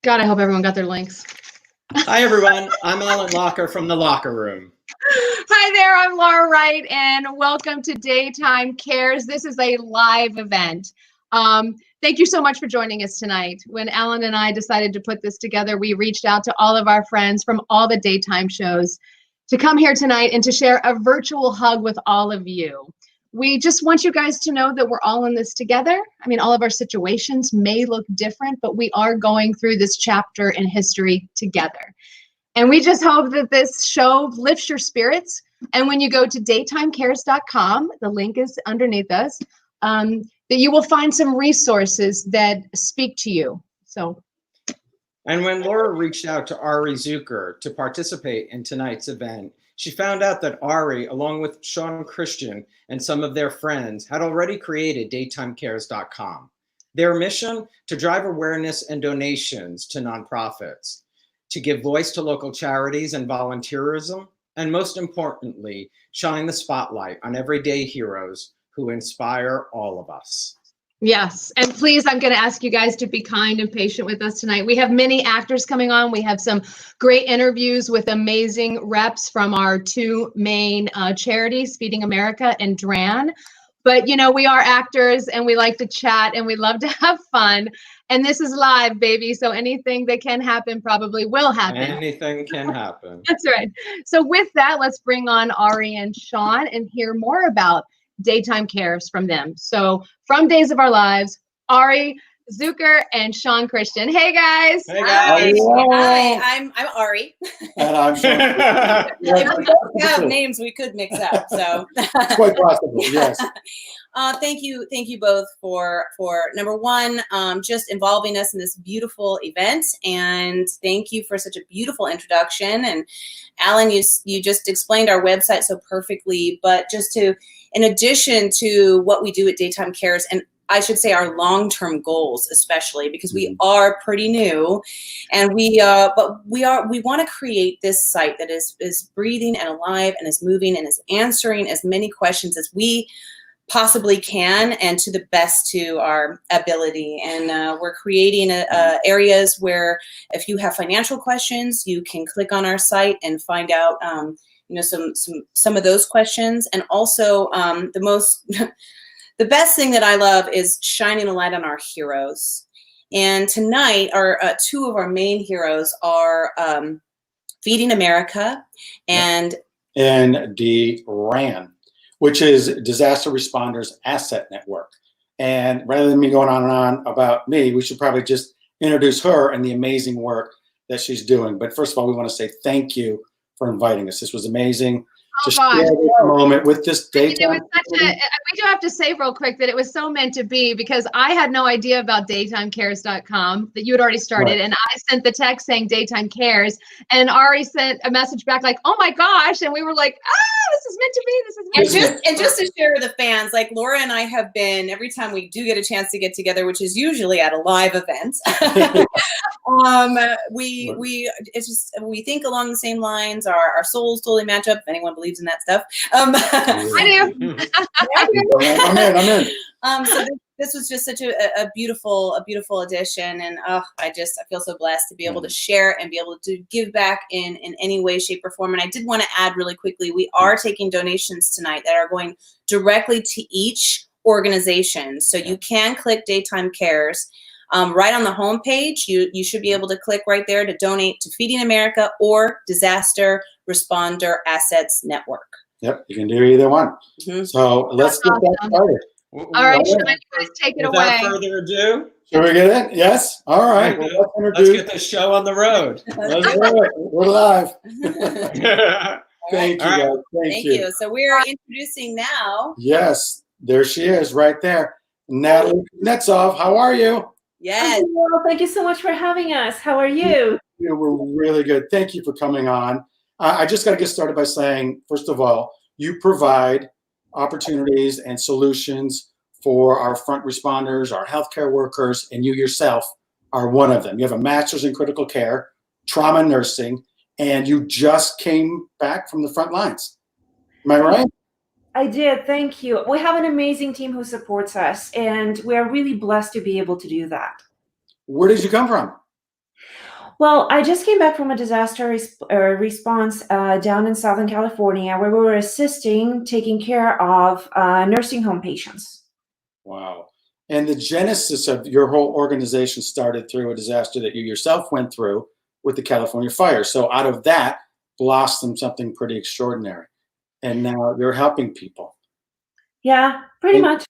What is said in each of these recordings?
God, I hope everyone got their links. Hi, everyone. I'm Alan Locher from the Locker Room. Hi there, I'm Laura Wright, and welcome to Daytime Cares. This is a live event. Thank you so much for joining us tonight. When Alan and I decided to put this together, we reached out to all of our friends from all the daytime shows to come here tonight and to share a virtual hug with all of you. We just want you guys to know that we're all in this together. I mean, all of our situations may look different, but we are going through this chapter in history together. And we just hope that this show lifts your spirits. And when you go to daytimecares.com, the link is underneath us, that you will find some resources that speak to you. And when Laura reached out to Ari Zucker to participate in tonight's event, she found out that Ari, along with Shawn and some of their friends, had already created daytimecares.com. Their mission: to drive awareness and donations to nonprofits, to give voice to local charities and volunteerism, and most importantly, shine the spotlight on everyday heroes who inspire all of us. Yes, and please, I'm going to ask you guys to be kind and patient with us tonight. We have many actors coming on. We have some great interviews with amazing reps from our two main charities, Feeding America and DRAN. But, you know, we are actors and we like to chat and we love to have fun. And this is live, baby. So anything that can happen probably will happen. Anything can happen. That's right. So with that, let's bring on Ari and Shawn and hear more about Daytime Cares from them. So from Days of Our Lives, Ari Zucker and Shawn. Hey guys. Hey guys. Hi, I'm Ari. And I'm Shawn. If we have names we could mix up, so It's quite possible, yes. thank you both for number one, just involving us in this beautiful event, and thank you for such a beautiful introduction. And Alan, you just explained our website so perfectly, but just to, in addition to what we do at Daytime Cares, and I should say our long-term goals, especially because we are pretty new, and we want to create this site that is breathing and alive and is moving and is answering as many questions as we possibly can, and to the best to our ability. And we're creating areas where if you have financial questions, you can click on our site and find out some of those questions. And also the best thing that I love is shining a light on our heroes. And tonight, our two of our main heroes are Feeding America and DRAN, which is Disaster Responders Asset Network. And rather than me going on and on about me, we should probably just introduce her and the amazing work that she's doing. But first of all, we want to say thank you for inviting us. This was amazing. Oh, to share this moment with this daytime. We do have to say real quick that it was so meant to be, because I had no idea about daytimecares.com, that you had already started. Right. And I sent the text saying Daytime Cares, and Ari sent a message back like, oh my gosh. And we were like, this is meant to be. This is meant to be. And just to share with the fans, like Laura and I have been, every time we do get a chance to get together, which is usually at a live event, we think along the same lines. Our souls totally match up, if anyone believes in that stuff. I do. I'm in. So this was just such a beautiful addition, and I feel so blessed to be able to share and be able to give back in any way, shape, or form. And I did want to add really quickly, we are taking donations tonight that are going directly to each organization. So you can click Daytime Cares. Right on the homepage, you should be able to click right there to donate to Feeding America or Disaster Responder Assets Network. Yep, you can do either one. Mm-hmm. So let's get that started. All right, Shawn, you guys take it away. Without further ado. Should we get it? Yes? All right. Well, let's get this show on the road. Let's do it. We're live. Thank you, guys. Thank you. So we are introducing now. Yes, there she is right there. Natalie Kuznetsov, how are you? Yes. Well, thank you so much for having us. How are you? We're really good. Thank you for coming on. I just got to get started by saying, first of all, you provide opportunities and solutions for our front responders, our healthcare workers, and you yourself are one of them. You have a master's in critical care, trauma nursing, and you just came back from the front lines. Am I right? I did. Thank you. We have an amazing team who supports us, and we are really blessed to be able to do that. Where did you come from? Well, I just came back from a disaster response down in Southern California where we were assisting taking care of nursing home patients. Wow. And the genesis of your whole organization started through a disaster that you yourself went through with the California fire. So out of that blossomed something pretty extraordinary. And now you're helping people. Yeah, pretty And much.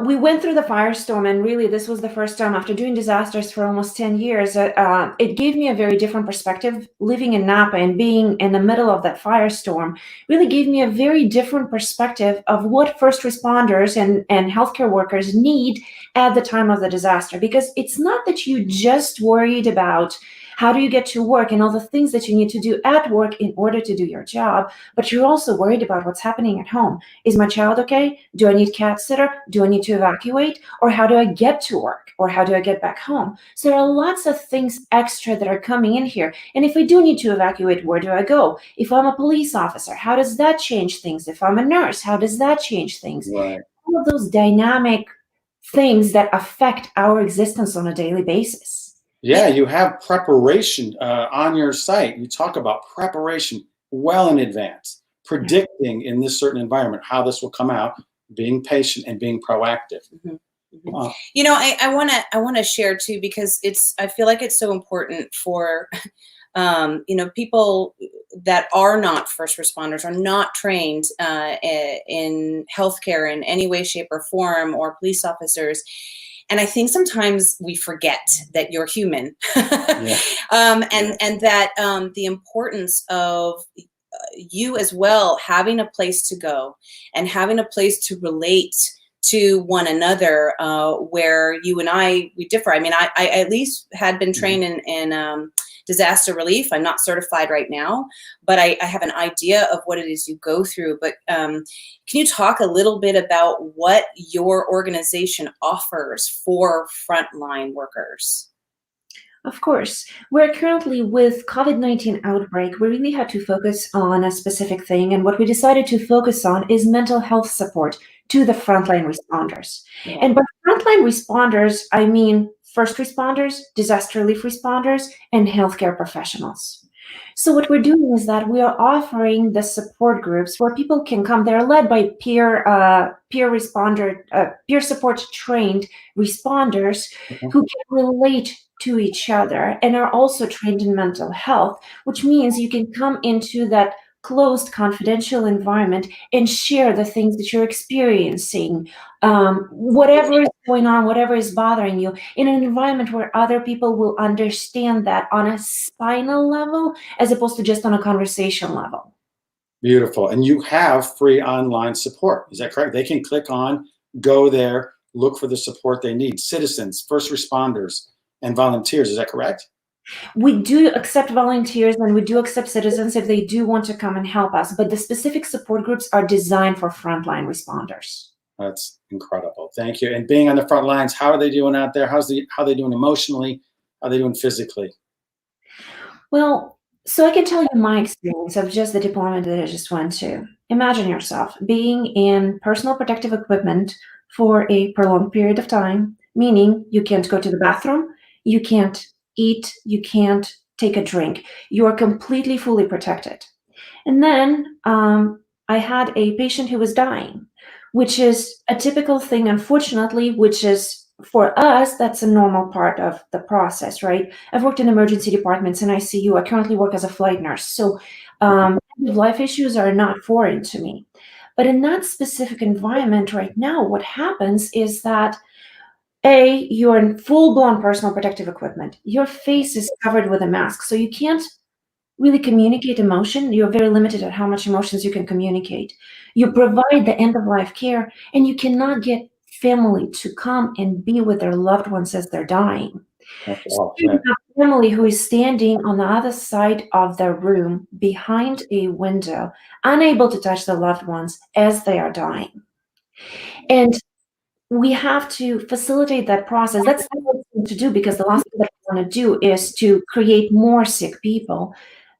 We went through the firestorm, and really, this was the first time after doing disasters for almost 10 years. It gave me a very different perspective. Living in Napa and being in the middle of that firestorm really gave me a very different perspective of what first responders and healthcare workers need at the time of the disaster. Because it's not that you just worried about how do you get to work and all the things that you need to do at work in order to do your job, but you're also worried about what's happening at home. Is my child okay? Do I need cat sitter? Do I need to evacuate? Or how do I get to work? Or how do I get back home? So there are lots of things extra that are coming in here. And if I do need to evacuate, where do I go? If I'm a police officer, how does that change things? If I'm a nurse, how does that change things? right. All of those dynamic things that affect our existence on a daily basis. Yeah, you have preparation on your site. You talk about preparation well in advance, predicting in this certain environment how this will come out, being patient and being proactive. Mhm. Mhm. I want to share too, because I feel like it's so important for people that are not first responders, are not trained in healthcare in any way, shape, or form, or police officers. And I think sometimes we forget that you're human, Yeah. and that the importance of you as well having a place to go and having a place to relate to one another, where you and we differ. I mean, I at least had been trained in disaster relief. I'm not certified right now, but I have an idea of what it is you go through. But can you talk a little bit about what your organization offers for frontline workers? Of course. We're currently with COVID-19 outbreak. We really had to focus on a specific thing. And what we decided to focus on is mental health support to the frontline responders. Yeah. And by frontline responders, I mean first responders, disaster relief responders, and healthcare professionals. So what we're doing is that we are offering the support groups where people can come. They're led by peer support trained responders who can relate to each other and are also trained in mental health, which means you can come into that closed, confidential environment and share the things that you're experiencing, whatever is going on, whatever is bothering you, in an environment where other people will understand that on a spinal level as opposed to just on a conversation level. Beautiful. And you have free online support. Is that correct? They can click on, go there, look for the support they need. Citizens, first responders, and volunteers. Is that correct? We do accept volunteers and we do accept citizens if they do want to come and help us, but the specific support groups are designed for frontline responders. That's incredible. Thank you. And being on the front lines, how are they doing out there? How are they doing emotionally? How are they doing physically? Well, so I can tell you my experience of just the deployment that I just went to. Imagine yourself being in personal protective equipment for a prolonged period of time, meaning you can't go to the bathroom, you can't eat, you can't take a drink. You are completely, fully protected. And then I had a patient who was dying, which is a typical thing, unfortunately, which is for us, that's a normal part of the process, right? I've worked in emergency departments and ICU. I currently work as a flight nurse. So life issues are not foreign to me. But in that specific environment right now, what happens is that you're in full-blown personal protective equipment. Your face is covered with a mask, so you can't really communicate emotion. You're very limited at how much emotions you can communicate. You provide the end-of-life care, and you cannot get family to come and be with their loved ones as they're dying. So you have a family who is standing on the other side of the room, behind a window, unable to touch their loved ones as they are dying. And we have to facilitate that process. That's the right thing to do, because the last thing that we want to do is to create more sick people.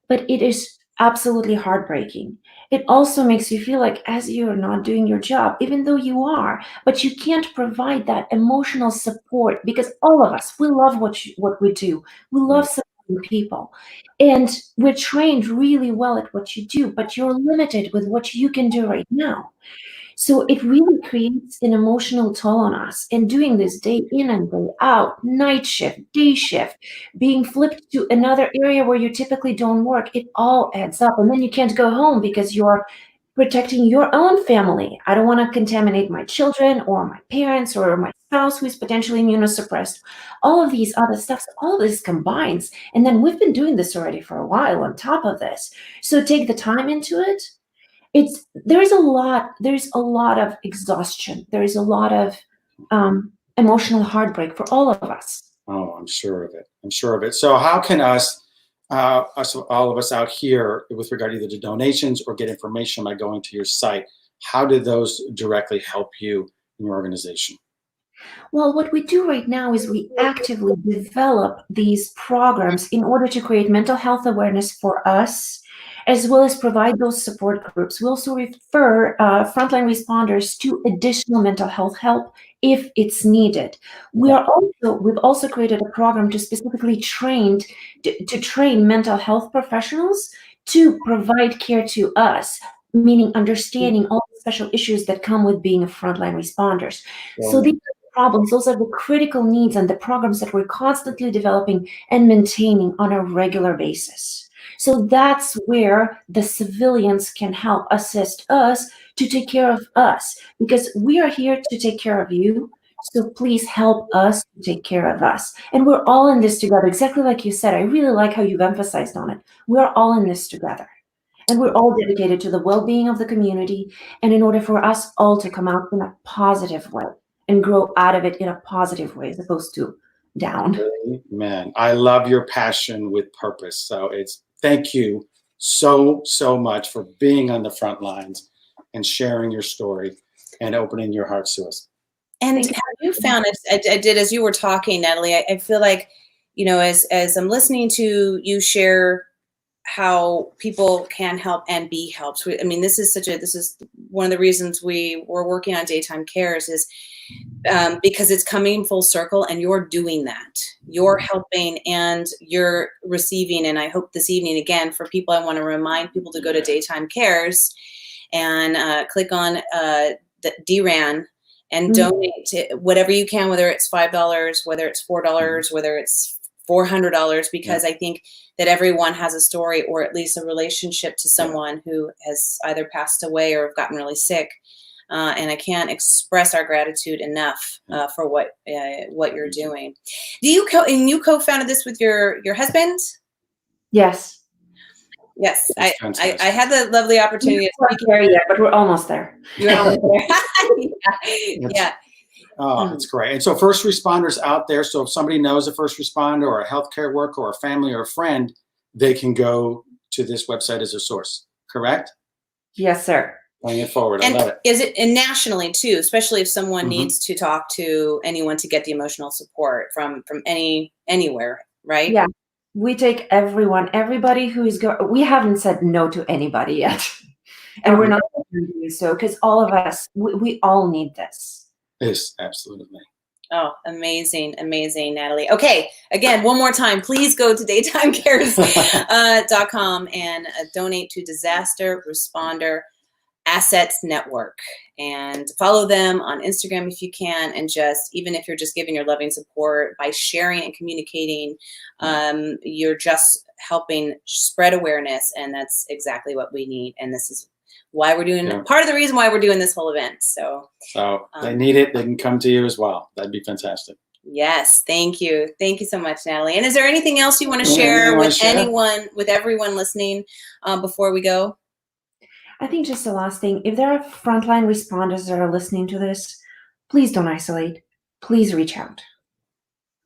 But it is absolutely heartbreaking. It also makes you feel like as you're not doing your job, even though you are, but you can't provide that emotional support because all of us, we love what we do. We love supporting people. And we're trained really well at what you do, but you're limited with what you can do right now. So it really creates an emotional toll on us. And doing this day in and day out, night shift, day shift, being flipped to another area where you typically don't work, it all adds up. And then you can't go home because you're protecting your own family. I don't want to contaminate my children or my parents or my spouse who's potentially immunosuppressed. All of these other stuff, all of this combines. And then we've been doing this already for a while on top of this. So take the time into it. There's a lot of exhaustion. There is a lot of emotional heartbreak for all of us. Oh, I'm sure of it. I'm sure of it. So how can all of us out here, with regard either to donations or get information by going to your site, how do those directly help you in your organization? Well, what we do right now is we actively develop these programs in order to create mental health awareness for us, as well as provide those support groups. We also refer frontline responders to additional mental health help if it's needed. We've also created a program to specifically train mental health professionals to provide care to us, meaning understanding all the special issues that come with being a frontline responders. So these are the problems, those are the critical needs and the programs that we're constantly developing and maintaining on a regular basis. So that's where the civilians can help assist us to take care of us, because we are here to take care of you. So please help us to take care of us. And we're all in this together. Exactly like you said, I really like how you've emphasized on it. We're all in this together. And we're all dedicated to the well-being of the community. And in order for us all to come out in a positive way and grow out of it in a positive way, as opposed to down. Man, I love your passion with purpose. So thank you so much for being on the front lines and sharing your story and opening your hearts to us. And have you found it? I did, as you were talking, Natalie, I feel like, as I'm listening to you share how people can help and be helped. I mean, this is one of the reasons we were working on Daytime Cares is because it's coming full circle, and you're doing that. You're helping and you're receiving. And I hope this evening, again, for people, I want to remind people to go to Daytime Cares and click on the DRAN and donate to whatever you can, whether it's $5, whether it's $4, whether it's $400, because I think that everyone has a story, or at least a relationship to someone who has either passed away or have gotten really sick. And I can't express our gratitude enough for what you're doing. You co-founded this with your husband? Yes. Yes, I had the lovely opportunity. We're not there yet, but we're almost there. You're almost there. Yeah. Oh, that's great. And so first responders out there, so if somebody knows a first responder or a healthcare worker or a family or a friend, they can go to this website as a source, correct? Yes, sir. Playing it forward. I love it. Is it, and nationally too, especially if someone needs to talk to anyone to get the emotional support from anywhere, right? Yeah. We take everybody who is we haven't said no to anybody yet. And we're not going to do so, because all of us, we all need this. Yes, absolutely. Oh, amazing, Natalie. Okay, again, one more time, please go to daytimecares.com and donate to Disaster Responder Assets Network, and follow them on Instagram if you can, and even if you're just giving your loving support by sharing and communicating, you're just helping spread awareness, and that's exactly what we need. And this is why we're doing part of the reason why we're doing this whole event. So they need it, they can come to you as well. That'd be fantastic. Yes, thank you so much, Natalie. And is there anything else you want to share with everyone listening before we go? I think just the last thing, if there are frontline responders that are listening to this, please don't isolate. Please reach out.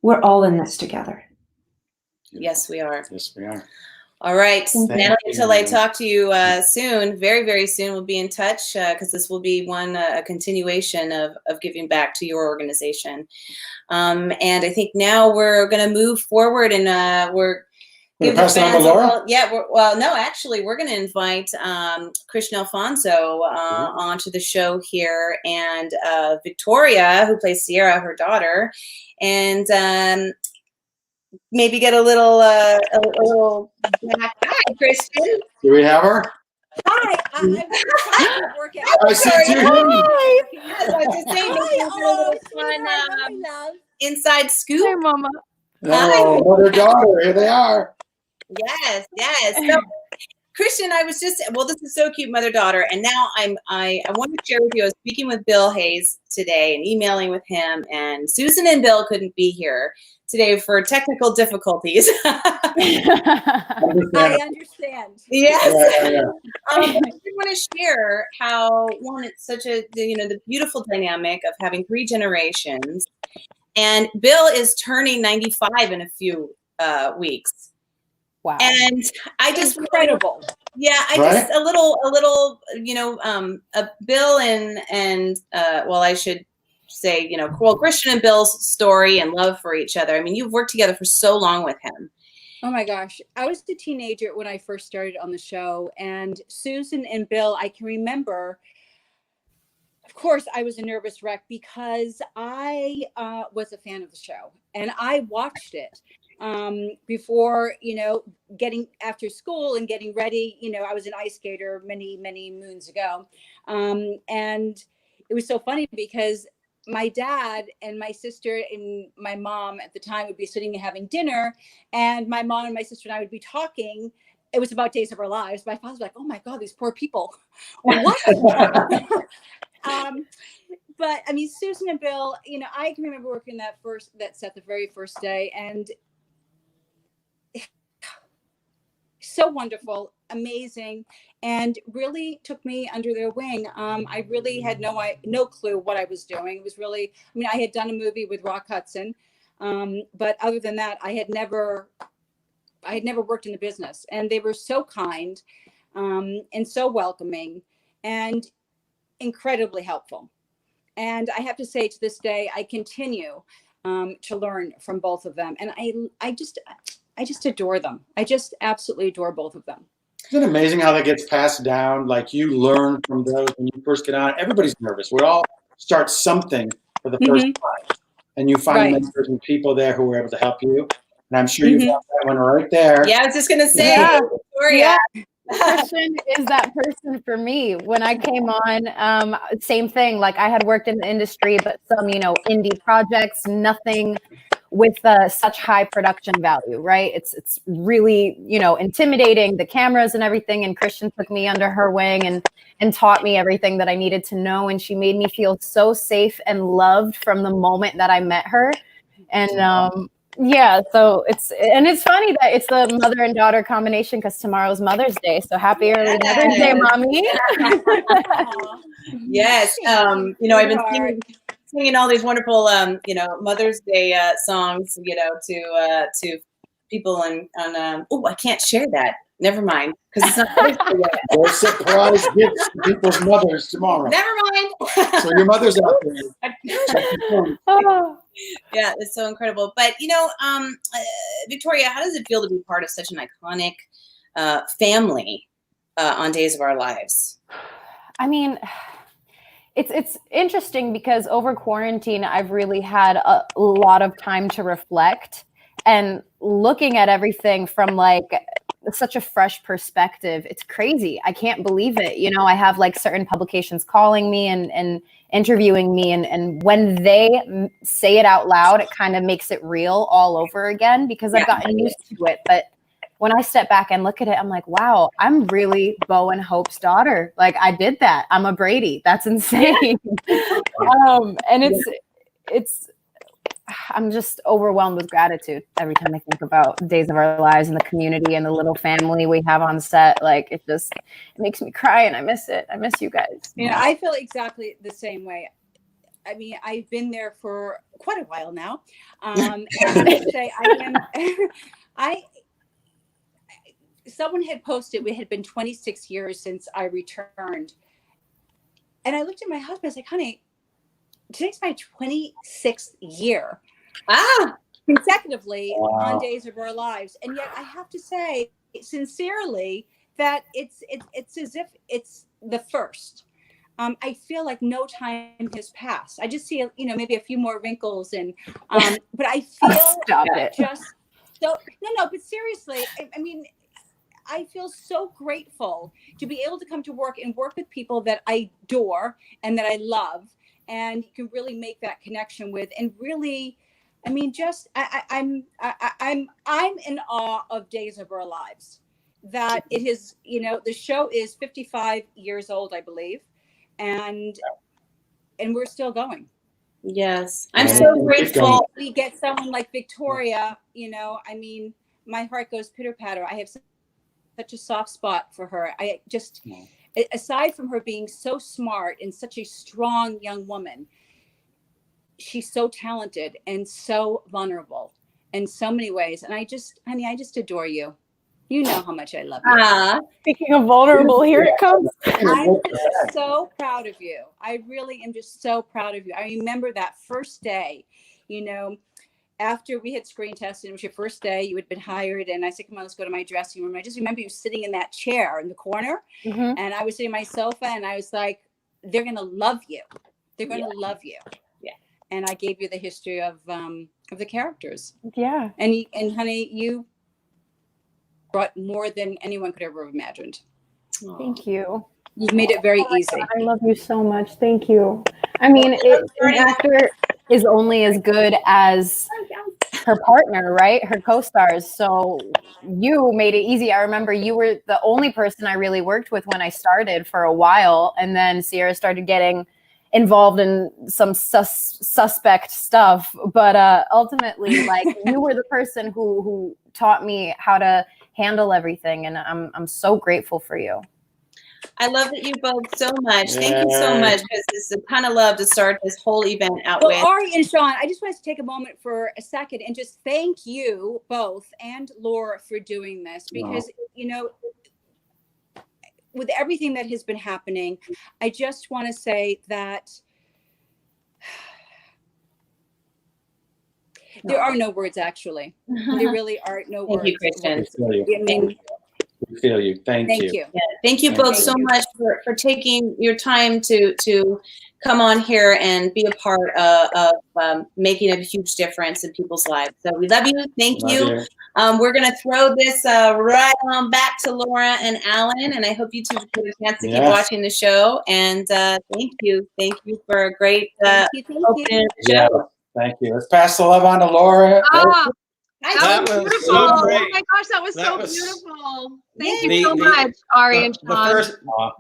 We're all in this together. Yes, we are. Yes, we are. All right, Natalie, until I talk to you soon, very, very soon, we'll be in touch, because this will be a continuation of giving back to your organization. And I think now we're going to move forward, and we're Gonna give the pass it on to fans a Laura? little, yeah, no, actually, we're going to invite Christian Alfonso onto the show here, and Victoria, who plays Sierra, her daughter, and maybe get a little hi, Christian. Do we have her? Hi, I'm working. I see two. Yes, I was just saying, maybe we'll get a little fun love. inside Hi, scoop. Mama. Oh, mother-daughter, here they are. Yes, yes. So, Christian, I was just, well, this is so cute, mother-daughter, and now I want to share with you, I was speaking with Bill Hayes today and emailing with him, and Susan and Bill couldn't be here today for technical difficulties. I understand. Yes. Yeah. I want to share how, one, it's such a, the beautiful dynamic of having 3 generations, and Bill is turning 95 in a few weeks. Wow. And I just Incredible. Yeah, I Right? just a little, Bill and well, I should say, well, Christian and Bill's story and love for each other. I mean, you've worked together for so long with him. Oh my gosh. I was a teenager when I first started on the show, and Susan and Bill, I can remember, of course, I was a nervous wreck because I was a fan of the show and I watched it before, getting after school and getting ready. I was an ice skater many, many moons ago. And it was so funny because my dad and my sister and my mom at the time would be sitting and having dinner, and my mom and my sister and I would be talking. It was about Days of Our Lives. My father was like, "Oh my God, these poor people." What? But I mean, Susan and Bill, I can remember working that set the very first day, and so wonderful, amazing, and really took me under their wing. I really had no clue what I was doing. It was really, I had done a movie with Rock Hudson, but other than that, I had never worked in the business, and they were so kind, and so welcoming, and incredibly helpful. And I have to say, to this day, I continue to learn from both of them, and I just adore them. I just absolutely adore both of them. Isn't it amazing how that gets passed down? Like, you learn from those when you first get on. Everybody's nervous. We all start something for the first time, and you find mentors and people there who are able to help you. And I'm sure you found that one right there. Yeah, I was just gonna say, Yeah. Victoria. Christian is that person for me. When I came on, same thing. Like, I had worked in the industry, but some, indie projects, nothing with such high production value, right? It's really, intimidating, the cameras and everything. And Christian took me under her wing and taught me everything that I needed to know. And she made me feel so safe and loved from the moment that I met her. And yeah, so it's funny that it's the mother and daughter combination, because tomorrow's Mother's Day. So happy early Mother's Day, Mommy. Yes. I've been singing all these wonderful, Mother's Day songs, to people on. Oh, I can't share that. Never mind, because it's not posted yet. Or surprise gifts to people's mothers tomorrow. Never mind. So your mother's out there. Yeah, it's so incredible. But Victoria, how does it feel to be part of such an iconic family on Days of Our Lives? I mean, it's interesting because over quarantine, I've really had a lot of time to reflect and looking at everything from like such a fresh perspective. It's crazy. I can't believe it. I have like certain publications calling me and interviewing me. And when they say it out loud, it kind of makes it real all over again because I've gotten used to it. But when I step back and look at it, I'm like, wow, I'm really Bo and Hope's daughter. Like, I did that. I'm a Brady. That's insane. And I'm just overwhelmed with gratitude every time I think about Days of Our Lives and the community and the little family we have on set. Like, it makes me cry, and I miss it. I miss you guys. I feel exactly the same way. I mean, I've been there for quite a while now. And I would say someone had posted, it had been 26 years since I returned. And I looked at my husband, I was like, honey, today's my 26th year. Ah, consecutively on Days of Our Lives. And yet I have to say sincerely that it's as if it's the first. I feel like no time has passed. I just see, maybe a few more wrinkles, and but I feel just so no. But seriously, I mean, I feel so grateful to be able to come to work and work with people that I adore and that I love, and you can really make that connection with, and really, I mean, just I'm in awe of Days of Our Lives. That it is, the show is 55 years old, I believe. And we're still going. Yes. I'm so grateful. We get someone like Victoria, I mean, my heart goes pitter patter. I have such a soft spot for her. I just, aside from her being so smart and such a strong young woman, she's so talented and so vulnerable in so many ways. And I just adore you. You know how much I love you. Speaking of vulnerable, here it comes. I'm so proud of you. I really am just so proud of you. I remember that first day, after we had screen tested, it was your first day, you had been hired, and I said, come on, let's go to my dressing room. I just remember you sitting in that chair in the corner, and I was sitting on my sofa, and I was like, they're going to love you. They're going to love you. Yeah. And I gave you the history of the characters. Yeah. And honey, you brought more than anyone could ever have imagined. Thank you. You've made it very easy. God, I love you so much. Thank you. I mean, an actor is only as good as her partner, right? Her co-stars. So you made it easy. I remember you were the only person I really worked with when I started for a while. And then Sierra started getting involved in some suspect stuff. But ultimately, like, you were the person who taught me how to handle everything, and I'm so grateful for you. I love that you both so much. Thank you so much, because it's a ton of love to start this whole event out with. Ari and Shawn, I just wanted to take a moment for a second and just thank you both and Laura for doing this, because with everything that has been happening, I just want to say that there are no words, actually. There really are no words. Thank you, Kristen. We feel you. Thank you. Yeah, thank you both so much for taking your time to come on here and be a part of making a huge difference in people's lives. So we love you. Thank you. We're going to throw this right on back to Laura and Alan, and I hope you two get a chance to keep watching the show. And thank you. Thank you for a great opening of the show. Yeah, thank you. Let's pass the love on to Laura. That was beautiful. So great. Oh my gosh, that was so beautiful. Thank you so much, Ari and Shawn.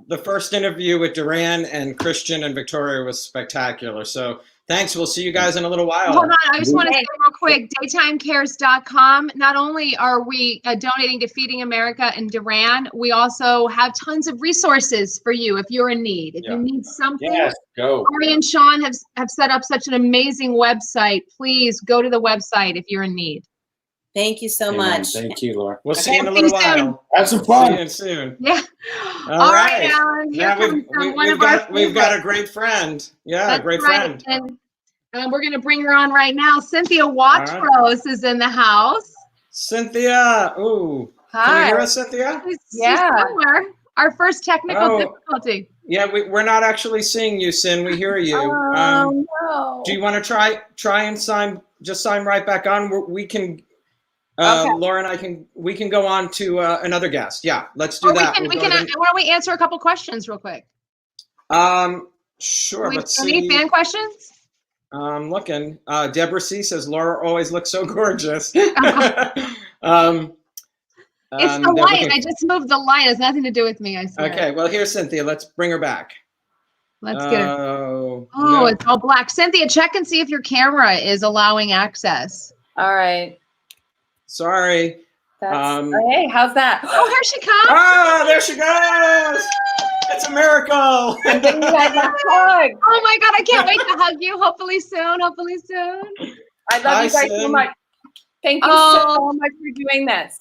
The first interview with Duran and Christian and Victoria was spectacular. So thanks. We'll see you guys in a little while. Hold on. I just want to say real quick, daytimecares.com. Not only are we donating to Feeding America and Duran, we also have tons of resources for you if you're in need. If you need something, go. Ari and Shawn have set up such an amazing website. Please go to the website if you're in need. Thank you so much. Thank you, Laura. We'll see you in a little while. Have some fun. See you soon. Yeah. All right. Alan. Now we've got a great friend. Yeah, that's a great right. friend. And we're going to bring her on right now. Cynthia Watros is in the house. Cynthia. Ooh. Hi. Can you hear us, Cynthia? She's somewhere. Our first technical difficulty. Yeah, we're not actually seeing you, Cyn. We hear you. No. Do you want to try and sign right back on? We can. Laura and we can go on to another guest. Yeah, let's do that. Why don't we answer a couple questions real quick? Sure. Let's see. Any fan questions? I'm looking. Deborah C says Laura always looks so gorgeous. It's the light. I just moved the light. It has nothing to do with me, I swear. Okay, well, here's Cynthia. Let's bring her back. Let's get her. No. It's all black. Cynthia, check and see if your camera is allowing access. All right. Sorry. Hey, how's that? Oh, here she comes. Ah, there she goes. It's a miracle. I'm giving you guys a hug. Oh my God, I can't wait to hug you. Hopefully soon. I love you guys so much. Thank you so much for doing this.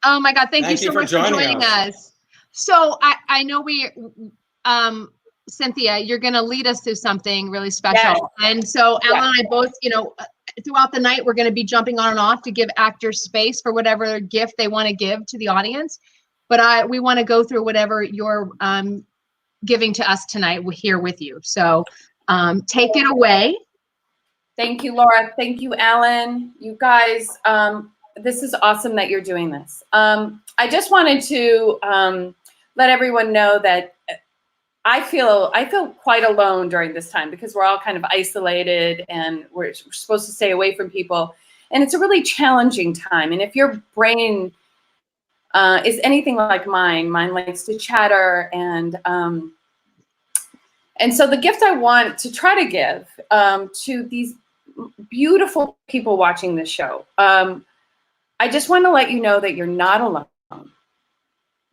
Oh my God, thank you so much for joining us. So I know Cynthia, you're going to lead us through something really special. Yes. And so Alan and I both, throughout the night, we're going to be jumping on and off to give actors space for whatever gift they want to give to the audience. But we want to go through whatever you're giving to us tonight here with you. So take it away. Thank you, Laura. Thank you, Alan. You guys, this is awesome that you're doing this. I just wanted to let everyone know that I feel quite alone during this time because we're all kind of isolated and we're supposed to stay away from people. And it's a really challenging time. And if your brain is anything like mine likes to chatter. And so the gift I want to try to give to these beautiful people watching this show, I just want to let you know that you're not alone.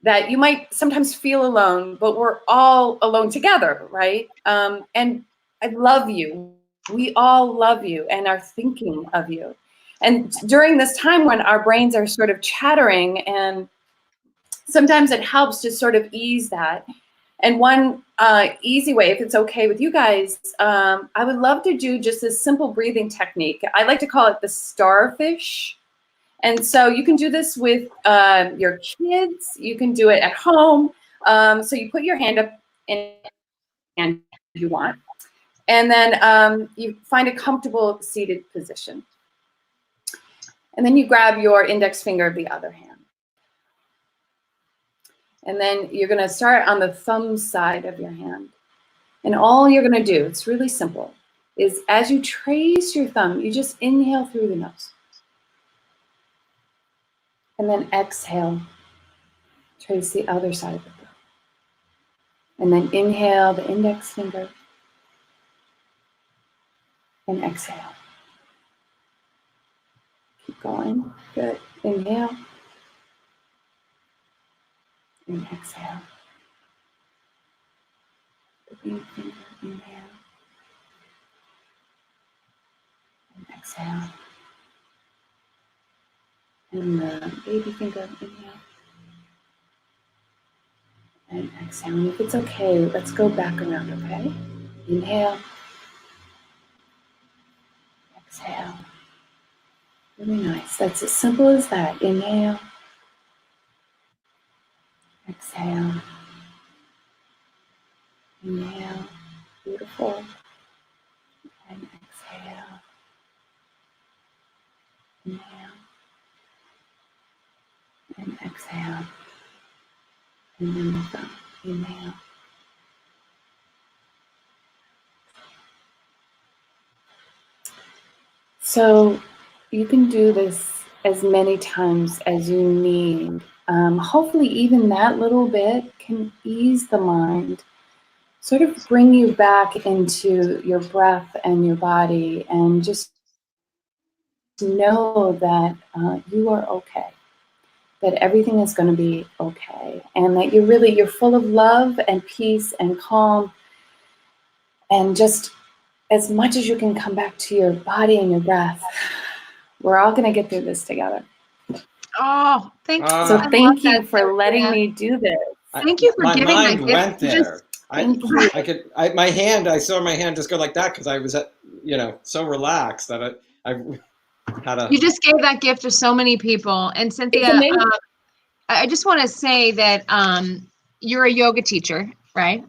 That you might sometimes feel alone, but we're all alone together, right? And I love you. We all love you and are thinking of you. And during this time when our brains are sort of chattering, and sometimes it helps to sort of ease that. And one easy way, if it's okay with you guys, I would love to do just this simple breathing technique. I like to call it the starfish. And so you can do this with your kids. You can do it at home. So you put your hand up in and you want. And then you find a comfortable seated position. And then you grab your index finger of the other hand. And then you're going to start on the thumb side of your hand. And all you're going to do, it's really simple, is as you trace your thumb, you just inhale through the nose. And then exhale, trace the other side of the thumb. And then inhale the index finger. And exhale. Keep going. Good. Inhale. And exhale. The big finger, inhale. And exhale. And the baby finger, inhale. And exhale. And if it's okay, let's go back around, okay? Inhale. Exhale. Really nice. That's as simple as that. Inhale. Exhale. Inhale. Beautiful. And exhale. Inhale. And exhale. And then the thumb. Inhale. So you can do this as many times as you need. Hopefully even that little bit can ease the mind, sort of bring you back into your breath and your body, and just know that you are okay, that everything is going to be okay, and that you're full of love and peace and calm, and just as much as you can come back to your body and your breath. We're all going to get through this together. Oh, thank you. So thank you for letting me do this. Thank you for giving my mind that went gift. there. I saw my hand just go like that because I was, so relaxed that I had a. You just gave that gift to so many people. And Cynthia, I just want to say that you're a yoga teacher, right?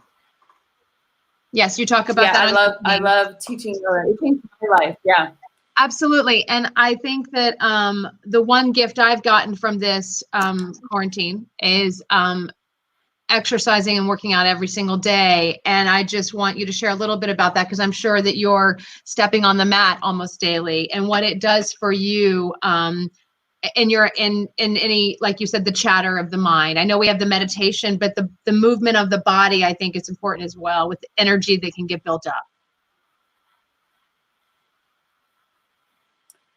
Yes, you talk about that. I love teaching yoga. It changed my life. Yeah. Absolutely. And I think that the one gift I've gotten from this quarantine is exercising and working out every single day. And I just want you to share a little bit about that, because I'm sure that you're stepping on the mat almost daily, and what it does for you in any, like you said, the chatter of the mind. I know we have the meditation, but the movement of the body, I think, is important as well, with the energy that can get built up.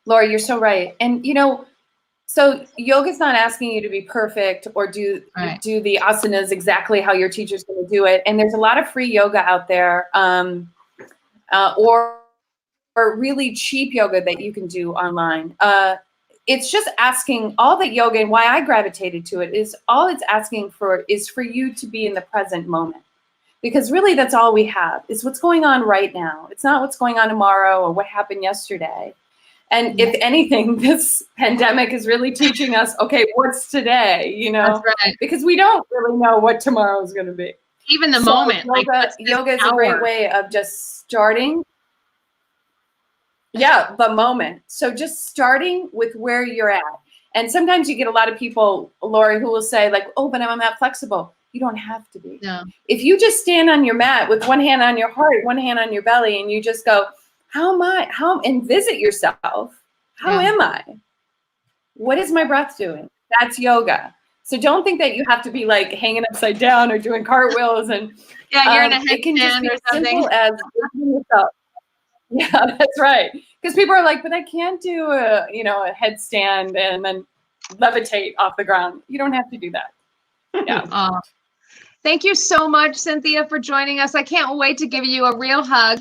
Laura, you're so right. And, so yoga's not asking you to be perfect or do the asanas exactly how your teacher's going to do it. And there's a lot of free yoga out there, or really cheap yoga that you can do online. It's just asking, all that yoga, and why I gravitated to it, is all it's asking for is for you to be in the present moment. Because really that's all we have, is what's going on right now. It's not what's going on tomorrow or what happened yesterday. And if anything, this pandemic is really teaching us, okay, what's today, you know? That's right. Because we don't really know what tomorrow is going to be. Even the So moment. yoga is a great way of just starting. Yeah, the moment. So just starting with where you're at. And sometimes you get a lot of people, Lori, who will say like, oh, but I'm not flexible. You don't have to be. No. If you just stand on your mat with one hand on your heart, one hand on your belly, and you just go, and visit yourself. How am I? What is my breath doing? That's yoga. So don't think that you have to be like hanging upside down or doing cartwheels and You're in a it can just headstand be or as something. simple as visiting yourself. Yeah, that's right. Because people are like, but I can't do a headstand and then levitate off the ground. You don't have to do that. Yeah. Thank you so much, Cynthia, for joining us. I can't wait to give you a real hug.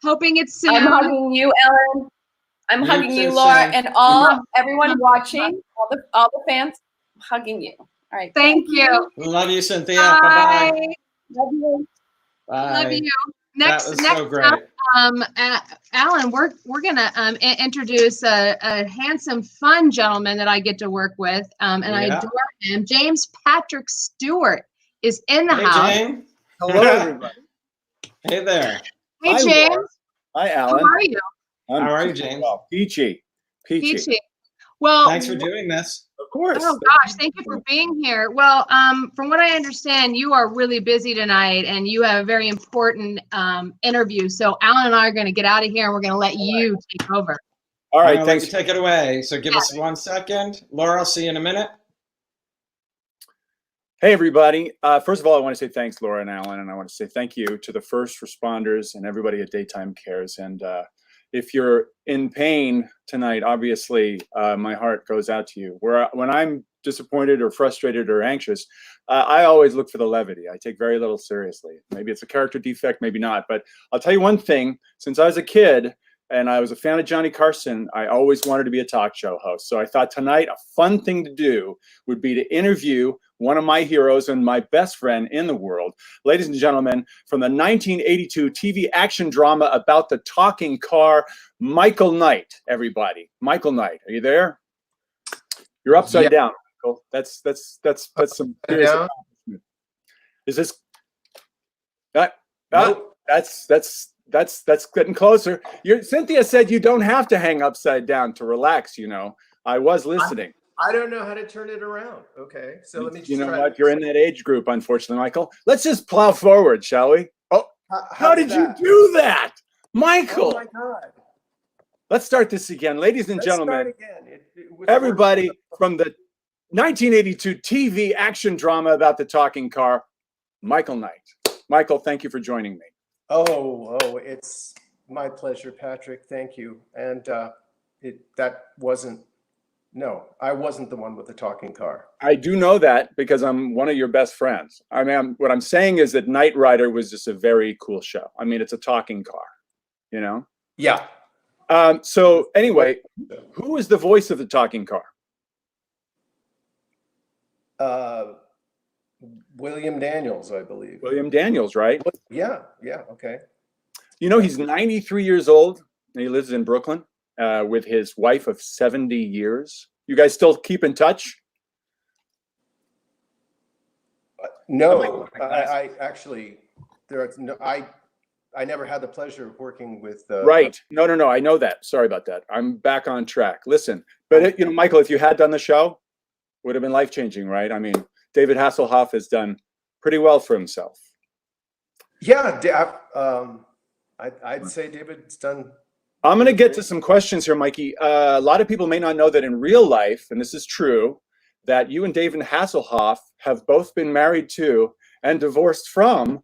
Hoping it's soon. I'm hugging you, Ellen. I'm hugging you, too, Laura, Sam. and everyone watching, all the fans, I'm hugging you. All right. Thank you. Love you, Cynthia. Bye. Bye-bye. Love you. Bye. Love you. That was so great. Alan, we're gonna introduce a handsome, fun gentleman that I get to work with, and I adore him. James Patrick Stewart is in the house. James. Hello, everybody. Hey there. Hey, Hi, James. Laura. Hi, Alan. How are you? How are you, James? Well, peachy. Well, Thanks for doing this. Of course. oh gosh, thank you for being here. Well, from what I understand, you are really busy tonight, and you have a very important interview. So Alan and I are going to get out of here, and we're going to let you take over. All right, Thanks. thanks. Take it away. So give us 1 second. Laura, I'll see you in a minute. Hey, everybody. First of all, I want to say thanks, Laura and Alan, and I want to say thank you to the first responders and everybody at Daytime Cares. And if you're in pain tonight, obviously, my heart goes out to you. When I'm disappointed or frustrated or anxious, I always look for the levity. I take very little seriously. Maybe it's a character defect, maybe not. But I'll tell you one thing. Since I was a kid and I was a fan of Johnny Carson, I always wanted to be a talk show host. So I thought tonight a fun thing to do would be to interview one of my heroes and my best friend in the world. Ladies and gentlemen, from the 1982 TV action drama about the talking car, Michael Knight, everybody. Michael Knight, are you there? You're upside down, Michael. That's some serious accomplishment. Is this Nope. that's getting closer. Cynthia said you don't have to hang upside down to relax, you know. I was listening. I don't know how to turn it around. Okay, so let me just try. What? You're in that age group, unfortunately, Michael. Let's just plow forward, shall we? Oh, how did you do that, Michael? Oh my God! Let's start this again, ladies and gentlemen. Start again. Everybody from the 1982 TV action drama about the talking car, Michael Knight. Michael, thank you for joining me. Oh, it's my pleasure, Patrick. Thank you. And I wasn't the one with the talking car. I do know that because I'm one of your best friends. I mean, what I'm saying is that Knight Rider was just a very cool show. I mean, it's a talking car, you know? Yeah. So anyway, who was the voice of the talking car? William Daniels, I believe. William Daniels, right? Yeah, okay. You know, he's 93 years old and he lives in Brooklyn with his wife of 70 years. You guys still keep in touch? No, I actually, I never had the pleasure of working with. Right. No. I know that. Sorry about that. I'm back on track. Listen, but Michael, if you had done the show, would have been life-changing, right? I mean, David Hasselhoff has done pretty well for himself. Yeah, I'd say David's done. I'm going to get to some questions here, Mikey. A lot of people may not know that in real life, and this is true, that you and David Hasselhoff have both been married to and divorced from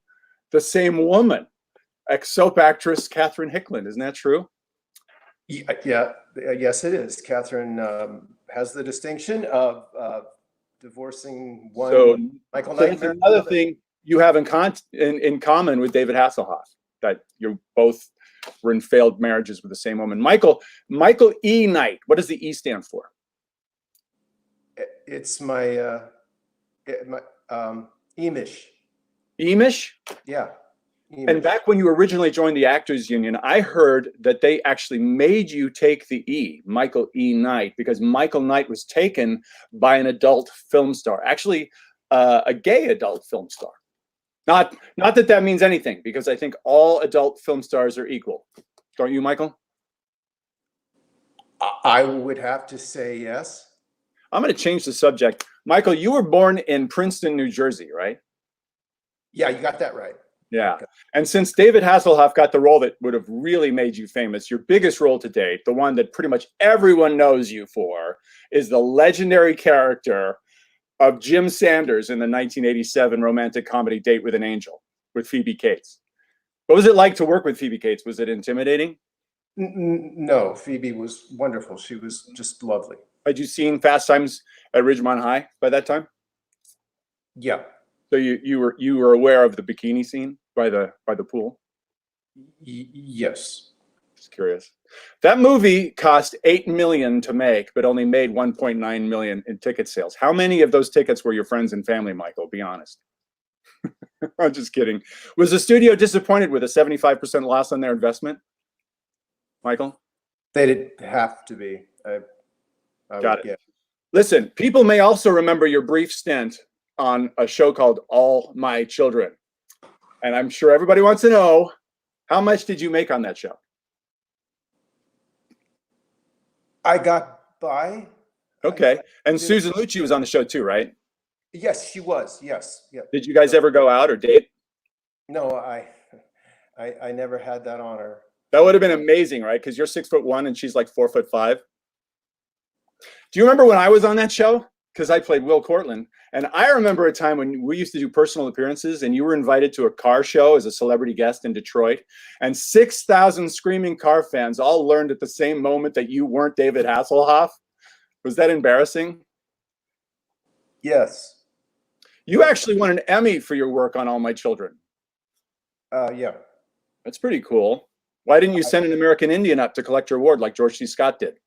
the same woman, ex-soap actress Catherine Hickland. Isn't that true? Yeah, yes, it is. Catherine has the distinction of divorcing one. So, Michael Knight. That's another thing you have in common with David Hasselhoff, that you both were in failed marriages with the same woman. Michael E. Knight. What does the E stand for? It's my Emish. Emish? Yeah. And back when you originally joined the Actors Union, I heard that they actually made you take the E, Michael E. Knight, because Michael Knight was taken by an adult film star, actually a gay adult film star. Not that that means anything, because I think all adult film stars are equal. Don't you, Michael? I would have to say yes. I'm going to change the subject. Michael, you were born in Princeton, New Jersey, right? Yeah, you got that right. Yeah. And since David Hasselhoff got the role that would have really made you famous, your biggest role to date, the one that pretty much everyone knows you for, is the legendary character of Jim Sanders in the 1987 romantic comedy Date with an Angel with Phoebe Cates. What was it like to work with Phoebe Cates? Was it intimidating? No, Phoebe was wonderful. She was just lovely. Had you seen Fast Times at Ridgemont High by that time? Yeah. So you were aware of the bikini scene by the pool? Yes. Just curious. That movie cost $8 million to make, but only made $1.9 million in ticket sales. How many of those tickets were your friends and family, Michael? Be honest. I'm just kidding. Was the studio disappointed with a 75% loss on their investment, Michael? They didn't have to be. I Got it. Yeah. Listen, people may also remember your brief stint on a show called All My Children. And I'm sure everybody wants to know, how much did you make on that show? I got by. Okay. And Susan Lucci was on the show too, right? Yes, she was. Yes. Yeah. Did you guys ever go out or date? No, I never had that honor. That would have been amazing, right? Because you're 6'1" and she's like 4'5". Do you remember when I was on that show? Because I played Will Cortland. And I remember a time when we used to do personal appearances and you were invited to a car show as a celebrity guest in Detroit. And 6,000 screaming car fans all learned at the same moment that you weren't David Hasselhoff. Was that embarrassing? Yes. You actually won an Emmy for your work on All My Children. Yeah. That's pretty cool. Why didn't you send an American Indian up to collect your award like George C. Scott did?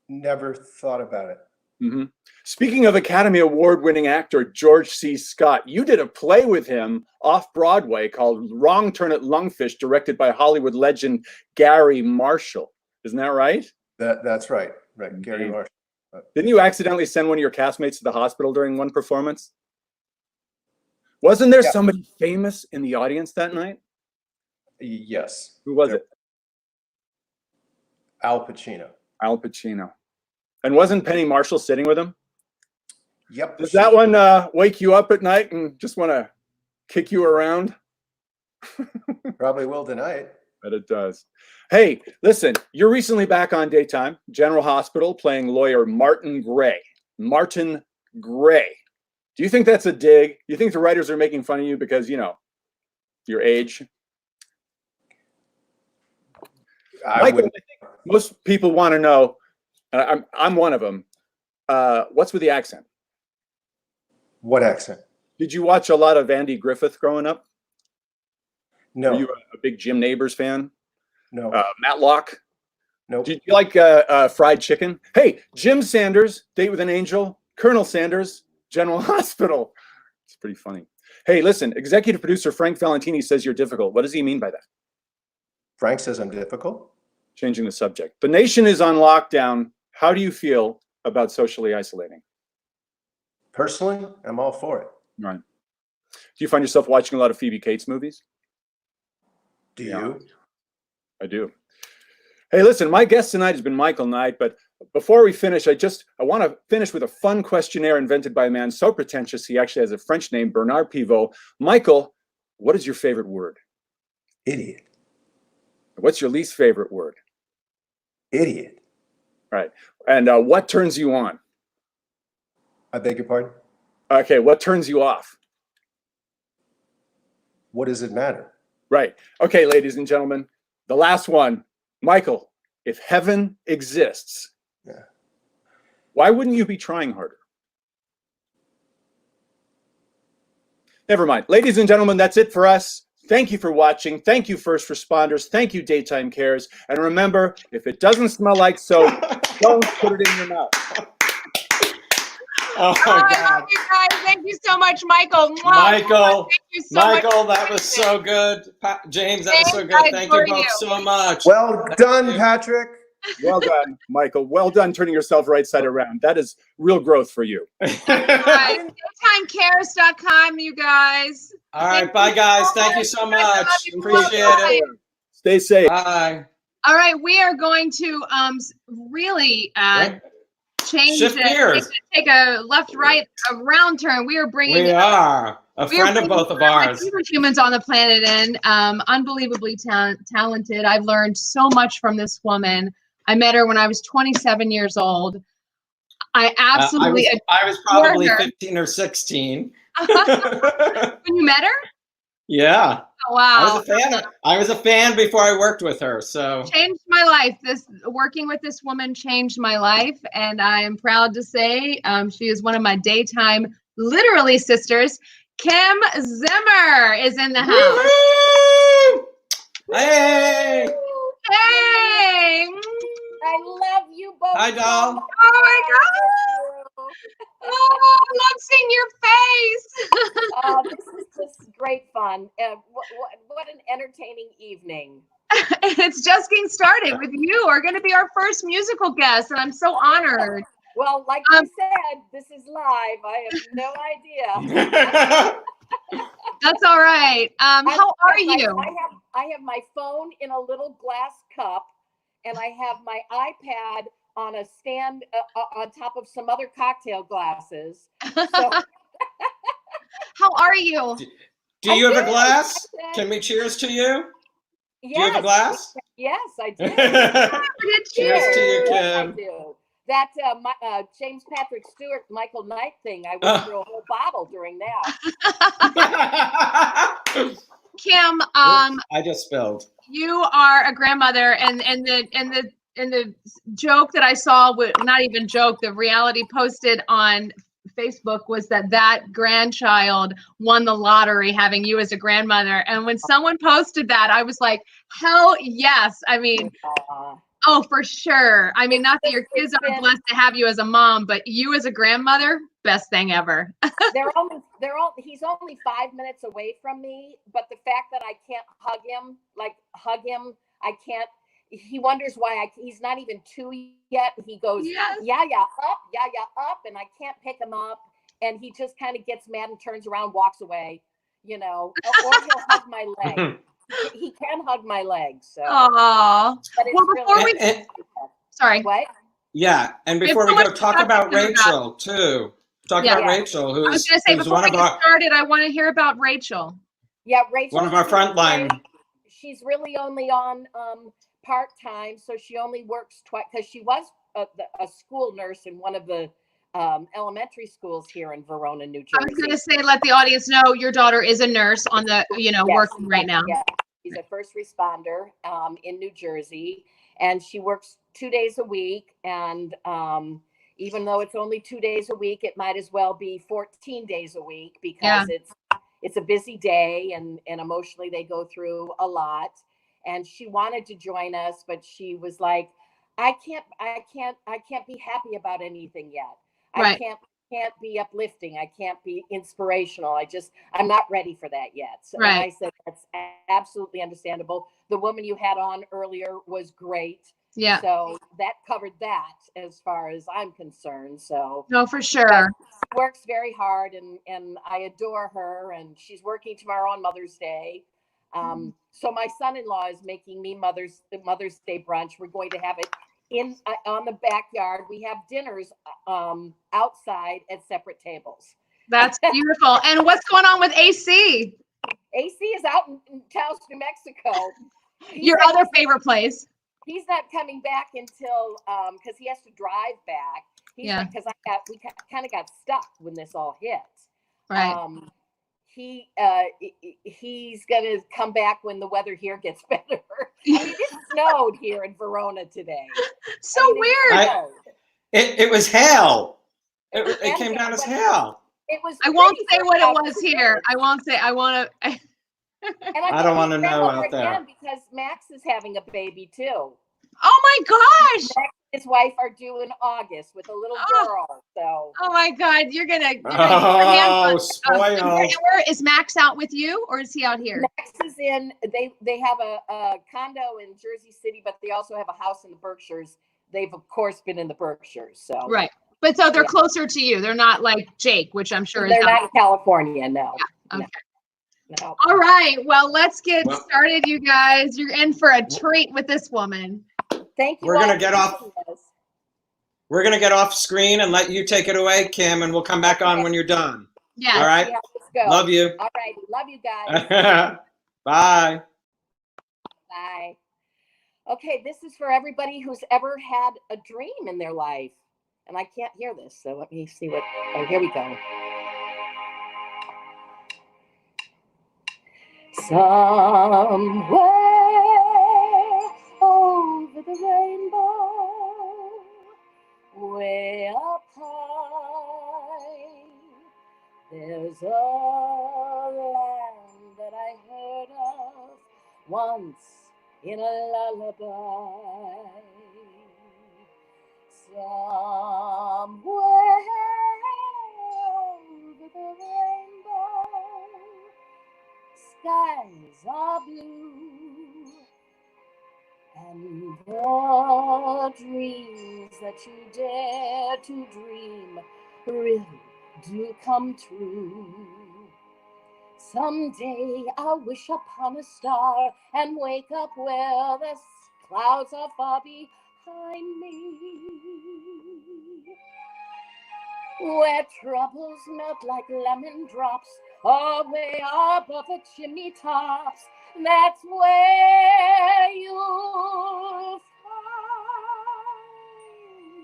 Never thought about it. Mm-hmm. Speaking of Academy Award-winning actor George C. Scott, you did a play with him off Broadway called Wrong Turn at Lungfish, directed by Hollywood legend Gary Marshall. Isn't that right? That's right. Right, Gary Marshall. Didn't you accidentally send one of your castmates to the hospital during one performance? Wasn't there somebody famous in the audience that night? Yes. Who was it? Al Pacino. Al Pacino. And wasn't Penny Marshall sitting with him? Yep. Does that one wake you up at night and just want to kick you around? Probably will tonight. But it does. Hey, listen, you're recently back on Daytime, General Hospital, playing lawyer Martin Gray. Martin Gray. Do you think that's a dig? You think the writers are making fun of you because, you know, your age? Michael, I think most people want to know, I'm one of them, what's with the accent? What accent? Did you watch a lot of Andy Griffith growing up? No. Were you a big Jim Nabors fan? No. Matlock? No. Did you like fried chicken? Hey, Jim Sanders, Date with an Angel, Colonel Sanders, General Hospital. It's pretty funny. Hey, listen, executive producer Frank Valentini says you're difficult. What does he mean by that? Frank says I'm difficult. Changing the subject. The nation is on lockdown. How do you feel about socially isolating? Personally, I'm all for it. Right. Do you find yourself watching a lot of Phoebe Cates movies? Do you? I do. Hey, listen, my guest tonight has been Michael Knight, but before we finish, I want to finish with a fun questionnaire invented by a man so pretentious he actually has a French name, Bernard Pivot. Michael, what is your favorite word? Idiot. What's your least favorite word? Idiot. Right. And what turns you on? I beg your pardon? Okay, what turns you off? What does it matter? Right. Okay, ladies and gentlemen, the last one. Michael, if heaven exists, why wouldn't you be trying harder? Never mind. Ladies and gentlemen, that's it for us. Thank you for watching. Thank you, first responders. Thank you, Daytime Cares. And remember, if it doesn't smell like soap, don't put it in your mouth. Oh Oh, my I God. love you guys. Thank you so much, Michael. Mwah. Michael, Thank you so much. Michael, that was so good. James, that was so James, good. I Thank you adore both you. so much. Well done, you. Patrick. Well done, Michael. Well done turning yourself right side around. That is real growth for you. All right. DaytimeCares.com, you guys. All right, bye guys. Thank you so much. Appreciate it. Stay safe. Bye. All right, we are going to really Right. change Shift gears. take a left-right a round turn. We are bringing We are a we are friend of bringing both of one my ours. favorite humans on the planet in. Unbelievably talented. I've learned so much from this woman. I met her when I was 27 years old. I absolutely I was probably 15 or 16. When you met her? Yeah. Oh, wow. I was a fan before I worked with her. So Changed my life. Working with this woman changed my life, and I am proud to say she is one of my daytime literally sisters. Kim Zimmer is in the house. Woo-hoo! Hey. Hey. I love you both. Hi, doll. Oh my God. Oh, I love seeing your face. This is just great fun. What an entertaining evening. It's just getting started with you. Are going to be our first musical guest, and I'm so honored. Well, like you said, this is live. I have no idea. That's all right. How are you? I have my phone in a little glass cup, and I have my iPad on a stand on top of some other cocktail glasses. So, how are you? Do you have a glass? Can we cheers to you? Yes, do you have a glass? Yes, I do. Cheers to you, Kim. Yes, I do. That James Patrick Stewart, Michael Knight thing, I went through a whole bottle during that. Kim, I just spilled. You are a grandmother, and the joke that I saw, not even joke, the reality posted on Facebook was that grandchild won the lottery having you as a grandmother. And when someone posted that, I was like, hell yes. I mean, oh, for sure. I mean, not that your kids are blessed to have you as a mom, but you as a grandmother, best thing ever. He's only 5 minutes away from me, but the fact that I can't hug him, I can't. He wonders why he's not even 2 yet. He goes, yes. yeah, up, and I can't pick him up. And he just kind of gets mad and turns around, walks away, or he'll hug my leg. He can hug my leg. So. Aww. Well, sorry. What? Yeah, and before we go, talk about Rachel too. Talk about Rachel, who's I was going to say, before we get started, I want to hear about Rachel. Yeah, Rachel. One of our frontline. She's really only on part-time, so she only works twice, because she was a school nurse in one of the elementary schools here in Verona, New Jersey. I was going to say, let the audience know your daughter is a nurse on the, yes, working right now. Yeah, she's a first responder in New Jersey, and she works 2 days a week. And even though it's only 2 days a week, it might as well be 14 days a week, because it's a busy day, and emotionally they go through a lot. And she wanted to join us, but she was like, I can't be happy about anything yet. Right. I can't be uplifting. I can't be inspirational. I'm not ready for that yet. So right. And I said, that's absolutely understandable. The woman you had on earlier was great. Yeah. So that covered that as far as I'm concerned. So no, for sure. She works very hard, and I adore her, and she's working tomorrow on Mother's Day. So my son-in-law is making me Mother's Day brunch. We're going to have it on the backyard. We have dinners outside at separate tables. That's beautiful. And what's going on with AC? AC is out in Taos, New Mexico. Your other favorite place. He's not coming back until because he has to drive back. Because we kind of got stuck when this all hit. Right. He's gonna come back when the weather here gets better. I mean, it snowed here in Verona today. So weird. It was hell. It came down as hell. It was. I won't say what it was here. I won't say. I want to. I don't want to know out there. Because Max is having a baby too. Oh my gosh! his wife are due in August with a little girl. So. Oh my God, you're gonna Oh, spoiled. where is Max out with you, or is he out here? Max is in. They have a condo in Jersey City, but they also have a house in the Berkshires. They've of course been in the Berkshires. So Right, but so they're closer to you. They're not like Jake, which I'm sure they're not in California. No. Yeah. Okay. No. All right. Well, let's get started, you guys. You're in for a treat with this woman. Thank you. We're gonna get off. We're gonna get off screen and let you take it away, Kim, and we'll come back on when you're done. Yeah. All right. Yeah, let's go. Love you. All right. Love you guys. Bye. Bye. Okay, this is for everybody who's ever had a dream in their life. And I can't hear this, so let me see what. Oh, here we go. Somewhere over the rainbow, way up high, there's a land that I heard of once in a lullaby. Somewhere over the rainbow, skies are blue, and the dreams that you dare to dream really do come true. Someday I'll wish upon a star and wake up where the clouds are far behind me, where troubles melt like lemon drops away above the chimney tops. That's where you'll find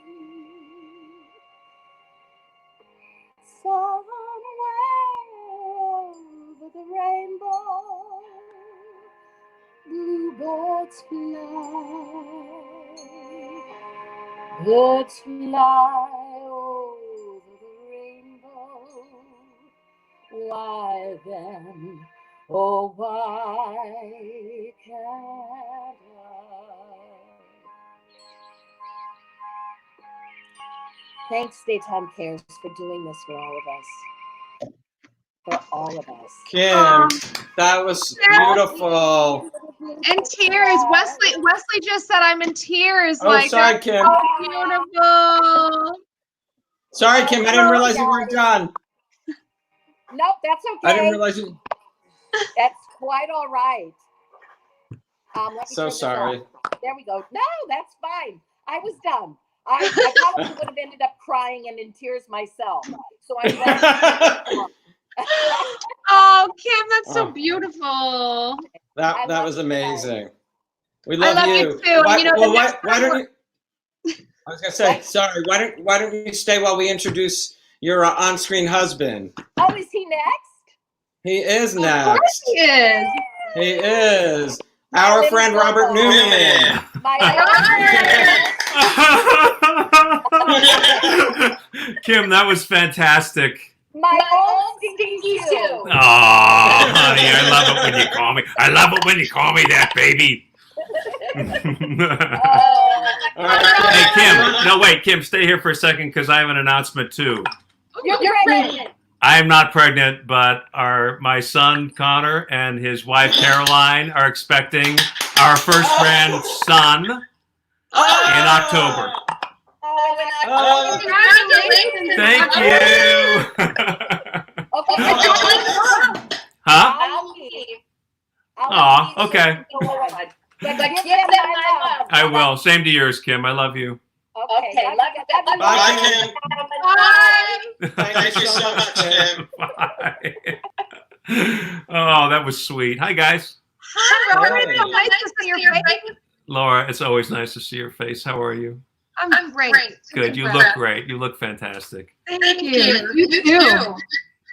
me. Somewhere over the rainbow, bluebirds fly. Birds fly over the rainbow. Why then, oh why can't I? Thanks, Daytime Cares, for doing this for all of us. For all of us. Kim, that was beautiful. And tears. Wesley just said I'm in tears. Oh, like, sorry, that's Kim. so beautiful. Sorry, Kim. I didn't realize you weren't done. Nope, that's okay. I didn't realize you. That's quite all right. Let me So turn this sorry. off. There we go. No, that's fine. I was done. I probably would have ended up crying and in tears myself. So I'm glad. Oh, Kim, that's so beautiful. That was amazing. We I love you too. Why, You know, well, why don't you? I was gonna say What? sorry. Why don't you stay while we introduce your on-screen husband? Oh, is he next? He is Of course next. he is. He is our friend Robert Newman. Kim, that was fantastic. My old stinky shoe. Oh, honey, I love it when you call me. I love it when you call me that, baby. Hey, Kim. No, wait, Kim, stay here for a second because I have an announcement too. You're pregnant. I am not pregnant, but my son Connor and his wife Caroline are expecting our first grandson in October. Thank you. Huh? I'll leave. Aw, okay. But give them my love. I will. Same to yours, Kim. I love you. Okay. Love you. Bye, Kim. Bye. Thank you so much, Kim. Bye. Oh, that was sweet. Hi, guys. Hi, Robert. It's so nice to see your face. Laura, it's always nice to see your face. How are you? I'm great. Good. You look great. You look fantastic. Thank you. You too.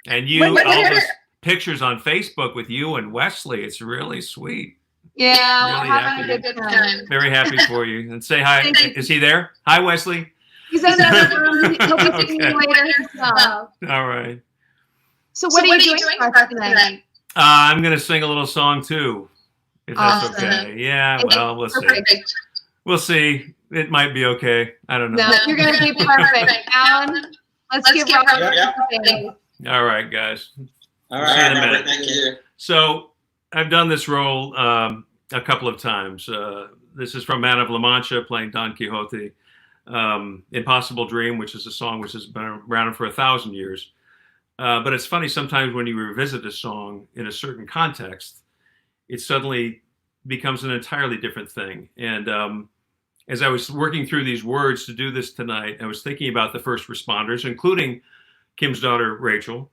And you, all those pictures on Facebook with you and Wesley, it's really sweet. Yeah, Really we're having a good time. Very happy for you. And say hi. Is he there? Hi, Wesley. He's in another room. He'll be seeing you later. So. All right. So what are you doing for us tonight? I'm going to sing a little song too, if that's Awesome. okay. Yeah, well, we'll see. Perfect. We'll see. it might be okay. I don't know. No, you're going to be perfect. Alan, let's give Robert All right, guys. All See you in a right, minute. thank you. So I've done this role a couple of times. This is from Man of La Mancha, playing Don Quixote. Impossible Dream, which is a song which has been around for 1,000 years. But it's funny sometimes when you revisit a song in a certain context, it suddenly becomes an entirely different thing. And as I was working through these words to do this tonight, I was thinking about the first responders, including Kim's daughter, Rachel.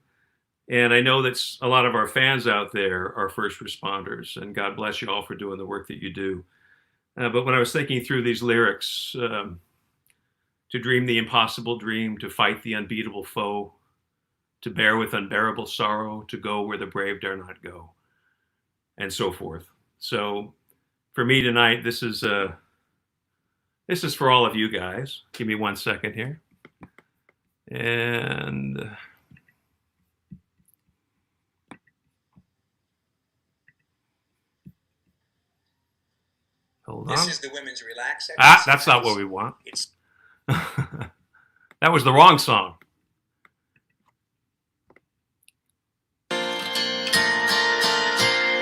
And I know that a lot of our fans out there are first responders, and God bless you all for doing the work that you do. But when I was thinking through these lyrics, to dream the impossible dream, to fight the unbeatable foe, to bear with unbearable sorrow, to go where the brave dare not go, and so forth. So for me tonight, this is for all of you guys. Give me 1 second here. And hold on. This is the women's relaxation. That's not what we want. That was the wrong song.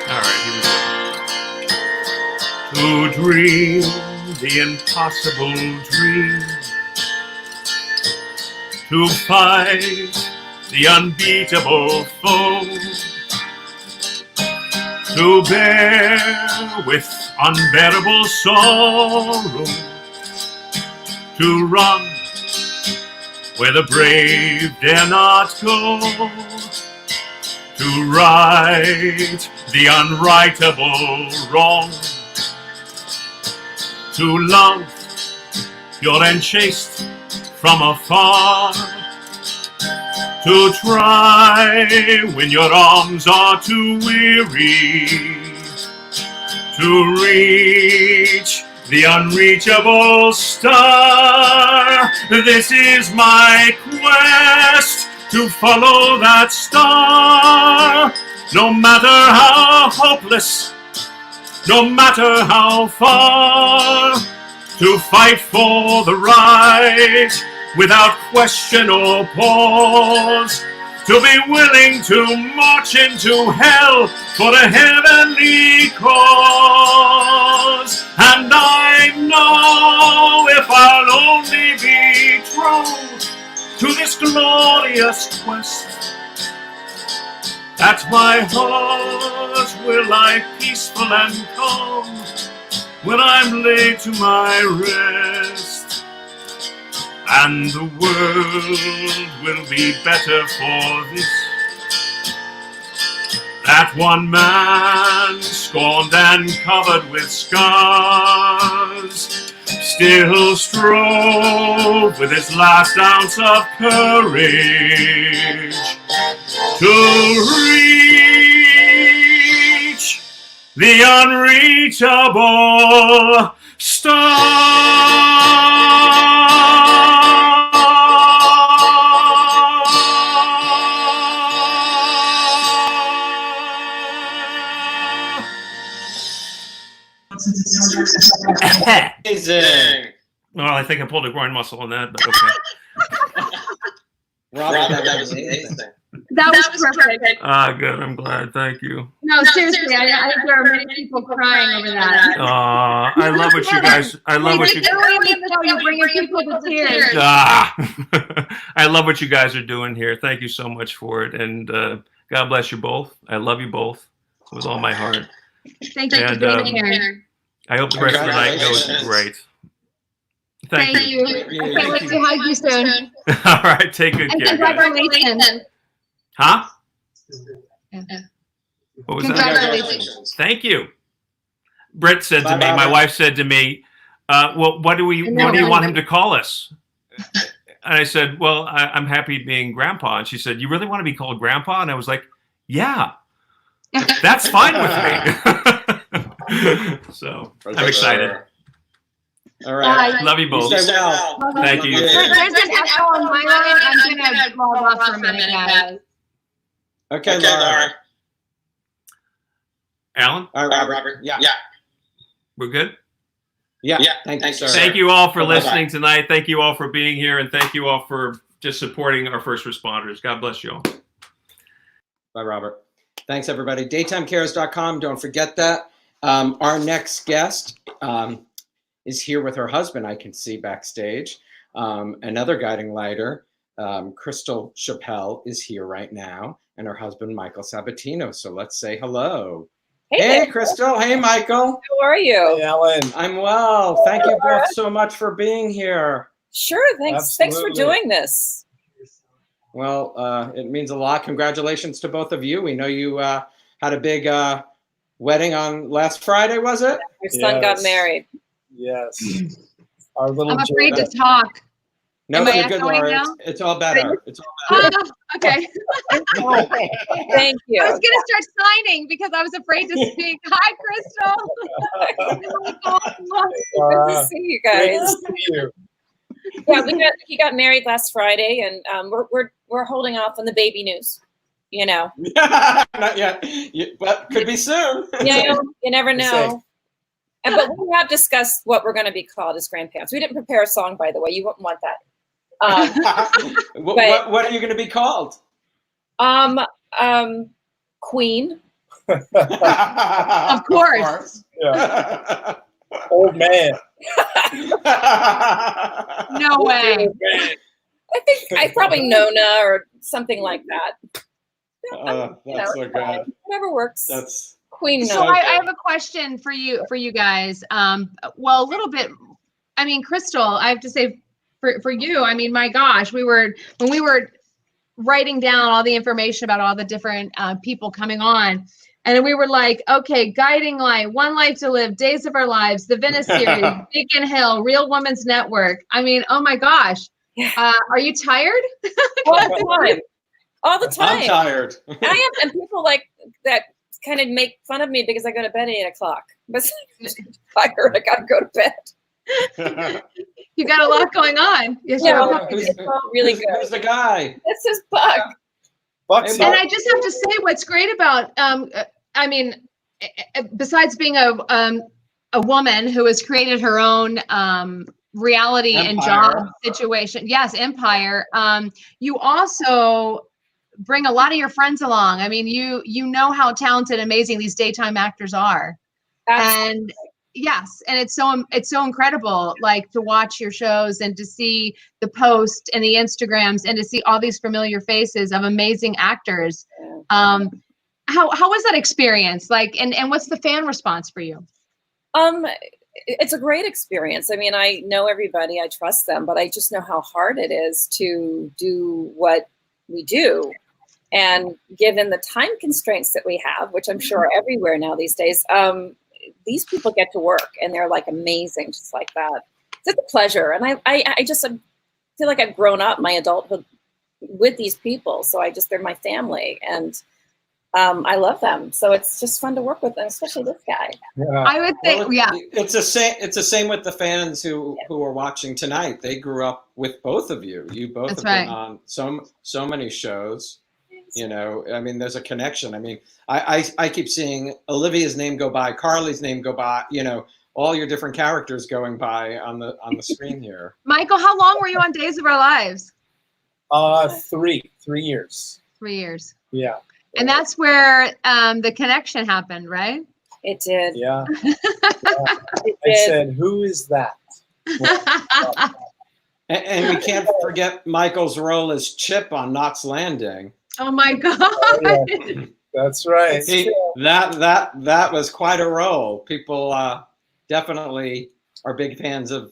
All right, here we go. To dream the impossible dream, to fight the unbeatable foe, to bear with unbearable sorrow, to run where the brave dare not go, to right the unrightable wrong, to love pure and chaste from afar, to try when your arms are too weary, to reach the unreachable star. This is my quest, to follow that star. No matter how hopeless, no matter how far, to fight for the right without question or pause, to be willing to march into hell for a heavenly cause. And I know if I'll only be true to this glorious quest, that my heart will lie peaceful and calm when I'm laid to my rest, and the world will be better for this, that one man, scorned and covered with scars, still strove with his last ounce of courage to reach the unreachable star. Amazing. Well, I think I pulled a groin muscle on that, but okay. Robert, that was amazing. That was perfect. Good. I'm glad. Thank you. No, seriously, I think there are many people crying over that. I love what you guys. I love what you. You're bringing people to tears. I love what you guys are doing here. Thank you so much for it, and God bless you both. I love you both with all my heart. Thank you for being here. I hope the rest of the night goes great. Thank you. I can't wait to hug you soon. All right, take good care. Congratulations. Huh? What was Congratulations. that? Thank you. Britt said to me, my wife said to me, well, what do you want him to call us? And I said, well, I'm happy being Grandpa. And she said, you really want to be called Grandpa? And I was like, yeah, that's fine with me. So I'm excited. All right. Love you both. Thank you. There's an echo on my line. I'm going to log off for a minute, guys. Okay, Laura. Alan? All right, Robert. Yeah. We're good? Yeah. Thank you, sir. Thank you all for Bye-bye. listening tonight. Thank you all for being here, and thank you all for just supporting our first responders. God bless you all. Bye, Robert. Thanks, everybody. DaytimeCares.com. Don't forget that. Our next guest is here with her husband, I can see backstage. Another guiding lighter, Crystal Chappelle, is here right now, and her husband, Michael Sabatino. So let's say hello. Hey, Crystal. Hey, Michael. How are you? Hey, Alan. I'm well. Thank you both so much for being here. Sure. Thanks. Thanks for doing this. Well, it means a lot. Congratulations to both of you. We know you had a big wedding on last Friday, was it? Your son got married. Yes. Our little I'm afraid to Jordan. talk. No, Am I you're good, echoing Laura. now? It's all better. It's all better. Okay. Thank you. I was going to start signing because I was afraid to speak. Hi, Crystal. Good to see you guys. Yeah, he got married last Friday, and we're holding off on the baby news. You know. Not yet, but could be soon. Yeah, you never know. But we have discussed what we're going to be called as grandparents. We didn't prepare a song, by the way. You wouldn't want that. What are you going to be called? Queen. Of course. Yeah. Old man. No way. I think I probably Nona or something like that. That's so good. Whatever works. That's Queen. So I have a question for you guys. Well, a little bit. I mean, Crystal, I have to say, for you, I mean, my gosh, when we were writing down all the information about all the different people coming on, and then we were like, okay, Guiding Light, One Life to Live, Days of Our Lives, the Venice series, Beacon Hill, Real Women's Network. I mean, oh my gosh, are you tired? All the time. All the time. I'm tired. I am, and people like that kind of make fun of me because I go to bed at 8 o'clock. But I'm tired. I gotta go to bed. You got a lot going on. Yes, Yeah, you do. really good. Who's the guy? This is Buck. Buck's And I just have to say, what's great about, I mean, besides being a woman who has created her own reality and job situation, yes, empire. You also bring a lot of your friends along. I mean, you know how talented, amazing these daytime actors are, and yes, and it's so incredible, like to watch your shows and to see the posts and the Instagrams and to see all these familiar faces of amazing actors. How was that experience? Like, and what's the fan response for you? It's a great experience. I mean, I know everybody, I trust them, but I just know how hard it is to do what we do. And given the time constraints that we have, which I'm sure are everywhere now these days, these people get to work and they're like amazing, just like that. It's a pleasure. And I just feel like I've grown up my adulthood with these people. So they're my family, and I love them. So it's just fun to work with them, especially this guy. Yeah. I would say, It's the same with the fans who are watching tonight. They grew up with both of you. You both have been on so many shows. You know, I mean, there's a connection. I mean, I keep seeing Olivia's name go by, Carly's name go by, you know, all your different characters going by on the screen here. Michael, how long were you on Days of Our Lives? 3 years. 3 years. Yeah. And that's where the connection happened, right? It did. Yeah. It I did. said, who is that? And we can't forget Michael's role as Chip on Knots Landing. Oh my God. Oh, yeah. That's right. That was quite a role. People definitely are big fans of,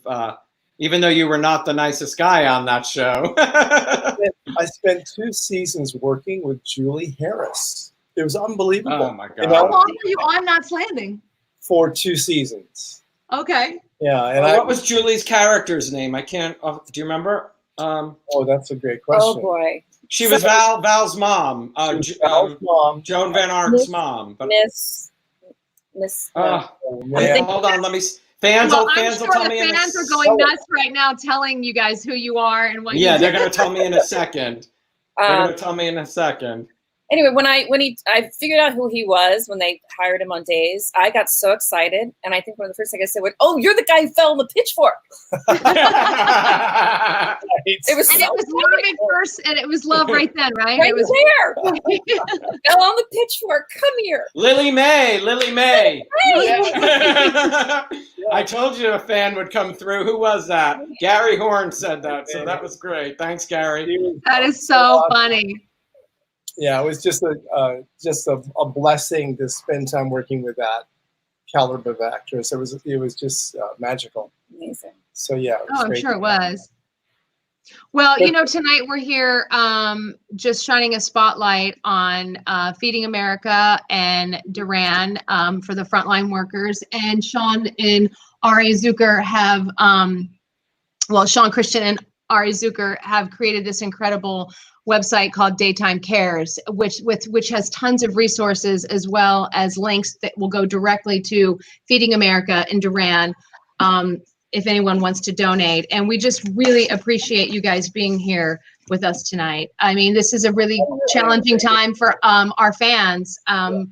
even though you were not the nicest guy on that show. I spent 2 seasons working with Julie Harris. It was unbelievable. Oh my God. You know, How long were you on Knots Landing? for 2 seasons. Okay. Yeah. And what was Julie's character's name? I can't, do you remember? Oh, that's a great question. Oh boy. She was Val's mom. Val's mom. Joan Van Art's mom. But, Miss. hold on, let me. Fans will tell me. The fans are going nuts right now, telling you guys who you are and what. Yeah, you they're do. going to tell me in a second. They're going to tell me in a second. Anyway, I figured out who he was when they hired him on days. I got so excited, and I think one of the first things I said was, "Oh, you're the guy who fell on the pitchfork." It was And it was love at first, and it was love right then, right? Right It was there. Fell on the pitchfork. Come here. Lily May. Hey! I told you a fan would come through. Who was that? Gary Horn said that, so that was great. Thanks, Gary. That is so funny. Yeah, it was just a blessing to spend time working with that caliber of actress. It was just magical. Amazing. So yeah. Oh, I'm sure it was. Well, you know, tonight we're here just shining a spotlight on Feeding America and Duran for the frontline workers. And Shawn and Ari Zucker have, Shawn Christian and Ari Zucker have created this incredible website called Daytime Cares, which has tons of resources as well as links that will go directly to Feeding America and Duran if anyone wants to donate. And we just really appreciate you guys being here with us tonight. I mean, this is a really challenging time for our fans. And,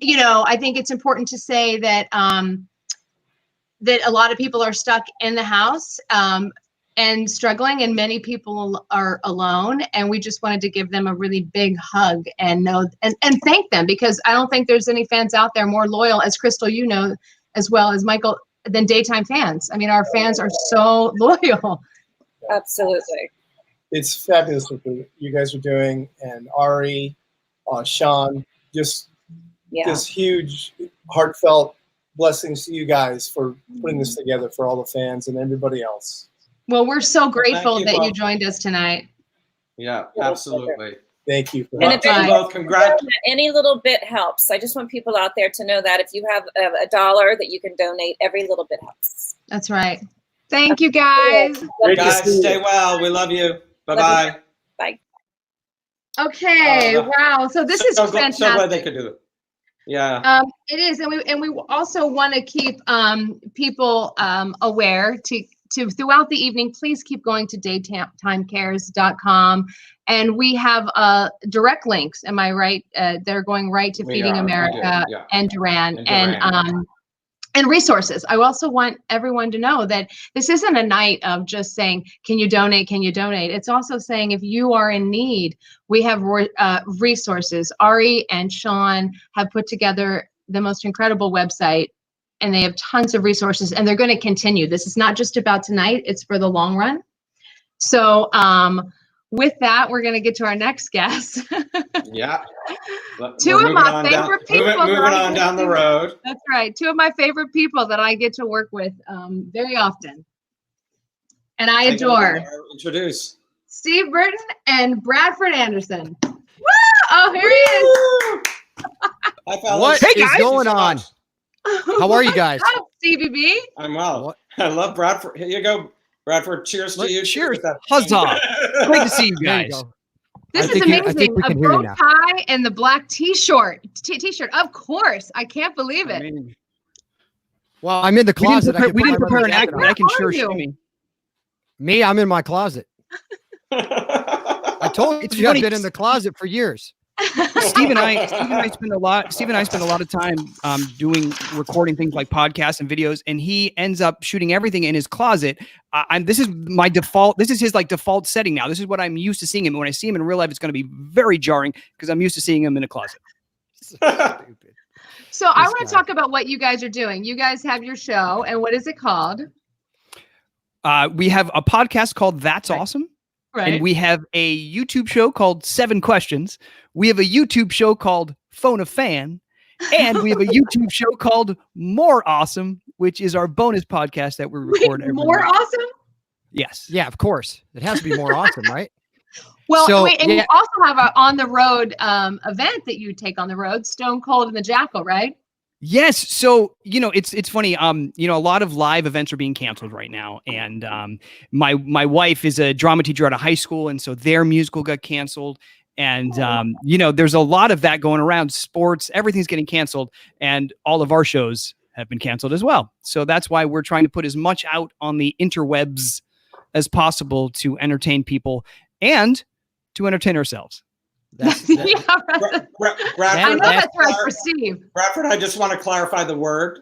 you know, I think it's important to say that that a lot of people are stuck in the house and struggling, and many people are alone. And we just wanted to give them a really big hug and thank them, because I don't think there's any fans out there more loyal, as Crystal, you know, as well as Michael, than daytime fans. I mean, our fans are so loyal. Absolutely. It's fabulous what you guys are doing, and Ari, Shawn, just huge, heartfelt blessings to you guys for putting this together for all the fans and everybody else. Well, we're so grateful that you joined us tonight. Yeah, absolutely. Thank you. And if congrats. any little bit helps. I just want people out there to know that if you have a $1 that you can donate, every little bit helps. That's right. Thank you, guys. Guys, stay well. We love you. Bye-bye. Bye. Okay. Wow. So this is fantastic. So glad they could do it. Yeah. It is, and we also want to keep people aware to throughout the evening. Please keep going to daytimecares.com, and we have direct links. Am I right? They're going right to Feeding America and Duran and resources. I also want everyone to know that this isn't a night of just saying, can you donate? Can you donate? It's also saying, if you are in need, we have resources. Ari and Shawn have put together the most incredible website, and they have tons of resources, and they're going to continue. This is not just about tonight, it's for the long run. So with that, we're going to get to our next guest. Yeah. Two of my favorite people. Moving on down the road. That's right. Two of my favorite people that I get to work with very often. And I adore. Introduce Steve Burton and Bradford Anderson. Woo! Oh, here he is. What is going on? How are you guys? What's up, Stevie B? I'm well. I love Bradford. Here you go, Bradford. Cheers to you. Cheers. Huzzah. Great to see you guys. This is amazing. A bow tie and the black t-shirt. T-shirt, of course. I can't believe it. Well, I'm in the closet. We didn't prepare an act, but I can sure show me. Me, I'm in my closet. I told you I've been in the closet for years. Steve and I spend a lot of time recording things like podcasts and videos, and he ends up shooting everything in his closet. This is my default. This is his default setting now. This is what I'm used to seeing him. When I see him in real life, it's going to be very jarring because I'm used to seeing him in a closet. So I want to talk about what you guys are doing. You guys have your show, and what is it called? We have a podcast called That's Awesome. Right. And we have a YouTube show called 7 Questions. We have a YouTube show called Phone a Fan. And we have a YouTube show called More Awesome, which is our bonus podcast that we record every week. Awesome? Yes. Yeah, of course. It has to be more awesome, right? Well, you also have an on-the-road event that you take on the road, Stone Cold and the Jackal, right? Yes. So, it's funny. A lot of live events are being canceled right now. And my wife is a drama teacher at a high school. And so their musical got canceled. And, there's a lot of that going around. Sports, everything's getting canceled. And all of our shows have been canceled as well. So that's why we're trying to put as much out on the interwebs as possible to entertain people and to entertain ourselves. That's Yeah, right. Bradford, I know that's right for Steve. Bradford, I just want to clarify the word.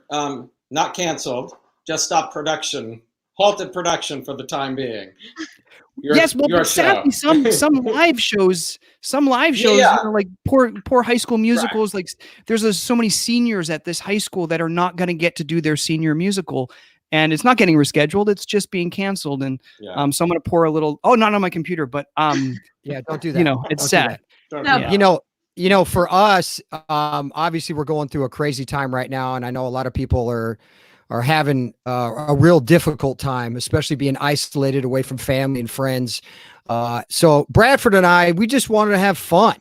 Not canceled, just stopped production, halted production for the time being. Yes, well, but sadly, some live shows, you know, like poor high school musicals. Like there's so many seniors at this high school that are not going to get to do their senior musical, and it's not getting rescheduled. It's just being canceled. And so I'm going to pour a little. Oh, not on my computer, but yeah, don't do that. You know, it's Don't sad. Yeah. You know, for us, obviously we're going through a crazy time right now, and I know a lot of people are having a real difficult time, especially being isolated away from family and friends. So Bradford and I, we just wanted to have fun.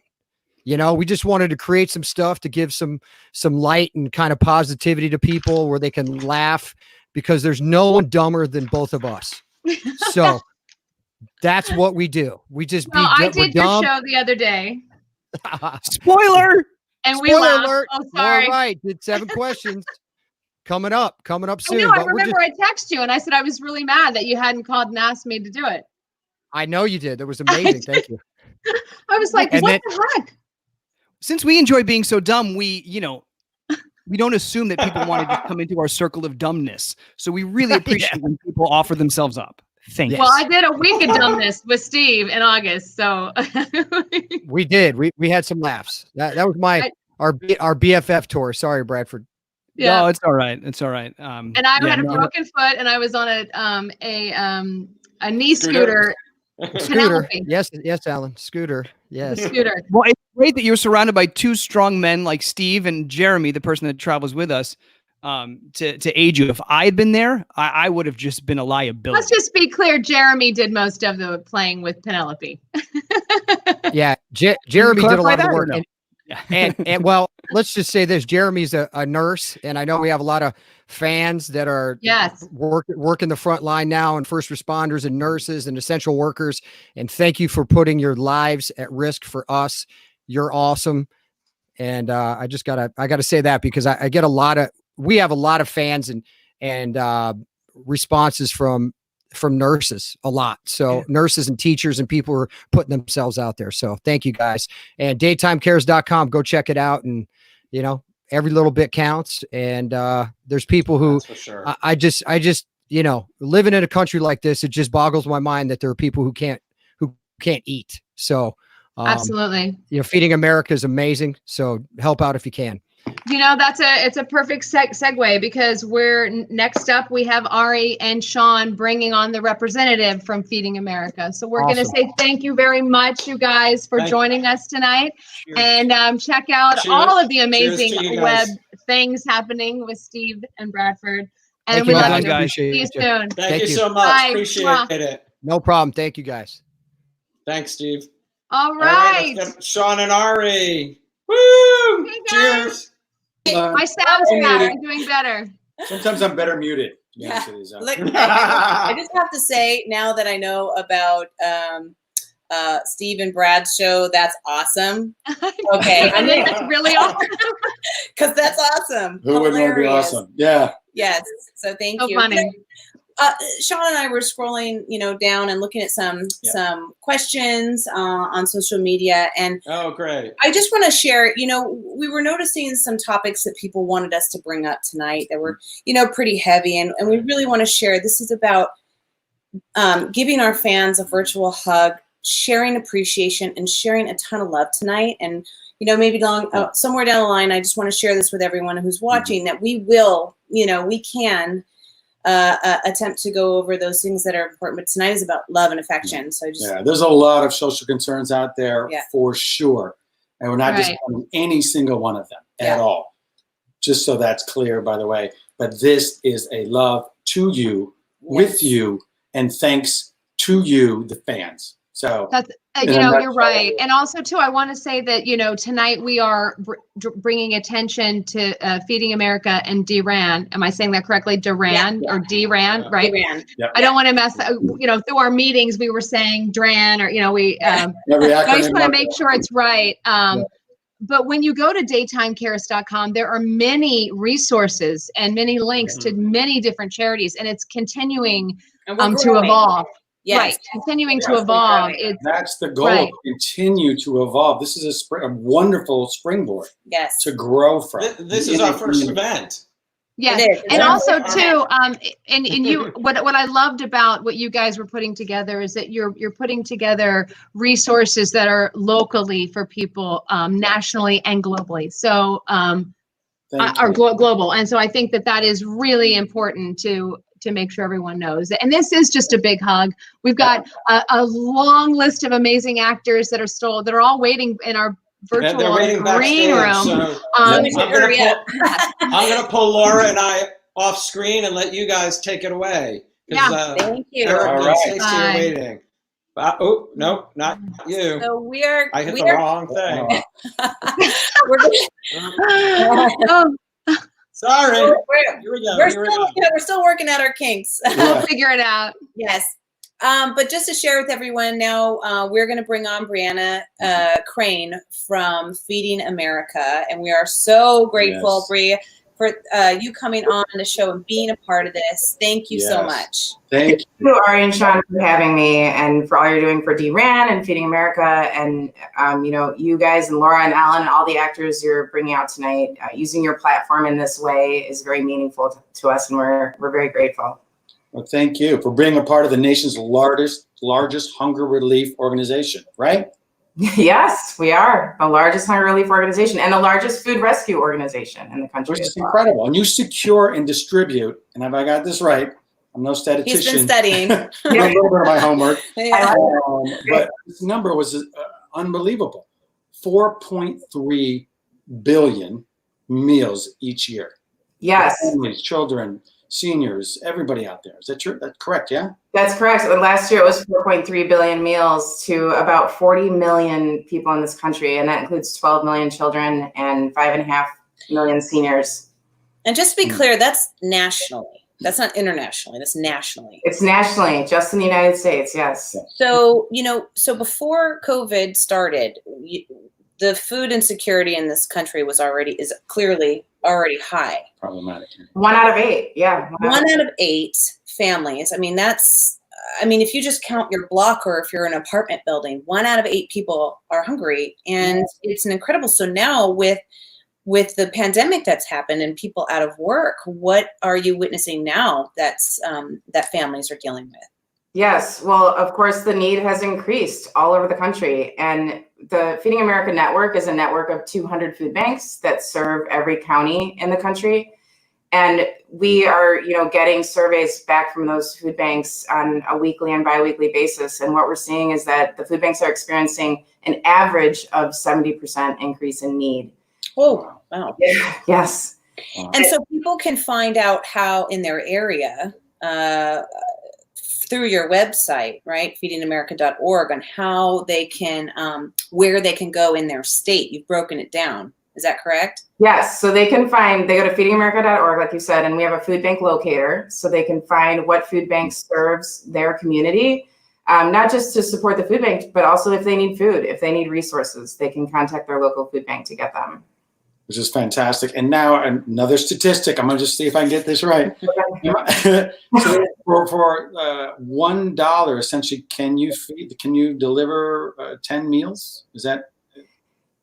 You know, we just wanted to create some stuff to give some light and kind of positivity to people where they can laugh, because there's no one dumber than both of us. So that's what we do. We just I did your show the other day. Spoiler. And we Spoiler laughed. alert. Oh, sorry. Right. Did 7 questions. Coming up soon. I know. I remember I texted you and I said I was really mad that you hadn't called and asked me to do it. I know you did. That was amazing. Thank you. I was like, what the heck? Since we enjoy being so dumb, we don't assume that people want to just come into our circle of dumbness. So we really appreciate when people offer themselves up. Thank you. Well, I did a week of dumbness with Steve in August, so we did. We had some laughs. That was our BFF tour. Sorry, Bradford. Yeah. No, it's all right. It's all right. And I had a broken foot, and I was on a knee scooter. Scooter. Yes, Alan. Scooter. Yes. Scooter. Well, it's great that you're surrounded by two strong men like Steve and Jeremy, the person that travels with us, to aid you. If I had been there, I would have just been a liability. Let's just be clear. Jeremy did most of the playing with Penelope. Yeah. Jeremy did a lot of the work. No? And well, let's just say this. Jeremy's a nurse, and I know we have a lot of fans that are working the front line now, and first responders and nurses and essential workers. And thank you for putting your lives at risk for us. You're awesome. And I gotta say that, because I get we have a lot of fans and responses from nurses a lot. So nurses and teachers and people are putting themselves out there. So thank you guys. And daytimecares.com, go check it out. And, you know, every little bit counts. And there's people who I just, you know, living in a country like this, it just boggles my mind that there are people who can't eat. So absolutely, you know, Feeding America is amazing. So help out if you can. You know, it's a perfect segue, because next up we have Ari and Shawn bringing on the representative from Feeding America. So we're going to say thank you very much, you guys, for joining us tonight. Cheers. And check out all of the amazing web things happening with Steve and Bradford. And we love you. See you soon. Thank you so much. Bye. Appreciate it. No problem. Thank you, guys. Thanks, Steve. All right. Let's get Shawn and Ari. Woo! Hey, cheers. My sound's better. I'm doing better. Sometimes I'm better muted. Yeah. Look, I just have to say, now that I know about Steve and Brad's show, that's awesome. Okay. I think that's really awesome. Because that's awesome. Who wouldn't want to be awesome? Yeah. Yes. So thank you. Funny. Shawn and I were scrolling, you know, down and looking at some questions on social media, and great. I just want to share. You know, we were noticing some topics that people wanted us to bring up tonight that were, you know, pretty heavy, and we really want to share. This is about giving our fans a virtual hug, sharing appreciation, and sharing a ton of love tonight. And you know, maybe somewhere down the line, I just want to share this with everyone who's watching, that we will, you know, we can. Attempt to go over those things that are important, but tonight is about love and affection. So there's a lot of social concerns out there for sure, and we're not discounting any single one of them at all. Just so that's clear, by the way. But this is a love to you, with you, and thanks to you, the fans. So that's you know, you're right. And also too, I want to say that, you know, tonight we are bringing attention to Feeding America and DRAN. Am I saying that correctly? DRAN or DRAN, right? DRAN. Yep. I don't want to mess, you know, through our meetings, we were saying DRAN, or, you know, I just want to make sure it's right. But when you go to daytimecares.com, there are many resources and many links to many different charities, and it's continuing to evolve. Yes. Right, continuing to evolve. That's the goal. Right. Continue to evolve. This is a wonderful springboard. Yes. To grow from. This is our first event. Yes, It is. and also too, and you, what I loved about what you guys were putting together is that you're putting together resources that are locally for people, nationally and globally. So, global, and so I think that is really important to make sure everyone knows. And this is just a big hug. We've got a long list of amazing actors that are all waiting in our virtual green room. So I'm gonna pull Laura and I off screen and let you guys take it away. Thank you. Eric All and Stacey are waiting. Oh no, not you. So I hit the wrong thing. Sorry. We're still working out our kinks. We'll figure it out. Yes. But just to share with everyone now, we're going to bring on Brianna Crane from Feeding America. And we are so grateful, Bri, for you coming on the show and being a part of this. Thank you so much. Thank you, Ari and Shawn, for having me and for all you're doing for DRAN and Feeding America. And, you guys and Laura and Alan and all the actors you're bringing out tonight, using your platform in this way is very meaningful to us. And we're very grateful. Well, thank you for being a part of the nation's largest hunger relief organization, right? Yes, we are the largest hunger relief organization and the largest food rescue organization in the country. Which is incredible. And you secure and distribute, and have I got this right? I'm no statistician. He's been studying. A little bit of my homework. But this number was unbelievable. 4.3 billion meals each year. Yes. Families, children, seniors, everybody out there. Is that true? That's correct, yeah? That's correct. Last year it was 4.3 billion meals to about 40 million people in this country, and that includes 12 million children and 5.5 million seniors. And just to be clear, that's nationally. That's not internationally. That's nationally. It's nationally, just in the United States, yes. So, so before COVID started, the food insecurity in this country is clearly already high. Problematic. 1 out of 8, yeah. 1 out of 8 families. If you just count your block or if you're in an apartment building, 1 out of 8 people are hungry, and it's incredible. So now with the pandemic that's happened and people out of work, what are you witnessing now that families are dealing with? Yes, well, of course, the need has increased all over the country, and the Feeding America network is a network of 200 food banks that serve every county in the country. And we are, getting surveys back from those food banks on a weekly and biweekly basis. And what we're seeing is that the food banks are experiencing an average of 70% increase in need. Oh, wow. Yes. And so people can find out how in their area, through your website, right, feedingamerica.org, on how they can, where they can go in their state. You've broken it down. Is that correct? Yes. So they go to feedingamerica.org, like you said, and we have a food bank locator, so they can find what food bank serves their community, not just to support the food bank, but also if they need food, if they need resources, they can contact their local food bank to get them. Which is fantastic. And now another statistic. I'm going to just see if I can get this right. So for $1, essentially, can you deliver 10 meals? Is that?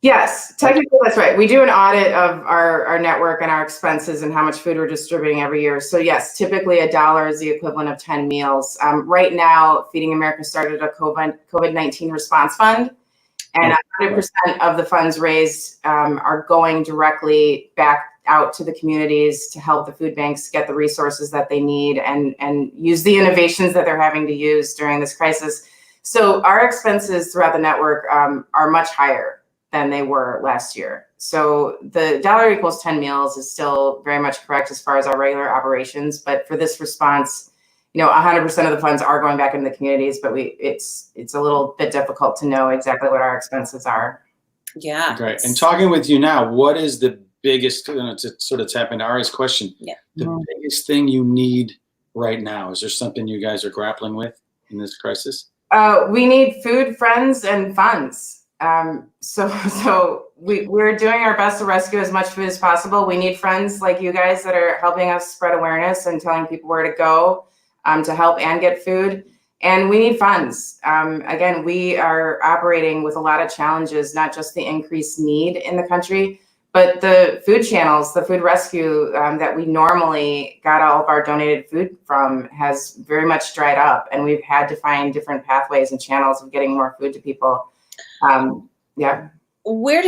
Yes, technically that's right. We do an audit of our network and our expenses and how much food we're distributing every year. So yes, typically $1 is the equivalent of 10 meals. Right now, Feeding America started a COVID-19 response fund, and 100% of the funds raised are going directly back out to the communities to help the food banks get the resources that they need and use the innovations that they're having to use during this crisis. So our expenses throughout the network are much higher than they were last year. So the $1 equals 10 meals is still very much correct as far as our regular operations. But for this response, 100% of the funds are going back into the communities, but it's a little bit difficult to know exactly what our expenses are. Yeah. Great. And talking with you now, what is the biggest, to sort of tap into Ari's question, the biggest thing you need right now? Is there something you guys are grappling with in this crisis? We need food, friends, and funds. So we're doing our best to rescue as much food as possible. We need friends like you guys that are helping us spread awareness and telling people where to go to help and get food. And we need funds. Again, we are operating with a lot of challenges, not just the increased need in the country, but the food channels, the food rescue that we normally got all of our donated food from has very much dried up, and we've had to find different pathways and channels of getting more food to people. Yeah. Where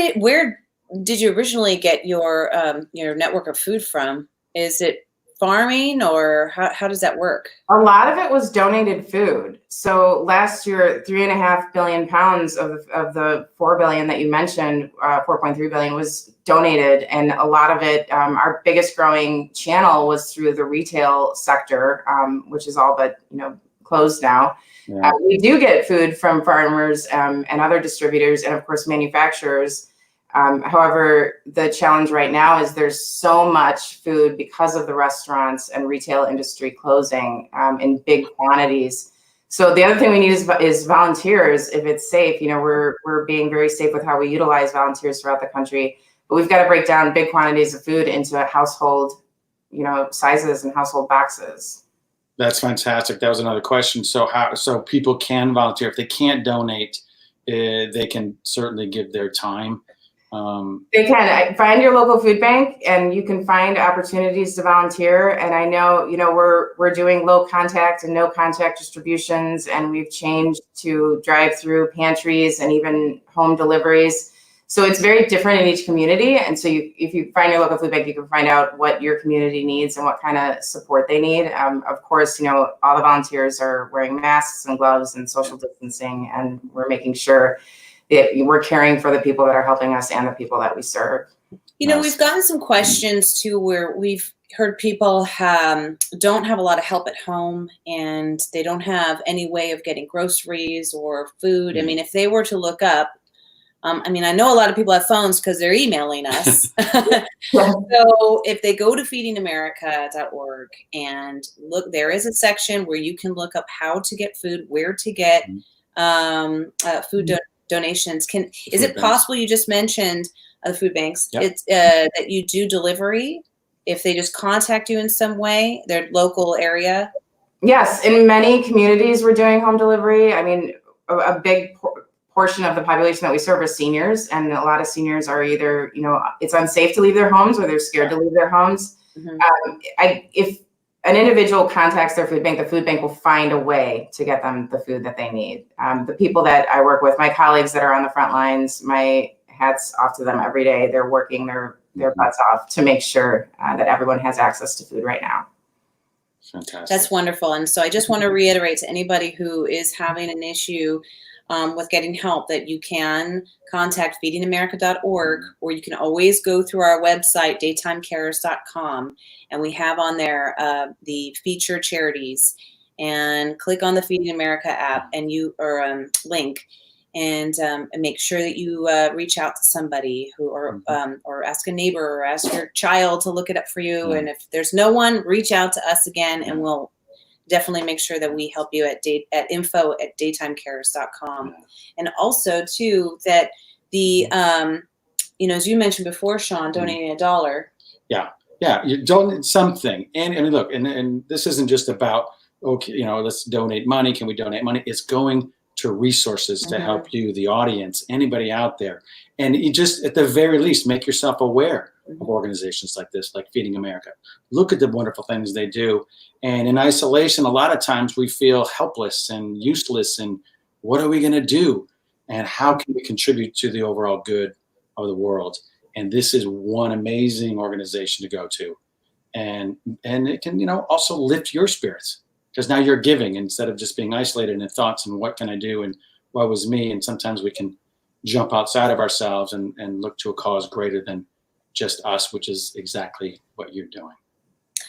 did you originally get your network of food from? Is it farming, or how does that work? A lot of it was donated food. So last year, 3.5 billion pounds of the 4 billion that you mentioned, 4.3 billion was donated. And a lot of it, our biggest growing channel was through the retail sector, which is all but, closed now. Yeah. We do get food from farmers and other distributors and of course manufacturers. However, the challenge right now is there's so much food because of the restaurants and retail industry closing in big quantities. So the other thing we need is volunteers if it's safe. We're being very safe with how we utilize volunteers throughout the country, but we've got to break down big quantities of food into household, sizes and household boxes. That's fantastic. That was another question. So people can volunteer. If they can't donate, they can certainly give their time. They can find your local food bank, and you can find opportunities to volunteer. And I know, we're doing low contact and no contact distributions, and we've changed to drive-through pantries and even home deliveries. So it's very different in each community. And so if you find your local food bank, you can find out what your community needs and what kind of support they need. Of course, all the volunteers are wearing masks and gloves and social distancing, and we're making sure that we're caring for the people that are helping us and the people that we serve. We've gotten some questions too, where we've heard people don't have a lot of help at home, and they don't have any way of getting groceries or food. I mean, if they were to look up, I know a lot of people have phones because they're emailing us. So if they go to feedingamerica.org and look, there is a section where you can look up how to get food, where to get food donations. Is it possible, you just mentioned the food banks, it's that you do delivery if they just contact you in some way, their local area? Yes, in many communities we're doing home delivery. I mean, a big portion of the population that we serve are seniors, and a lot of seniors are either, it's unsafe to leave their homes or they're scared to leave their homes. If an individual contacts their food bank, the food bank will find a way to get them the food that they need. The people that I work with, my colleagues that are on the front lines, my hats off to them every day. They're working their butts off to make sure that everyone has access to food right now. Fantastic. That's wonderful. And so I just want to reiterate to anybody who is having an issue with getting help that you can contact feedingamerica.org, or you can always go through our website, daytimecarers.com, and we have on there the feature charities, and click on the Feeding America app and link, and make sure that you reach out to somebody or ask a neighbor or ask your child to look it up for you. And if there's no one, reach out to us again, and we'll definitely make sure that we help you at info@daytimecarers.com. And also too, that the, as you mentioned before, Shawn, donating $1. Yeah. You donate something. And look, and this isn't just about, okay, let's donate money. Can we donate money? It's going to resources to help you, the audience, anybody out there. And you just, at the very least, make yourself aware of organizations like this, like Feeding America. Look at the wonderful things they do. And in isolation, a lot of times we feel helpless and useless. And what are we going to do? And how can we contribute to the overall good of the world? And this is one amazing organization to go to. And it can, also lift your spirits, because now you're giving instead of just being isolated in thoughts and what can I do and what was me. And sometimes we can jump outside of ourselves and look to a cause greater than just us, which is exactly what you're doing.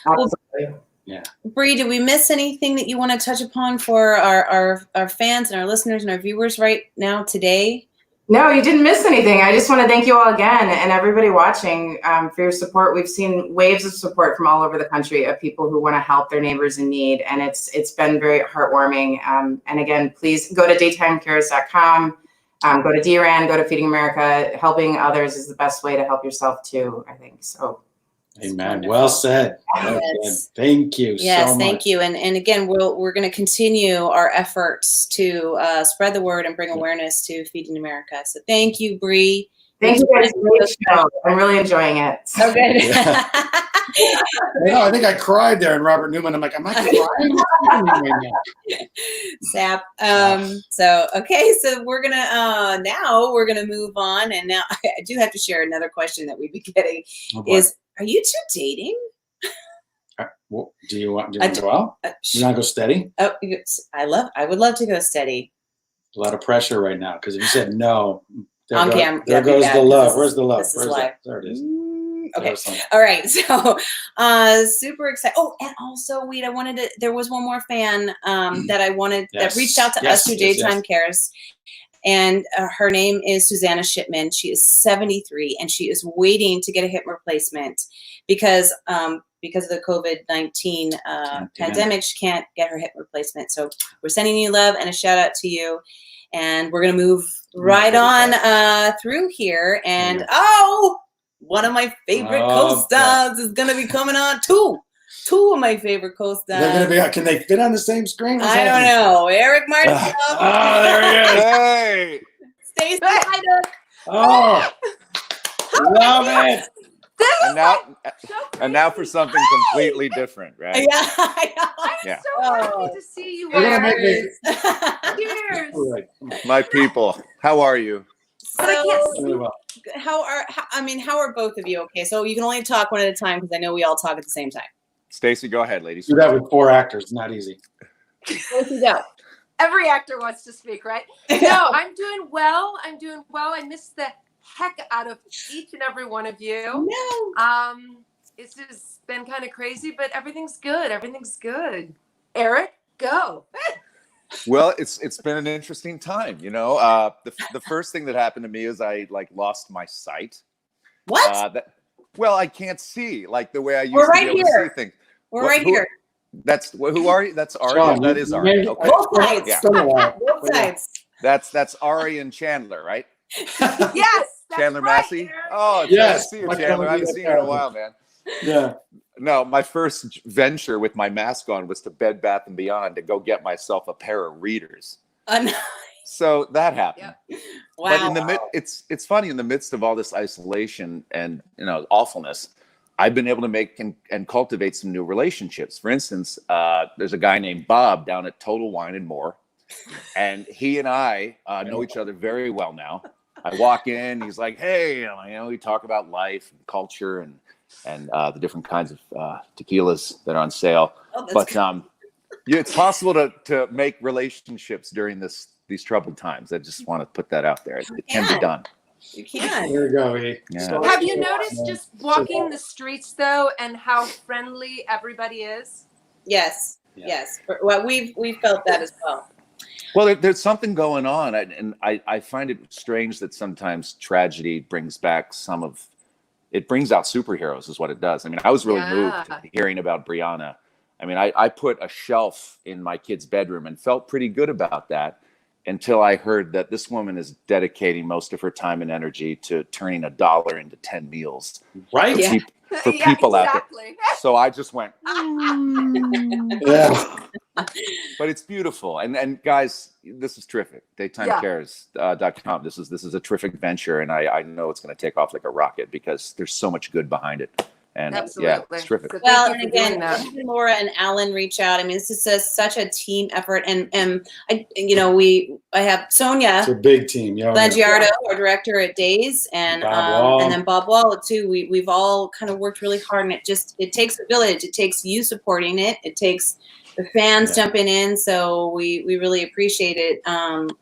Absolutely. Yeah. Bree, did we miss anything that you want to touch upon for our fans and our listeners and our viewers right now today? No, you didn't miss anything. I just want to thank you all again and everybody watching for your support. We've seen waves of support from all over the country of people who want to help their neighbors in need. And it's been very heartwarming. And again, please go to daytimecarers.com, go to Arianne, go to Feeding America. Helping others is the best way to help yourself too, I think. So Amen. Well said. Well said. Thank you Yes, so much. thank you. And again, we're going to continue our efforts to spread the word and bring awareness to Feeding America. So thank you, Bree. Thank you guys. Great show. I'm really enjoying it. So good. I think I cried there in Robert Newman. I'm like, am I crying? Sap. So okay, so we're gonna move on, and now I do have to share another question that we've been getting. Are you two dating? Well, do you want to go out? You want to go steady? Oh, I would love to go steady. A lot of pressure right now because if you said no, there goes the love. Where's the love? This is live. There it is. Okay. All right. So, super excited. Oh, and also, there was one more fan that I wanted that reached out to us through Daytime Cares. And her name is Susanna Shipman. She is 73 and she is waiting to get a hip replacement because of the COVID-19 pandemic. She can't get her hip replacement. So we're sending you love and a shout out to you. And we're going to move right on through here. And one of my favorite co-stars is going to be coming on too. Two of my favorite co-stars. They're going to be. Can they fit on the same screen? I don't know. Eric Martin. There he is. Hey. Stacey Hyduck. Oh, love it. And now for something completely different, right? Yeah, I know. Yeah. So happy to see you. Cheers. My people, how are you? So, how are both of you? Okay, so you can only talk one at a time because I know we all talk at the same time. Stacey, go ahead, ladies. Do that with 4 actors. Not easy. Every actor wants to speak, right? No, I'm doing well. I missed the heck out of each and every one of you. No. It's just been kind of crazy, but everything's good. Eric, go. Well, it's been an interesting time, you know. The first thing that happened to me is I lost my sight. What? Well, I can't see like the way I used We're to right be able here. to see things. We're right here. Who are you? That's Ari. Shawn, That is Ari. Okay. Both sides. Yeah. Both sides. That's Ari and Chandler, right? Yes. Chandler right, Massey. Eric. Oh, yes. See you, Chandler. I haven't seen you in a while, man. Yeah. No, my first venture with my mask on was to Bed Bath & Beyond to go get myself a pair of readers. So that happened. Yep. But Wow. it's funny, in the midst of all this isolation and awfulness, I've been able to make and cultivate some new relationships. For instance, there's a guy named Bob down at Total Wine and More, and he and I know each other very well now. I walk in, he's like, "Hey," we talk about life and culture and the different kinds of tequilas that are on sale. But it's possible to make relationships during these troubled times. I just want to put that out there. It can be done. You can. There we go. Yeah. Have you noticed just walking the streets though, and how friendly everybody is? Yes. Yes. Well, we've felt that as well. Well, there's something going on, and I find it strange that sometimes tragedy brings back it brings out superheroes, is what it does. I mean, I was really moved hearing about Brianna. I mean, I put a shelf in my kid's bedroom and felt pretty good about that until I heard that this woman is dedicating most of her time and energy to turning $1 into 10 meals. Right. For people out there. So I just went, Yeah. But it's beautiful. And guys, this is terrific. DaytimeCares.com. This is a terrific venture. And I know it's going to take off like a rocket because there's so much good behind it. And yeah, it's terrific. So well, and again, Laura and Alan reach out. I mean, this is such a team effort. And I have Sonia. It's a big team. Langiardo, our director at Days, and then Bob Wall too. We've all kind of worked really hard, and it takes a village. It takes you supporting it. It takes the fans jumping in. So we really appreciate it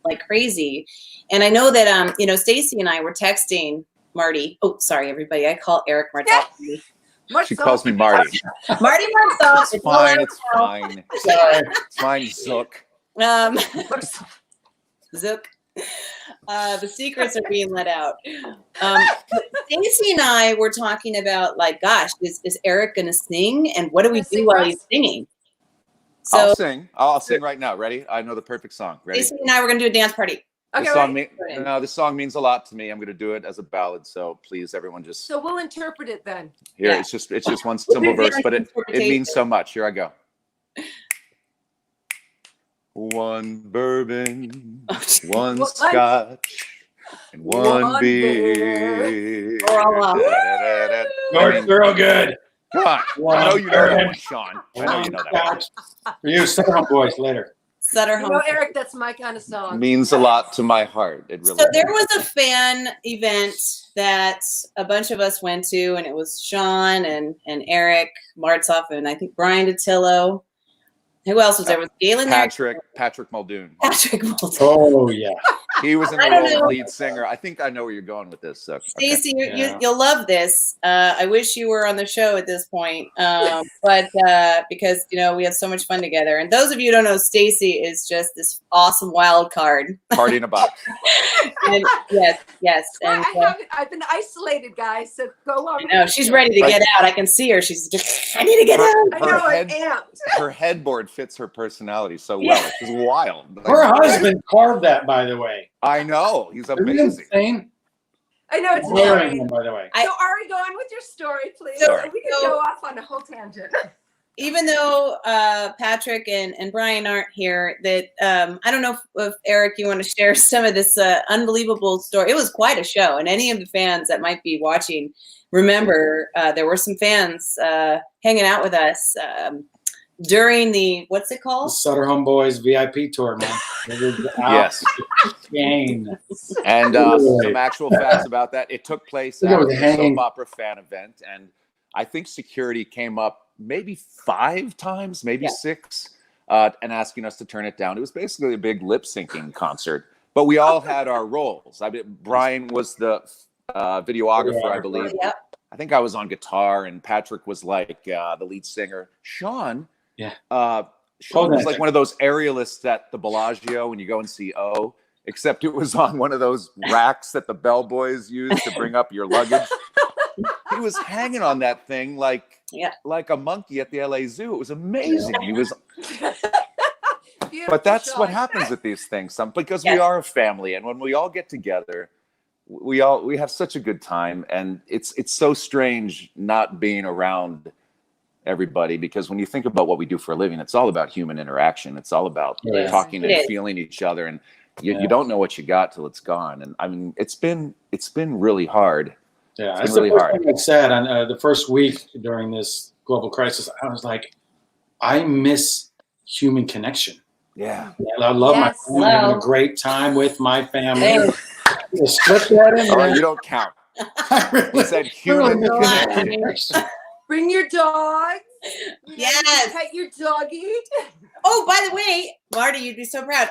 like crazy. And I know that Stacey and I were texting Marty. Oh, sorry, everybody. I call Eric Martel. She calls me Marty. Marty Martel. It's fine. It's fine. Sorry. It's fine, Zook. Zook. The secrets are being let out. Stacey and I were talking about, like, gosh, is Eric going to sing? And what do we do while he's singing? So I'll sing right now. Ready? I know the perfect song. Ready? Stacey and I were going to do a dance party. Okay, this song means a lot to me. I'm going to do it as a ballad, so please, everyone, just So we'll interpret it then. here. It's just one simple verse, but it means so much. Here I go. One bourbon, one scotch, and one beer. You're real good. Come on. I know you know that one, Shawn. I know you know that one. For you, Sutter Home Boys later. Sutter You Home. know, Eric, that's my kind of song. Means a lot to my heart. It really So there was a fan event that a bunch of us went to, and it was Shawn and Eric Martzoff and I think Brian DiTillo. Who else was there? Was Galen there? Patrick Muldoon. Patrick Muldoon. Oh yeah. He was in the role of lead singer. I think I know where you're going with this. So, Stacey, you'll love this. I wish you were on the show at this point, but because we have so much fun together. And those of you who don't know, Stacey is just this awesome wild card. Party in a box. And yes. And I've been isolated, guys. So go on. I know she's ready to get out. I can see her. She's just, I need to get out. I know, I'm amped. Her headboard fits her personality so well. It's just wild. Her husband carved that, by the way. I know. He's amazing. I know it's Wearing insane. them, by the way. So Ari, go on with your story, please. So- We can go off on a whole tangent. Even though Patrick and Brian aren't here, that I don't know if Eric, you want to share some of this unbelievable story. It was quite a show, and any of the fans that might be watching, remember there were some fans hanging out with us during the, what's it called? Sutter Home Boys VIP tour, man. Yes. Game. And some actual facts about that. It took place at a soap opera fan event, and I think security came up maybe 5 times, maybe 6, and asking us to turn it down. It was basically a big lip syncing concert, but we all had our roles. I mean, Brian was the videographer, I believe. Yep. I think I was on guitar, and Patrick was like the lead singer. Shawn was like one of those aerialists at the Bellagio when you go and see O, except it was on one of those racks that the bellboys use to bring up your luggage. He was hanging on that thing like a monkey at the LA Zoo. It was amazing. He was. But that's what happens at these things, because we are a family, and when we all get together, we have such a good time, and it's so strange not being around everybody, because when you think about what we do for a living, it's all about human interaction. It's all about talking and feeling each other, and you don't know what you got till it's gone. And I mean, it's been really hard. Yeah, it's really hard. I said on the first week during this global crisis, I was like, I miss human connection. Yeah, I love my family, having a great time with my family. Slip that in there. You don't count. He said human connection. Bring your dog. Yes. Pet your doggy. Oh, by the way, Marty, you'd be so proud.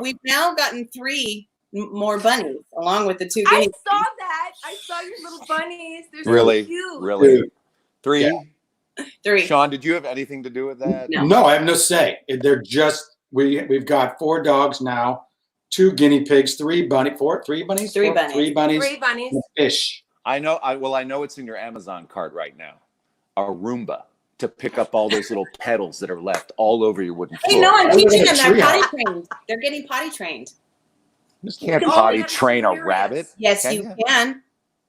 We've now gotten 3 more bunnies along with the 2 I guinea saw that. I saw your little bunnies. They're Really? so cute. Really? 3? Yeah. 3. Shawn, did you have anything to do with that? No, I have no say. They're just we've got 4 dogs now, 2 guinea pigs, 3 bunnies, 3 bunnies, 3 bunnies, 3 bunnies. and a fish. I know. I know it's in your Amazon cart right now. A Roomba to pick up all those little petals that are left all over your wooden floor. Hey, no, I'm teaching them. They're potty trained. They're getting potty trained. You can't potty train a rabbit. Yes, you can.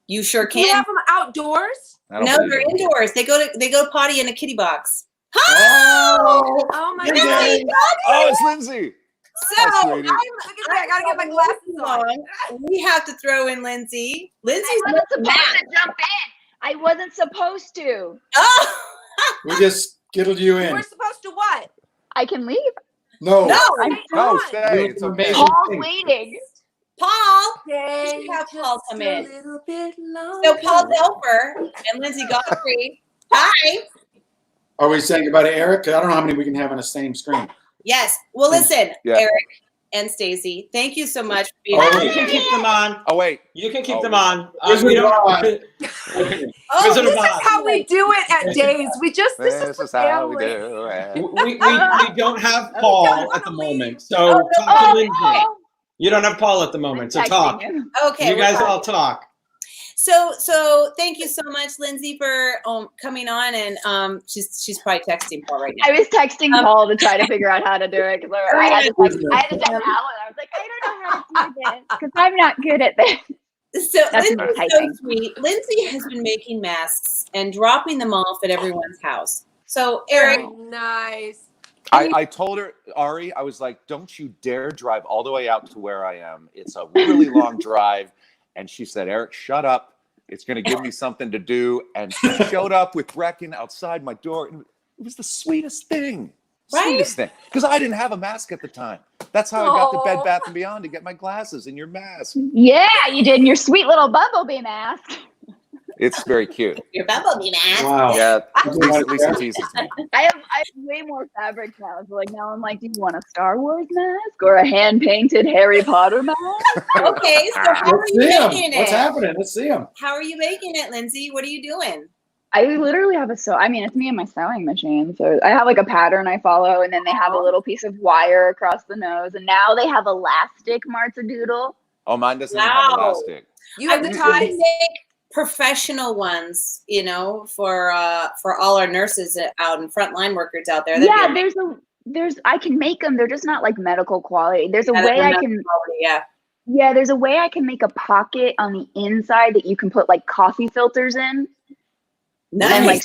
You sure Do you can. have them outdoors? No, they're indoors. They go potty in a kitty box. Oh my God. Oh, it's Lindsay. So Look at that. I gotta get my glasses on. We have to throw in Lindsay. Lindsay's I wasn't supposed to jump in. I wasn't supposed to. Oh, We just skittled you in. We're supposed to what? I can leave. No. No, stay. It's okay. Paul's waiting. Paul. Stay We should have just Paul come in. a little bit longer. So Paul's helper and Lindsay Godfrey. Hi. Are we saying goodbye to Eric? 'Cause I don't know how many we can have on the same screen. Yes. Well, listen, Yeah. Eric and Stacey, thank you so much for being Oh, here. you can keep them on. Oh wait, You can keep them on. Wizard We of don't- Oz. Oh, Wizard This of is Oz. how we do it at Days. This this is is how we family. do it. We don't have Paul at the moment, so talk to Lindsay. You don't have Paul at the moment, so talk. Okay. You we're guys fine. all talk. So thank you so much, Lindsay, for coming on, and she's probably texting Paul right now. I was texting Paul to try to figure out how to do it because I had to text Alan. I was like, don't know how to do this because I'm not good at this. So That's Lindsay's so typing. sweet. Lindsay has been making masks and dropping them off at everyone's house. So Eric, Very nice. I told her, Ari, I was like, don't you dare drive all the way out to where I am. It's a really long drive. And she said, Eric, shut up. It's going to give me something to do. And she showed up with Brecken outside my door. And it was the sweetest thing. Sweetest thing. Because I didn't have a mask at the time. That's how I got to Bed Bath & Beyond to get my glasses and your mask. Yeah, you did in your sweet little bumblebee mask. It's very cute. Your bumblebee mask. Wow. Yeah, Lisa teases me. I have way more fabrics now. So like now I'm like, do you want a Star Wars mask or a hand-painted Harry Potter mask? Okay, so how are you making it? What's happening? Let's see them. How are you making it, Lindsay? What are you doing? I literally have it's me and my sewing machine. So I have like a pattern I follow, and then they have a little piece of wire across the nose, and now they have elastic Marzadoodle. Oh, mine doesn't have elastic. You have the time to make professional ones, you know, for all our nurses out and frontline workers out there. There's I can make them. They're just not like medical quality. There's a way I can. Yeah, there's a way I can make a pocket on the inside that you can put like coffee filters in. Nice. And like,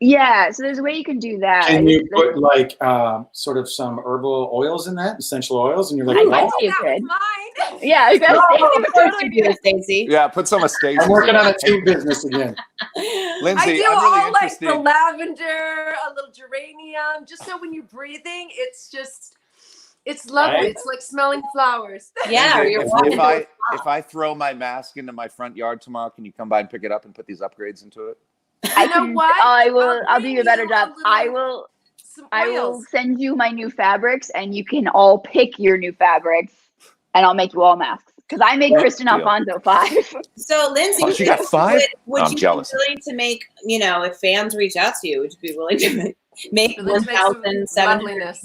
yeah, so there's a way you can do that. Can you put like sort of some herbal oils in that, essential oils, and you're like, I guess you could. Yeah, exactly. Stacey. Yeah, put some of Stacey. I'm working on a team business again. Lindsay, I do I'm really all like interested. the lavender, a little geranium, just so when you're breathing, it's lovely. Right. It's like smelling flowers. Yeah, Lindsay, if I throw my mask into my front yard tomorrow, can you come by and pick it up and put these upgrades into it? I know what? I'll do you a better job. I will send you my new fabrics, and you can all pick your new fabrics, and I'll make you all masks. Because I made Kristen Alfonso 5. So Lindsay, Oh, she got 5? would I'm you jealous. be willing to make, you know, if fans reach out to you, would you be willing to make 1,700?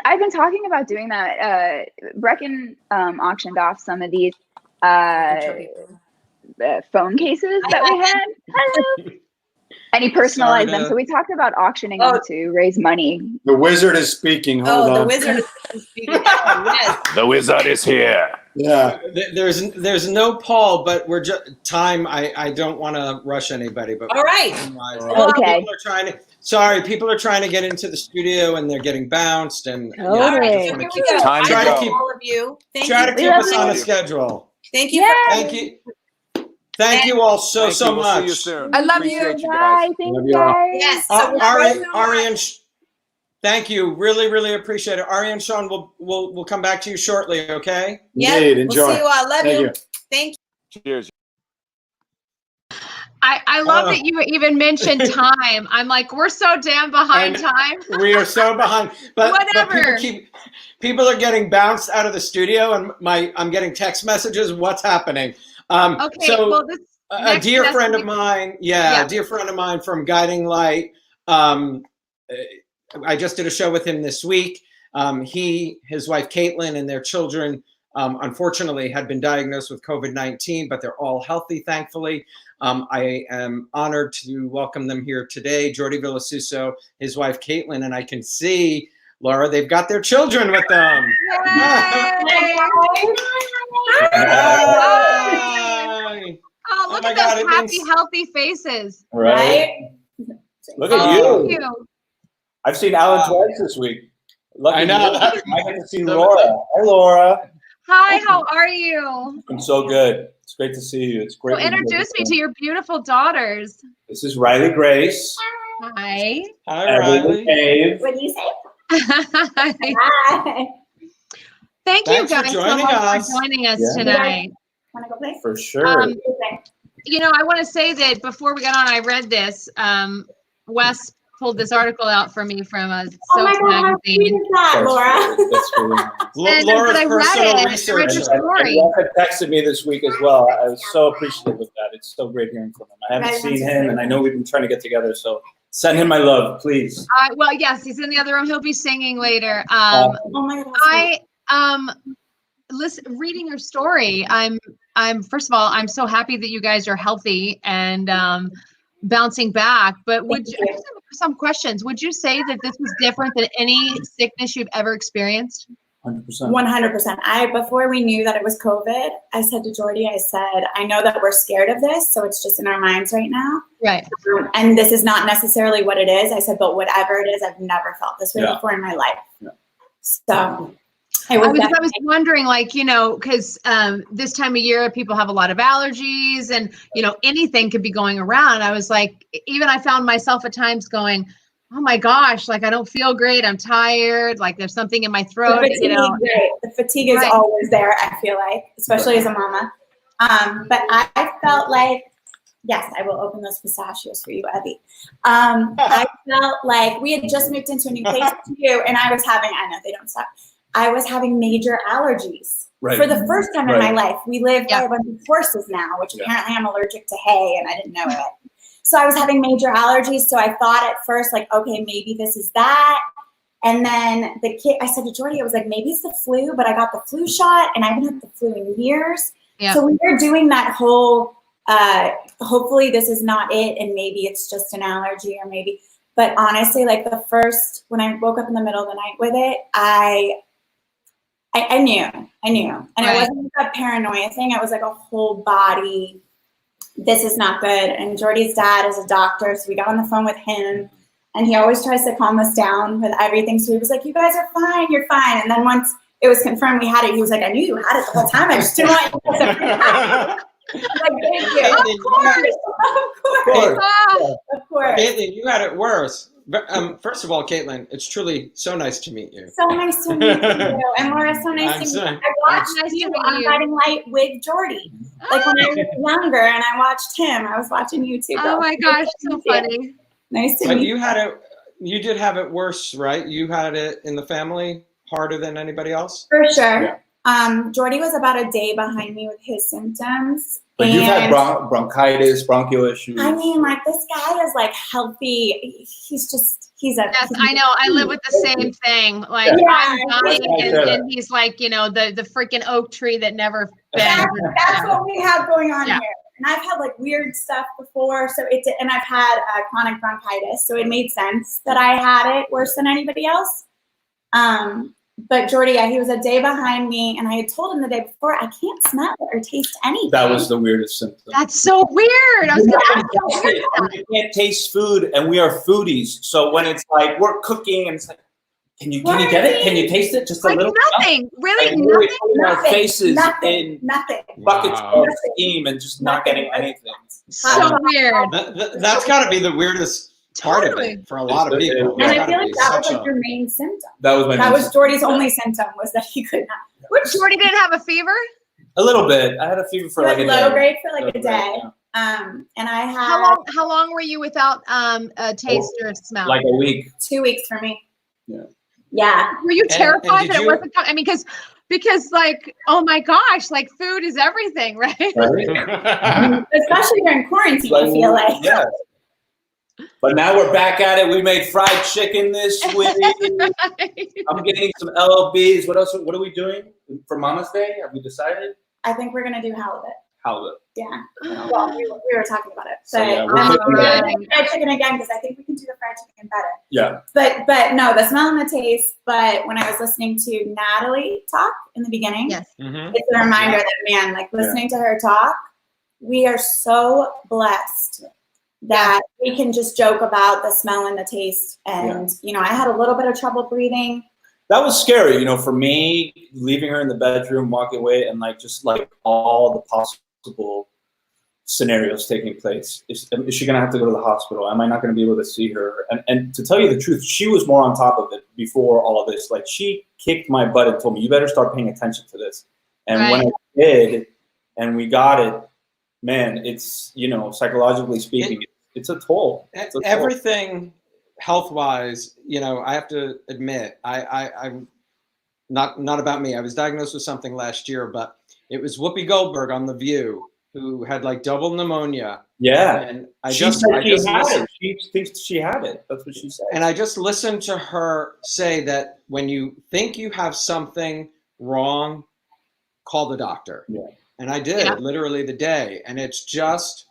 I've been talking about doing that. Brecken auctioned off some of these phone cases that we had. Hello. And he personalized them. So we talked about auctioning them to raise money. The wizard is speaking. Hold on. The wizard is speaking. Yes. The wizard is here. Yeah. There's no Paul, but we're just time. I don't want to rush anybody, but all right. Okay. People are trying to get into the studio and they're getting bounced and Totally. Time to go. All of you. Try to keep us on a schedule. Thank you. Thank you all so We'll see much. you soon. I love Appreciate you. you guys. Thank you guys. Yes. Arianne, thank you. Really appreciate it. Arianne, Shawn, we'll come back to you shortly, okay? Yeah. Enjoy. We'll see you all. Love you. Thank you. Cheers. I love that you even mentioned time. I'm like, we're so damn behind time. We are so behind. But Whatever. People are getting bounced out of the studio, and I'm getting text messages. What's happening? Okay, so well, this a dear friend of mine, a dear friend of mine from Guiding Light. I just did a show with him this week. His wife Caitlin, and their children, unfortunately, had been diagnosed with COVID-19, but they're all healthy, thankfully. I am honored to welcome them here today. Jordi Villasuso, his wife Caitlin, and I can see, Laura, they've got their children with them. Oh, look at those happy, healthy faces. Right? Look at you. I've seen Alan twice this week. Lucky I know. I get to see Laura. Hi, Laura. Hi, how are you? I'm so good. It's great to see you. It's great. So introduce me to your beautiful daughters. This is Riley Grace. Hi. Hi, Riley. Dave. What do you say? Hi. Thank you Thanks for guys so joining much us. for joining us Yeah. tonight. Want to go play? For sure. You know, I want to say that before we got on, I read this. Wes pulled this article out for me from a Soaps magazine. Laura? That's really nice. Laura's I read personal it. I research. read your And story. Wes had texted me this week as well. I was so appreciative of that. It's so great hearing from him. I haven't seen him, and I know we've been trying to get together. So send him my love, please. Well, yes, he's in the other room. He'll be singing later. Oh my God. Reading your story, I'm first of all, I'm so happy that you guys are healthy and bouncing back. But I just have some questions. Would you say that this was different than any sickness you've ever experienced? 100%. 100%. Before we knew that it was COVID, I said to Jordy, I said, I know that we're scared of this, so it's just in our minds right now. Right. And this is not necessarily what it is. I said, but whatever it is, I've never felt this way Yeah. before in my life. Yeah. So I was wondering, like, you know, because this time of year people have a lot of allergies, and you know, anything could be going around. I was like, even I found myself at times going, oh my gosh, like I don't feel great, I'm tired, like there's something in my throat. The fatigue, you know, right. The fatigue is always there, I feel like, especially as a mama. But I felt like, yes, I will open those pistachios for you, Evie. I felt like we had just moved into a new place too, and I was having, I know they don't stop, I was having major allergies. Right. For the first time in my life. We live by Yeah. a bunch of horses now, which apparently I'm allergic to hay, and I didn't know it. So I was having major allergies. So I thought at first, like, okay, maybe this is that. And then I said to Jordy, I was like, maybe it's the flu, but I got the flu shot, and I haven't had the flu in years. Yeah. So we were doing that whole, hopefully this is not it, and maybe it's just an allergy, or maybe. But honestly, like when I woke up in the middle of the night with it, I knew. And it wasn't like a paranoia thing. It was like a whole body, this is not good. And Jordy's dad is a doctor, so we got on the phone with him, and he always tries to calm us down with everything. So he was like, you guys are fine, you're fine. And then once it was confirmed we had it, he was like, I knew you had it the whole time, I just didn't want you to freak out. Like, thank you. Of course. Caitlin, you had it worse. But, first of all, Caitlin, it's truly so nice to meet you. So nice to meet you. And Laura, so nice to meet you. I watched you on Guiding Light with Jordy. Like when I was younger and I watched him, I was watching you too. Oh my gosh, so funny. Nice to But meet you had it, you did have it worse, right? You had it in the family harder than anybody else? For sure. Jordy was about a day behind me with his symptoms. But you've had bronchitis, bronchial issues. I mean, like, this guy is like healthy. He's Yes, I know. I live with the same thing. Like, I'm dying, and he's like, you know, the freaking oak tree that never bends. That's what we have going on here. And I've had like weird stuff before, and I've had chronic bronchitis, so it made sense that I had it worse than anybody else. But Jordy, he was a day behind me, and I had told him the day before, I can't smell or taste anything. That was the weirdest symptom. That's so weird. I was gonna ask you. We can't taste food, and we are foodies. So when it's like we're cooking, and it's like, can you get it? Can you taste it? Just a little. Nothing. Really, and nothing. Putting our faces in nothing. Buckets of steam and just not getting anything. So weird. That's got to be the weirdest part of it for a lot of people. And I feel like that was like your main symptom. That was my That main was symptom. Jordy's only symptom, was that he could not. Which Jordy didn't have a fever? A little bit. I had a fever for like a day. Low grade for like a day. And I had How long were you without a taste or smell? Like a week. 2 weeks for me. Yeah. Yeah. Were you terrified did that it you- wasn't? I mean, because like, oh my gosh, like food is everything, right? Especially during quarantine, I feel like. Yeah. But now we're back at it. We made fried chicken this week. I'm getting some LLBs. What else? What are we doing for Mama's Day? Have we decided? I think we're gonna do halibut. Halibut. Yeah. Well, we were talking about it. So, But yeah, we're we're gonna gonna do fried chicken again, because I think we can do the fried chicken better. Yeah. But no, the smell and the taste. But when I was listening to Natalie talk in the beginning, Yes. it's a reminder that, man, like listening to her talk, we are so blessed that we can just joke about the smell and the taste. And, you know, I had a little bit of trouble breathing. That was scary, you know, for me, leaving her in the bedroom, walking away, and like just like all the possible scenarios taking place. Is she going to have to go to the hospital? Am I not going to be able to see her? And to tell you the truth, she was more on top of it before all of this. Like, she kicked my butt and told me, you better start paying attention to this. And when I did, and we got it, man, it's, you know, psychologically speaking, it's a toll. It's a toll. Everything health-wise, you know, I have to admit, I'm not about me. I was diagnosed with something last year, but it was Whoopi Goldberg on The View who had like double pneumonia. Yeah. And She thinks she had it. That's what she said. And I just listened to her say that when you think you have something wrong, call the doctor. Yeah. And I did, literally the day. And it's just,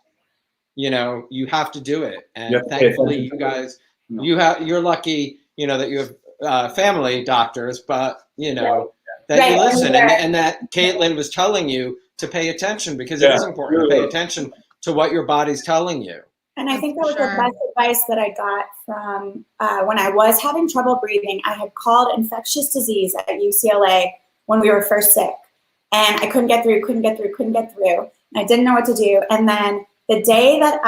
you know, you have to do it. And thankfully, you guys, you're lucky, you know, that you have family doctors, but, you know, that you listen, and that Caitlin was telling you to pay attention, because it is important to pay attention to what your body's telling you. And I think that was the best advice that I got from when I was having trouble breathing. I had called infectious disease at UCLA when we were first sick, and I couldn't get through. And I didn't know what to do. And then the day that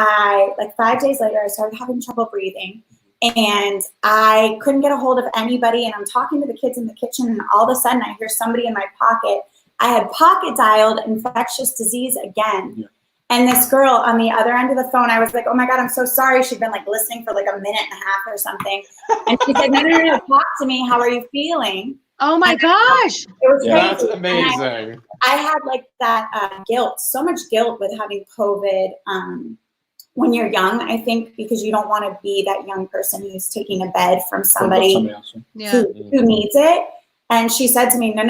like 5 days later, I started having trouble breathing, and I couldn't get a hold of anybody. And I'm talking to the kids in the kitchen, and all of a sudden I hear somebody in my pocket. I had pocket dialed infectious disease again. Yeah. And this girl on the other end of the phone, I was like, oh my God, I'm so sorry. She'd been like listening for like a minute and a half or something. And she said, no, talk to me. How are you feeling? Oh my gosh. It was crazy. That's amazing. I had like that guilt, so much guilt with having COVID when you're young, I think, because you don't want to be that young person who's taking a bed from somebody who needs it. And she said to me, no,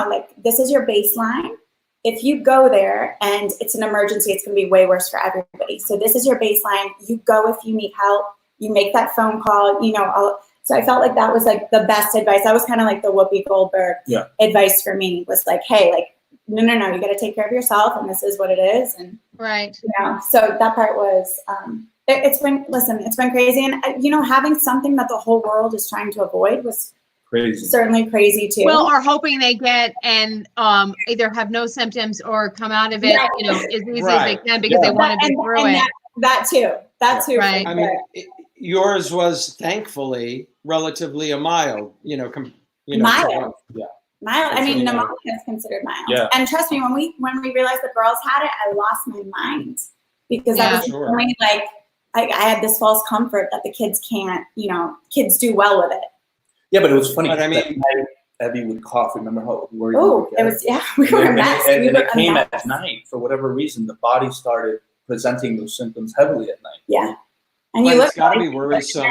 like, this is your baseline. If you go there and it's an emergency, it's going to be way worse for everybody. So this is your baseline. You go if you need help. You make that phone call, So I felt like that was like the best advice. That was kind of like the Whoopi Goldberg advice for me, was like, hey, like, no, you got to take care of yourself, and this is what it is. And so that part was, it's been crazy. And having something that the whole world is trying to avoid was crazy. Certainly crazy too. Well, or hoping they get and either have no symptoms or come out of it, as easy as they can, because they want to be through it. That too. Right. I mean, yours was thankfully relatively a mild, mild. Mild. I mean, pneumonia is considered mild. Yeah. And trust me, when we realized the girls had it, I lost my mind, because I was feeling like I had this false comfort that the kids can't, kids do well with it. Yeah, but it was funny. But I mean, Abby would cough. Remember how worried we were? It was, we were a mess. And it came at night. For whatever reason, the body started presenting those symptoms heavily at night. Yeah. And it's got to be worrisome.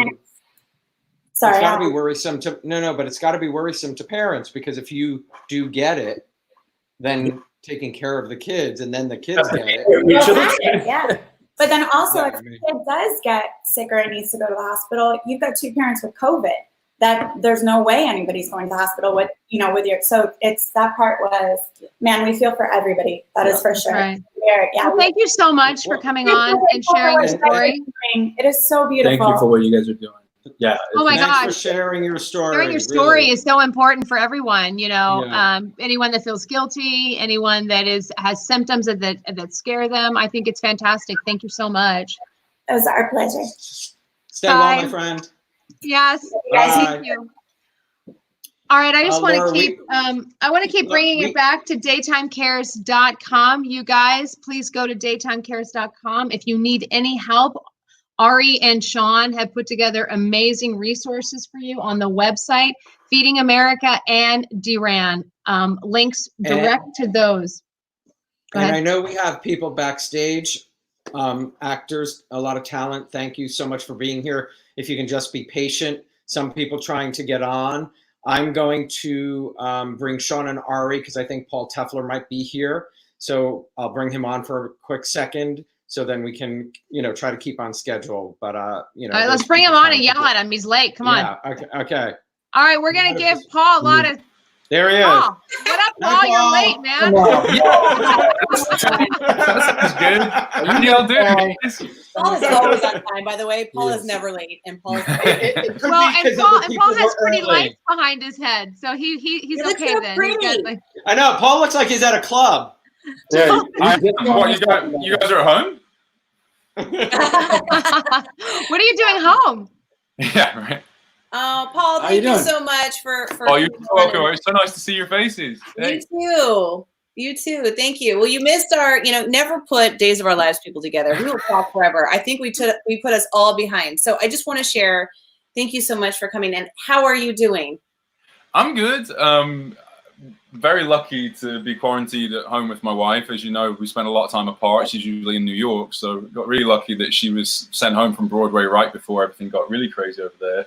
Sorry. It's got to be worrisome to but it's got to be worrisome to parents, because if you do get it, then taking care of the kids, and then the kids get it. Yeah. But then also, if a kid does get sick or needs to go to the hospital, you've got two parents with COVID. That there's no way anybody's going to the hospital with your. So it's that part was, man, we feel for everybody. That is for sure. Right. Well, thank you so much for coming on and sharing your story. It is so beautiful. Thank you for what you guys are doing. Yeah. Oh my gosh. For sharing your story. Sharing your story is so important for everyone. Anyone that feels guilty, anyone that has symptoms that scare them. I think it's fantastic. Thank you so much. It was our pleasure. Stay well, my friend. Yes. Thank you. All right. I just want to keep. I want to keep bringing it back to daytimecares.com. You guys, please go to daytimecares.com if you need any help. Ari and Shawn have put together amazing resources for you on the website, Feeding America and DRAN. Links direct to those. Go ahead. I know we have people backstage, actors, a lot of talent. Thank you so much for being here. If you can just be patient, some people trying to get on. I'm going to bring Shawn and Ari, because I think Paul Tefler might be here. So I'll bring him on for a quick second, so then we can, try to keep on schedule. But, all right, let's bring him on and yell at him. He's late. Come on. Okay. All right, we're going to give Paul a lot of. There he is. Paul. What up, Paul? You're late, man. That's good. How do y'all do? Paul is always on time, by the way. Paul is never late. And Paul is Paul has pretty lights behind his head. So he's okay then. I know. Paul looks like he's at a club. Yeah, you guys are at home? What are you doing home? Yeah, right. Paul, thank you so much for you're welcome. It's so nice to see your faces. Hey. You too. Thank you. Well, you missed our, never put Days of Our Lives people together. We will talk forever. I think we put us all behind. So I just want to share. Thank you so much for coming in. How are you doing? I'm good. Very lucky to be quarantined at home with my wife. As you know, we spend a lot of time apart. She's usually in New York, so got really lucky that she was sent home from Broadway right before everything got really crazy over there.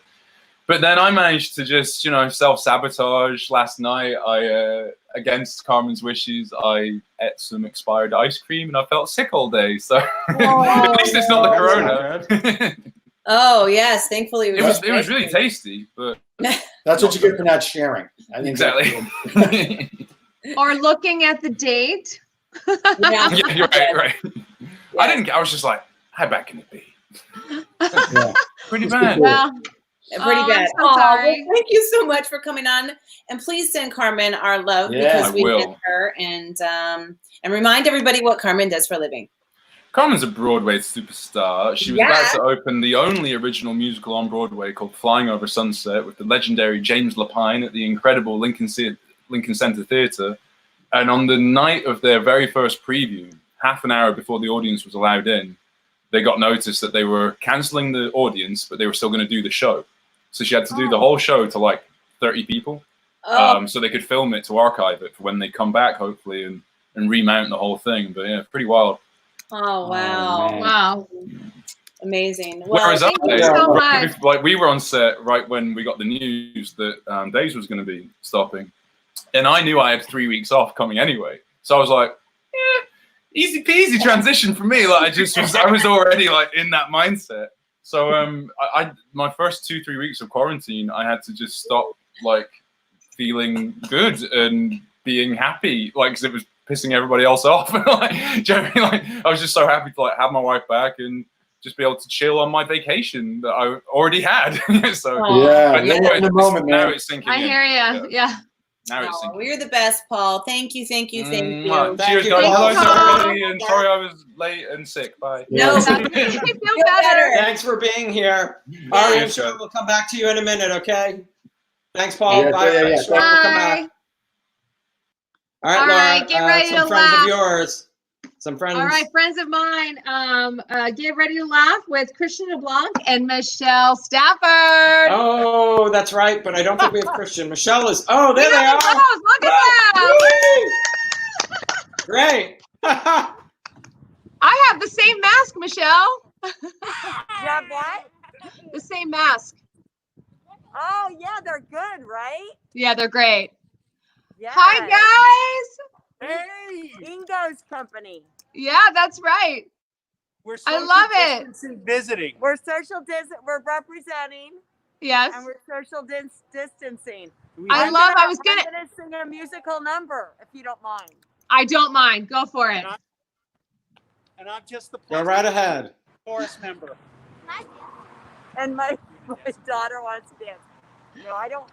But then I managed to just, self-sabotage. Last night, I, against Carmen's wishes, I ate some expired ice cream, and I felt sick all day. So at least it's not the corona. Oh yes, thankfully it was really tasty, but That's what you get for not sharing. I think Exactly. Or looking at the date. Yeah, you're right. I was just like, how bad can it be? Pretty bad. Well, Pretty bad. I'm so sorry. Well, thank you so much for coming on, and please send Carmen our love because I we will. miss her, and remind everybody what Carmen does for a living. Carmen's a Broadway superstar. She was about to open the only original musical on Broadway called Flying Over Sunset with the legendary James Lapine at the incredible Lincoln Center Theatre. And on the night of their very first preview, half an hour before the audience was allowed in, they got notice that they were canceling the audience, but they were still going to do the show. So she had to do the whole show to like 30 people. So they could film it to archive it for when they come back, hopefully, and remount the whole thing. But yeah, pretty wild. Oh, wow. Wow. Amazing. Well, Whereas thank you so much. like we were on set right when we got the news that Days was going to be stopping. And I knew I had 3 weeks off coming anyway. So I was like, yeah, easy peasy transition for me. Like I was already like in that mindset. So my first 2-3 weeks of quarantine, I had to just stop like feeling good and being happy, like, because it was pissing everybody else off. Like, generally, like, I was just so happy to like have my wife back and just be able to chill on my vacation that I already had. So yeah, now it's sinking in. I hear you. Yeah. Now it's sinking. We're the best, Paul. Thank you. Thank you. Thank you. Cheers, guys. Hello to everybody, and sorry I was late and sick. Bye. No, feel better. Thanks for being here. Arianne, Shawn, we'll come back to you in a minute, okay? Thanks, Paul. Bye. Shawn, we'll come back. All right, Laura, get ready some to friends laugh. of yours. Some friends. All right, friends of mine, get ready to laugh with Christian LeBlanc and Michelle Stafford. Oh, that's right, but I don't think we have Christian. Michelle is. Oh, there they are. Look at them. Great. I have the same mask, Michelle. You have what? The same mask. Oh, yeah, they're good, right? Yeah, they're great. Yes. Hi, guys. Hey, Ingo's company. Yeah, that's right. I love it. Visiting. We're social we're representing. Yes. And we're social distancing. I'm gonna sing a musical number, if you don't mind. I don't mind. Go for it. And I'm just the Go right ahead. chorus member. And my daughter wants to dance. No, I don't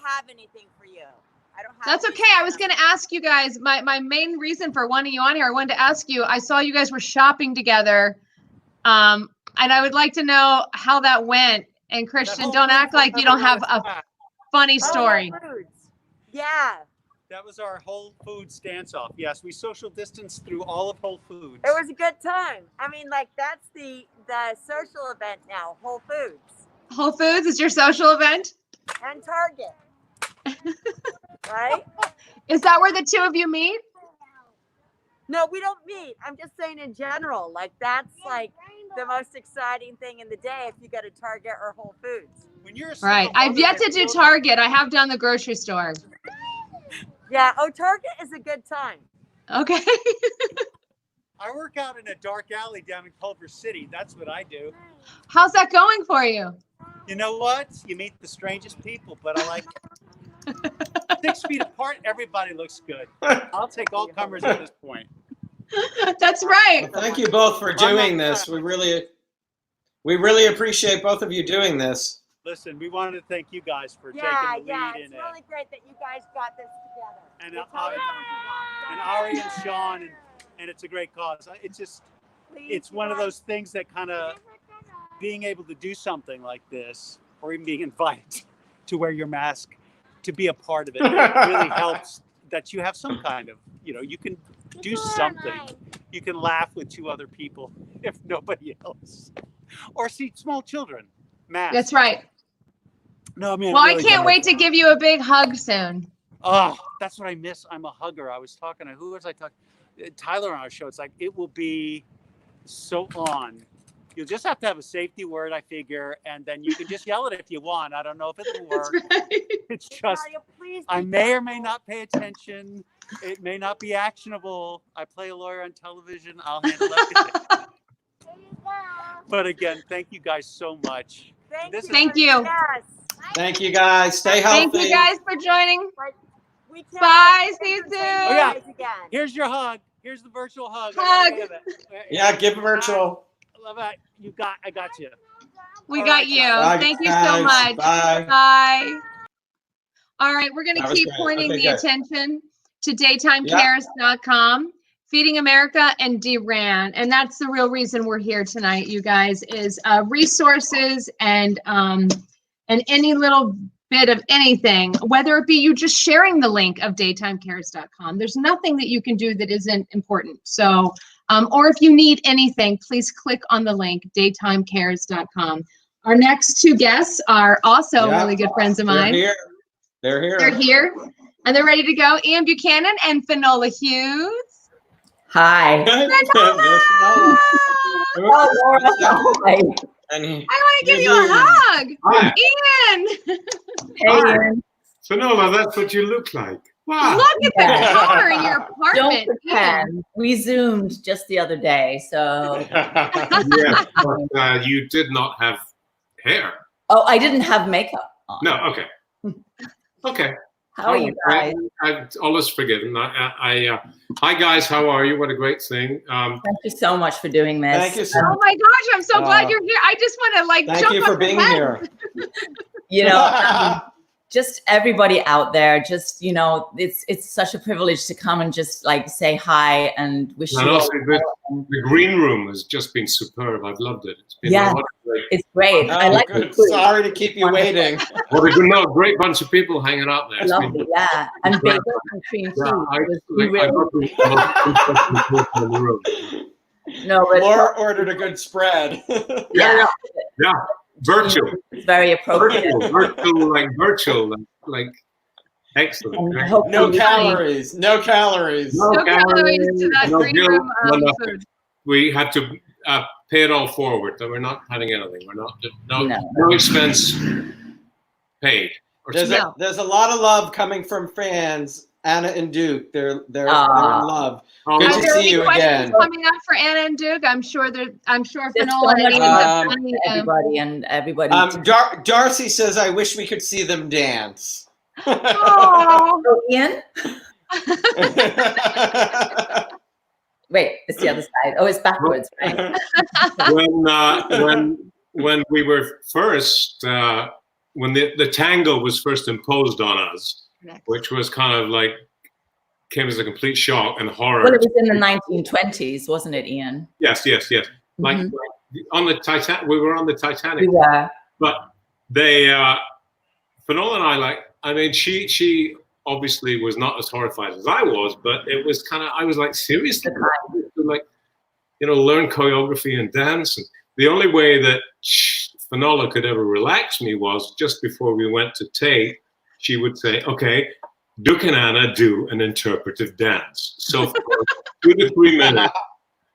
have anything for you. I don't have. That's okay. I was going to ask you guys, my main reason for wanting you on here, I wanted to ask you, I saw you guys were shopping together. And I would like to know how that went. And Christian, don't act like you don't have a funny story. Yeah. That was our Whole Foods dance-off. Yes, we social distanced through all of Whole Foods. It was a good time. I mean, like, that's the social event now, Whole Foods. Whole Foods is your social event? And Target. Right? Is that where the two of you meet? No, we don't meet. I'm just saying in general. Like, that's like the most exciting thing in the day if you go to Target or Whole Foods. When you're Right. I've yet to do Target. I have done the grocery store. Yeah. Oh, Target is a good time. Okay. I work out in a dark alley down in Culver City. That's what I do. How's that going for you? You know what? You meet the strangest people, but I like it. 6 feet apart, everybody looks good. I'll take all comers at this point. That's right. Well, thank you both for doing this. We really appreciate both of you doing this. Listen, we wanted to thank you guys for taking the lead It's in it. really great that you guys got this together. And Ari and Shawn, and it's a great cause. It's just, it's one of those things that kind of being able to do something like this, or even being invited to wear your mask, to be a part of it, really helps that you have some kind of, you can do something. You can laugh with 2 other people, if nobody else, or see small children. Mask. That's right. No, I mean. Well, I can't wait to give you a big hug soon. Oh, that's what I miss. I'm a hugger. I was talking to, who was I talking? Tyler on our show. It's like, it will be so on. You'll just have to have a safety word, I figure, and then you can just yell it if you want. I don't know if it'll work. Right. It's just, I may or may not pay attention. It may not be actionable. I play a lawyer on television. I'll handle everything. But again, thank you guys so much. Thank you. Yes. Thank you, guys. Stay healthy. Thank you guys for joining. Bye. See you soon. Oh, yeah. Here's your hug. Here's the virtual hug. Hug. Yeah, give virtual. Love it. I got you. We got you. Bye, Thank you so guys. much. Bye. Bye. All right, we're going That to was keep great. pointing Okay, the good. attention to daytimecares.com, Feeding America, and DRAN. And that's the real reason we're here tonight, you guys, is resources and any little bit of anything, whether it be you just sharing the link of daytimecares.com. There's nothing that you can do that isn't important. So, or if you need anything, please click on the link, daytimecares.com. Our next two guests are also really good friends of mine. They're here. They're here, and they're ready to go. Ian Buchanan and Finola Hughes. Hi. Finola! Oh, Laura. Hi. I want to give you a hug. Hi. Ian. Hey, Ian. Finola, that's what you look like. Wow. Look at the color in your apartment. Don't pretend. We Zoomed just the other day, so. Yeah, but you did not have hair. Oh, I didn't have makeup on. No, okay. Okay. How are you guys? I'm always forgiven. Hi, guys. How are you? What a great thing. Thank you so much for doing this. Thank you so Oh my gosh, I'm so glad you're here. I just want to like Thank jump you up for the being bed. here. You know, just everybody out there, just, you know, it's such a privilege to come and just like say hi and wish And you also, all. the green room has just been superb. I've loved it. It's been Yeah, a lot of great. it's great. I Oh, like good. the food. Sorry to keep you waiting. Well, there's been a great bunch of people hanging out there. It's been- Lovely, yeah. And great. bagels and cream cheese. Yeah, was I really- love the in the room. No, but Laura ordered a good spread. yeah, Yeah, virtual. it's very appropriate. Virtual, like excellent. And Right? hopefully No we- calories. No calories. No No calories to that no green guilt, room no nothing. food. We had to pay it all forward. So we're not having anything. We're not no No. expense paid. Or There's spent. a lot of love coming from fans. Anna and Duke, they're in love. Oh, Good Are to there see any you questions again. coming up for Anna and Duke? I'm sure There's Finola so and much Ian love have for done everybody and everybody. Darcy says, I wish we could see them dance. Oh, Oh, Ian? Wait, it's the other side. Oh, it's backwards, right? when we were first when the tango was first imposed on us, which was kind of like came as a complete shock and horror. Well, it was in the 1920s, wasn't it, Ian? Yes. Like on the Titanic, we were on the Titanic. We were. But they, Finola and I mean, she obviously was not as horrified as I was, but it was kind of, I was like, seriously? Like, you know, learn choreography and dance. And the only way that Finola could ever relax me was just before we went to tape, she would say, okay, Duke and Anna do an interpretive dance. So for 2 to 3 minutes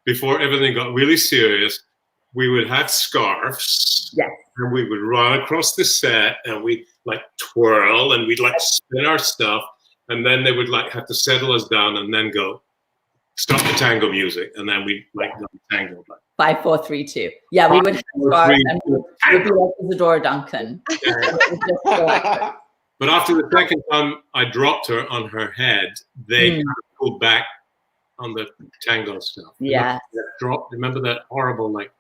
before everything got really serious, we would have scarves, and we would run across the set, and we'd like twirl, and we'd like spin our stuff, and then they would like have to settle us down, and then go stop the tango music, and then we like go tango. 5, 4, 3, 2. Yeah, we would have scarves and we would be like Isadora Duncan. But after the second time I dropped her on her head, they kind of pulled back on the tango stuff. Yeah. That drop. Remember that horrible, like,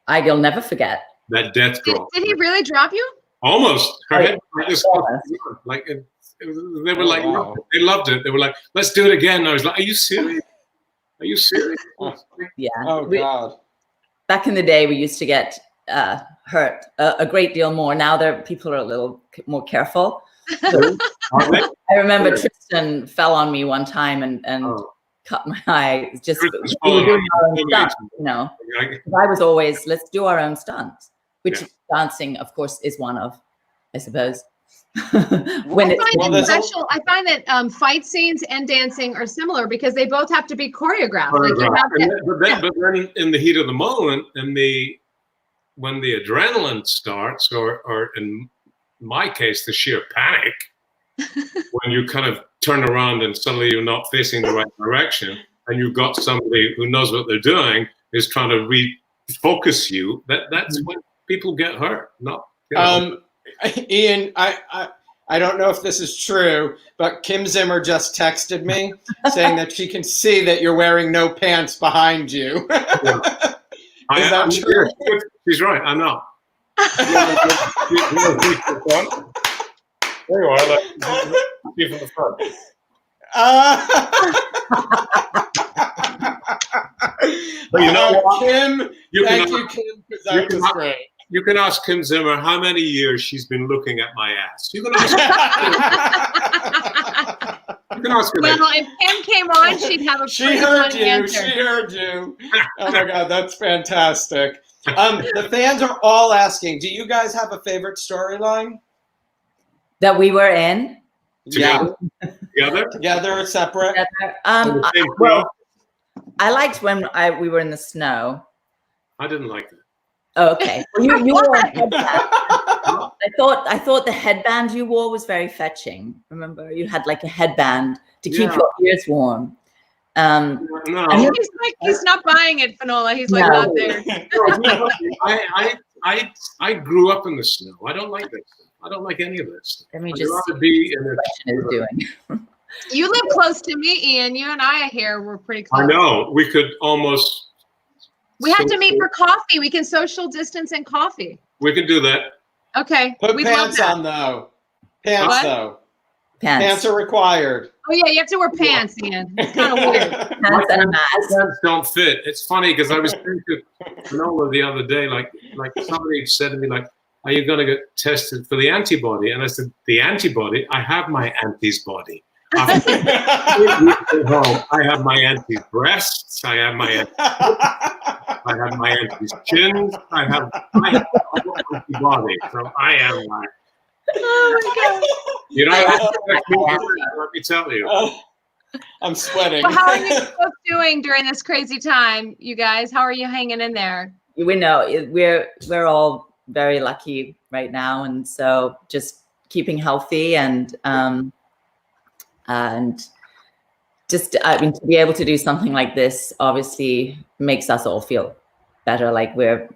I'll never forget. that death drop. did he really drop you? Almost. Her Oh, head just like they were like, wow. they loved it. They were like, let's do it again. And I was like, are you serious? Are you serious? Yeah. Oh, God. Back in the day, we used to get hurt a great deal more. Now people are a little more careful. So, I remember Tristan fell on me one time and cut my eye. Just we were doing our own stunts, you know. I was always, let's do our own stunts, which dancing, of course, is one of, I suppose. When I find that fight scenes and dancing are similar because they both have to be choreographed. Like you have to, But then in the heat of the moment, when the adrenaline starts, or in my case, the sheer panic, when you kind of turn around and suddenly you're not facing the right direction, and you've got somebody who knows what they're doing is trying to refocus you, that's when people get hurt. Not Ian, I don't know if this is true, but Kim Zimmer just texted me saying that she can see that you're wearing no pants behind you. Is that true? She's right. I'm not. There you are. See from the front. But you know what, Kim? Thank you, Kim, because that was great. You can ask Kim Zimmer how many years she's been looking at my ass. You can ask her. You can ask her. Well, if Kim came on, she'd have a She heard you. She heard you. Oh my God, that's fantastic. The fans are all asking, do you guys have a favorite storyline? That we were in? Together? Together or separate? Well, I liked when we were in the snow. I didn't like it. Oh, okay. Well, you wore a headband. I thought the headband you wore was very fetching. Remember, you had like a headband to keep your ears warm. No. He's not buying it, Finola. He's like not there. I grew up in the snow. I don't like this. I don't like any of this. Let me just see what the is doing. You live close to me, Ian. You and I here, we're pretty close. I know. We could almost. We have to meet for coffee. We can social distance and coffee. We can do that. Okay. Put We'd pants love that. on though. Pants What? though. Pants are required. Oh yeah, you have to wear pants, Ian. It's kind of weird. Pants and a mask. Pants don't fit. It's funny because I was saying to Finola the other day, like somebody said to me, like, "Are you going to get tested for the antibody?" And I said, "The antibody? I have my auntie's body. I have my auntie's breasts. I have my auntie's chins. I have my auntie body. So I am like." Oh my God. You know, let me tell you. I'm sweating. Well, how are you both doing during this crazy time, you guys? How are you hanging in there? We know we're all very lucky right now, and so just keeping healthy and just to be able to do something like this obviously makes us all feel better. Like we're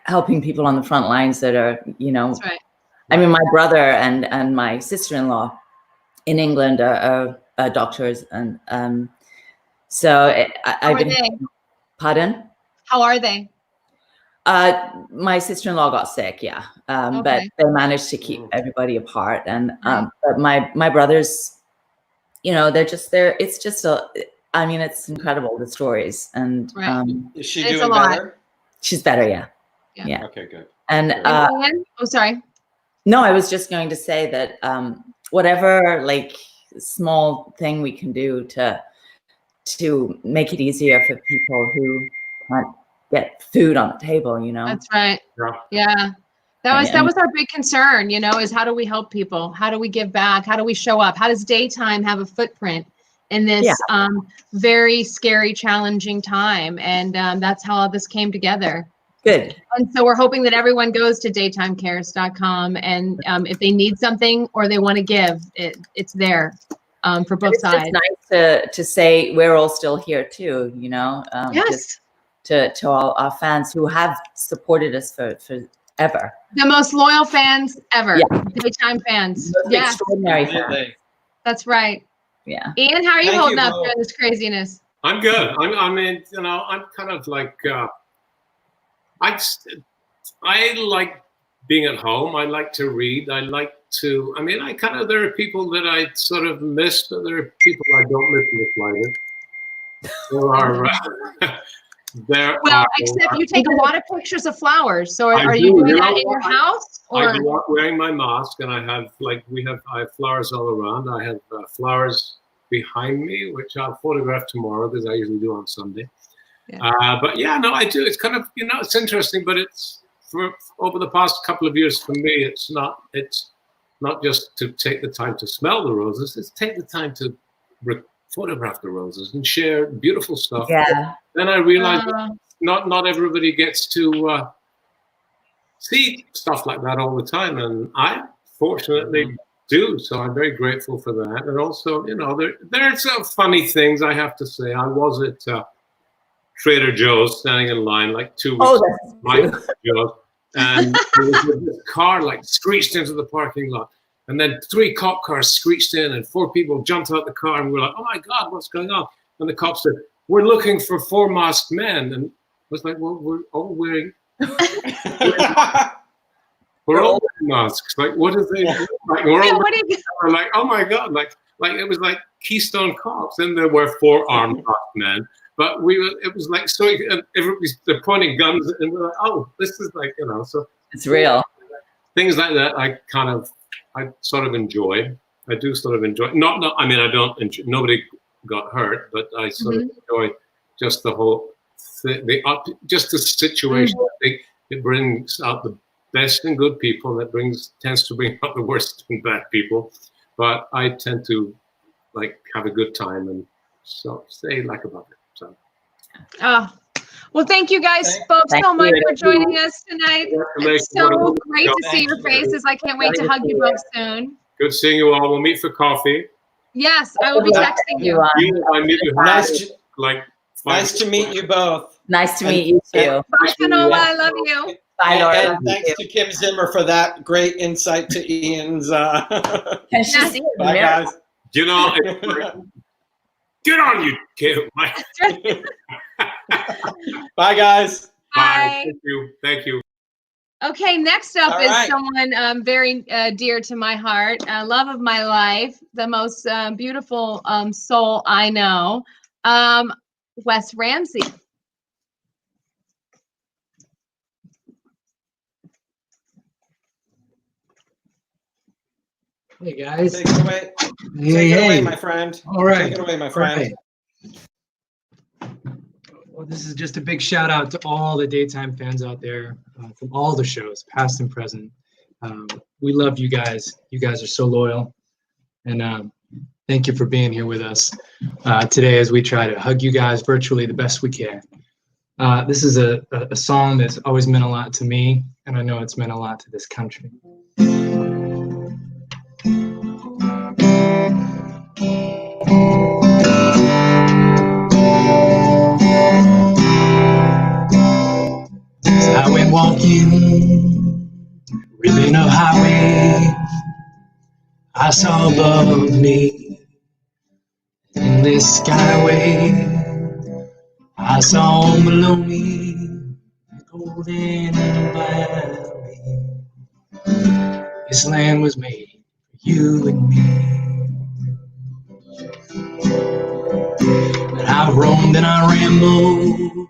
helping people on the front lines that are, That's right. I mean, my brother and my sister-in-law in England are doctors, and so I've been. They? Pardon? How are they? My sister-in-law got sick, yeah, Okay. but they managed to keep everybody apart, and but my brothers, it's just it's incredible, the stories, and is she doing better? She's better, yeah. Okay, good. And oh, sorry. no, I was just going to say that whatever small thing we can do to make it easier for people who can't get food on the table, That's right. Yeah. That was our big concern, is how do we help people? How do we give back? How do we show up? How does daytime have a footprint in this very scary, challenging time? And that's how all this came together. Good. And so we're hoping that everyone goes to daytimecares.com, and if they need something or they want to give, it's there for both sides. It's nice to say we're all still here too, Yes. Just to all our fans who have supported us for ever. The most loyal fans ever. Yeah. Daytime fans. Yes. Extraordinary fans. That's right. Yeah. Ian, how are you Thank holding you up both. during this craziness? I'm good. I'm kind of like, I like being at home. I like to read. I like to, there are people that I sort of miss, but there are people I don't miss in the slightest. Except you take a lot of pictures of flowers. So are you doing that in your house? Or? I go out wearing my mask, and I have I have flowers all around. I have flowers behind me, which I'll photograph tomorrow because I usually do on Sunday. Yeah. But yeah, no, I do. It's kind of, it's interesting, but it's over the past couple of years for me, it's not just to take the time to smell the roses, it's take the time to photograph the roses and share beautiful stuff. Yeah. Then I realized not everybody gets to see stuff like that all the time, and I fortunately do. So I'm very grateful for that. And also, there's some funny things I have to say. I was at Trader Joe's standing in line like 2 weeks. Joe's, And there was this car like screeched into the parking lot. And then 3 cop cars screeched in and 4 people jumped out the car and we were like, oh my God, what's going on? And the cops said, we're looking for 4 masked men. And I was like, well, we're all wearing we're all wearing masks. Like, what do they look like? We're all we're like, oh my God, like it was like Keystone Cops. And there were 4 armed masked men. But it was like, so they're pointing guns and we're like, oh, this is like, so. It's real. Things like that I sort of enjoy. I do sort of enjoy, I mean, I don't enjoy, nobody got hurt, but I sort of enjoy just the whole, just the situation. I think it brings out the best in good people. It tends to bring out the worst in bad people. But I tend to like have a good time and so stay like above it. So. Oh, well, thank you guys both so much for joining us tonight. It's so great to see your faces. I can't wait to hug you both soon. Good seeing you all. We'll meet for coffee. Yes, I will be texting you. Nice to meet you both. Nice to meet you too. Bye, Finola. I love you. Bye, Laura. And thanks to Kim Zimmer for that great insight to Ian's. Can she see it? Bye, guys. Get on, you kid. Bye, guys. Bye. Thank you. Okay, next up is someone very dear to my heart, love of my life, the most beautiful soul I know, Wes Ramsey. Hey guys. Take it away. Take it away, my friend. All right. Take it away, my friend. Well, this is just a big shout out to all the daytime fans out there from all the shows, past and present. We love you guys. You guys are so loyal. And thank you for being here with us today as we try to hug you guys virtually the best we can. This is a song that's always meant a lot to me, and I know it's meant a lot to this country. I went walking, ripping a highway. I saw above me, endless skyway. I saw below me, the golden valley. This land was made for you and me. But I roamed and I rambled,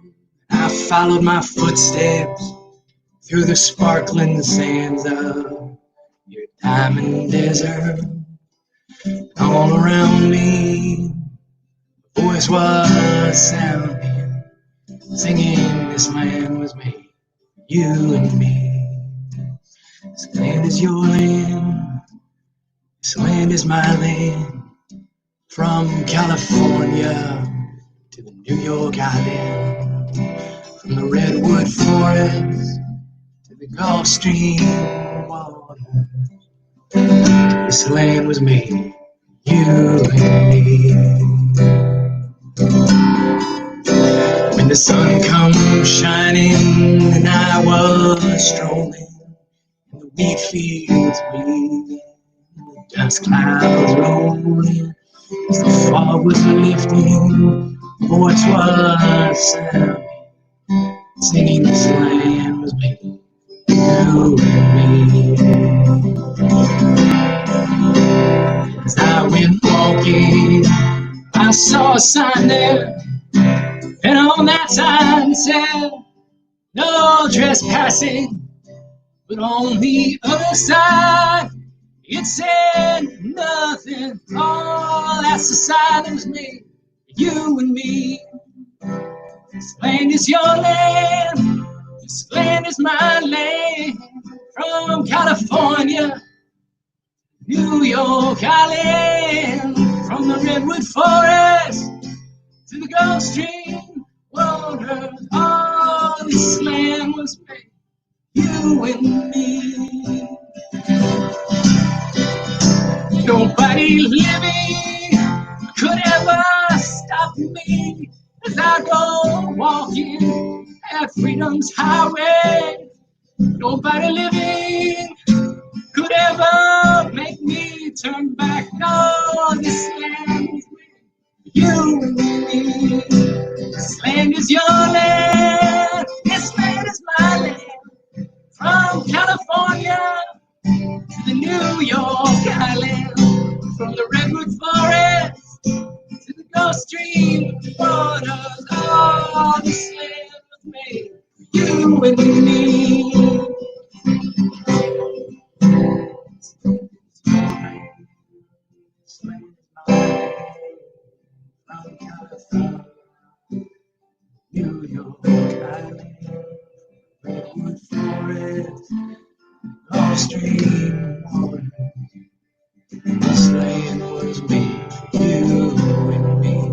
I followed my footsteps through the sparkling sands of your diamond desert. All around me, a voice was sounding, singing, this land was made for you and me. This land is your land, this land is my land. From California to the New York Island, from the redwood forest to the Gulf Stream waters, this land was made for you and me. When the sun comes shining and I was strolling in the wheat fields bleeding, the dust clouds rolling, as the fog was lifting, the voice was sounding, singing, this land was made for you and me. As I went walking, I saw a sign there, and on that sign said, no trespassing, but on the other side, it said nothing. Oh, that's the sign that was made for you and me. This land is your land, this land is my land. From California, New York Island, from the redwood forest to the Gulf Stream waters. Oh, this land was made for you and me. Nobody living could ever stop me as I go walking at freedom's highway. Nobody living could ever make me turn back on this land. You and me. This land is your land. This land is my land. From California to the New York Island. From the redwood forest to the Gulf Stream waters. All this land was made for you and me. New York Island, redwood forest, Gulf Stream water. This land was made for you and me.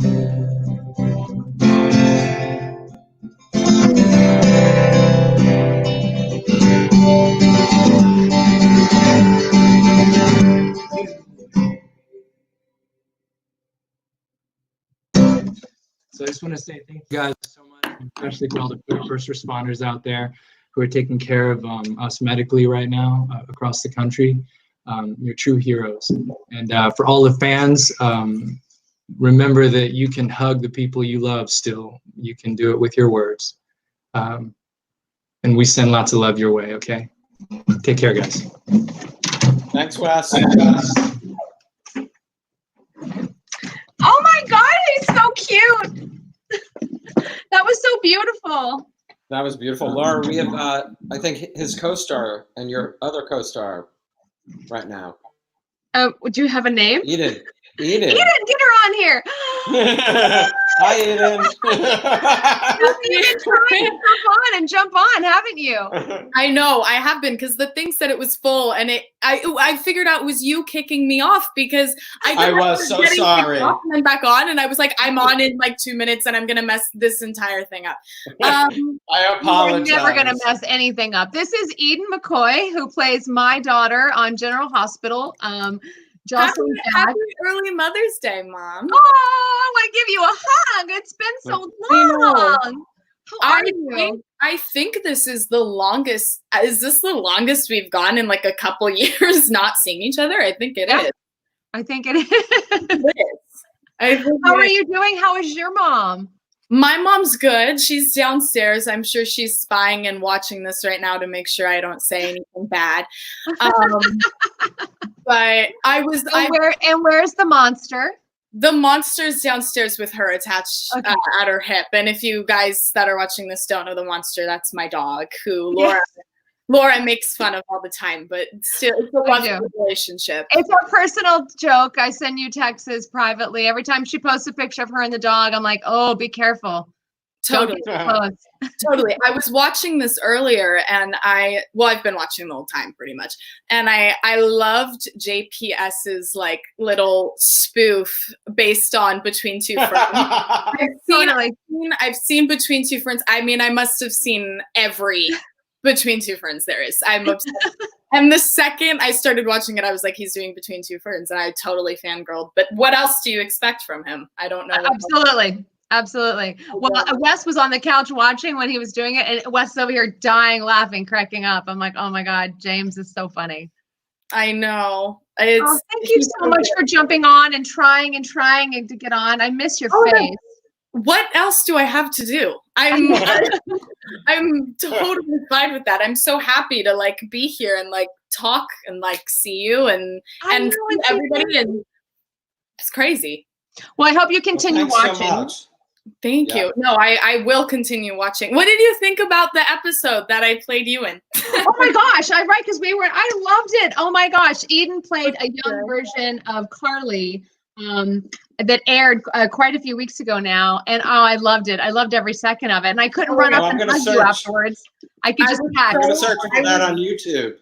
So I just want to say thank you guys so much, especially for all the first responders out there who are taking care of us medically right now across the country. You're true heroes. And for all the fans, remember that you can hug the people you love still. You can do it with your words. And we send lots of love your way, okay? Take care, guys. Thanks, Wes. Oh my God, he's so cute. That was so beautiful. That was beautiful. Laura, we have, I think, his co-star and your other co-star right now. Do you have a name? Eden, get her on here. Hi, Eden. You've been trying to jump on, haven't you? I know, I have been, because the thing said it was full, and I figured out it was you kicking me off, because I was so sorry. And then back on, and I was like, I'm on in like 2 minutes, and I'm gonna mess this entire thing up. I apologize. You're never gonna mess anything up. This is Eden McCoy, who plays my daughter on General Hospital. Happy early Mother's Day, Mom. Oh, I give you a hug. It's been so long. How are you? I think this is the longest. Is this the longest we've gone in like a couple years not seeing each other? I think it is. I think it is. How are you doing? How is your mom? My mom's good. She's downstairs. I'm sure she's spying and watching this right now to make sure I don't say anything bad. But where's the monster? The monster's downstairs with her attached at her hip. And if you guys that are watching this don't know the monster, that's my dog, who Laura makes fun of all the time, but still, it's a lovely relationship. It's a personal joke. I send you texts privately. Every time she posts a picture of her and the dog, I'm like, oh, be careful. Totally. Totally. I was watching this earlier, and I've been watching the whole time pretty much. And I loved JPS's like little spoof based on Between Two Ferns. I've seen Between Two Ferns. I mean, I must have seen every Between Two Ferns there is. I'm obsessed. And the second I started watching it, I was like, he's doing Between Two Ferns, and I totally fangirled. But what else do you expect from him? I don't know. Absolutely. Well, Wes was on the couch watching when he was doing it, and Wes is over here dying, laughing, cracking up. I'm like, oh my God, James is so funny. I know. Thank you so much for jumping on and trying to get on. I miss your face. What else do I have to do? I'm totally fine with that. I'm so happy to like be here and like talk and like see you and see everybody, and it's crazy. Well, I hope you continue watching. So much. Thank you. No, I will continue watching. What did you think about the episode that I played you in? Oh my gosh, I loved it. Oh my gosh, Eden played a young version of Carly that aired quite a few weeks ago now, and I loved it. I loved every second of it, and I couldn't run up and hug you afterwards. I could just text. I'm going to search for that on YouTube.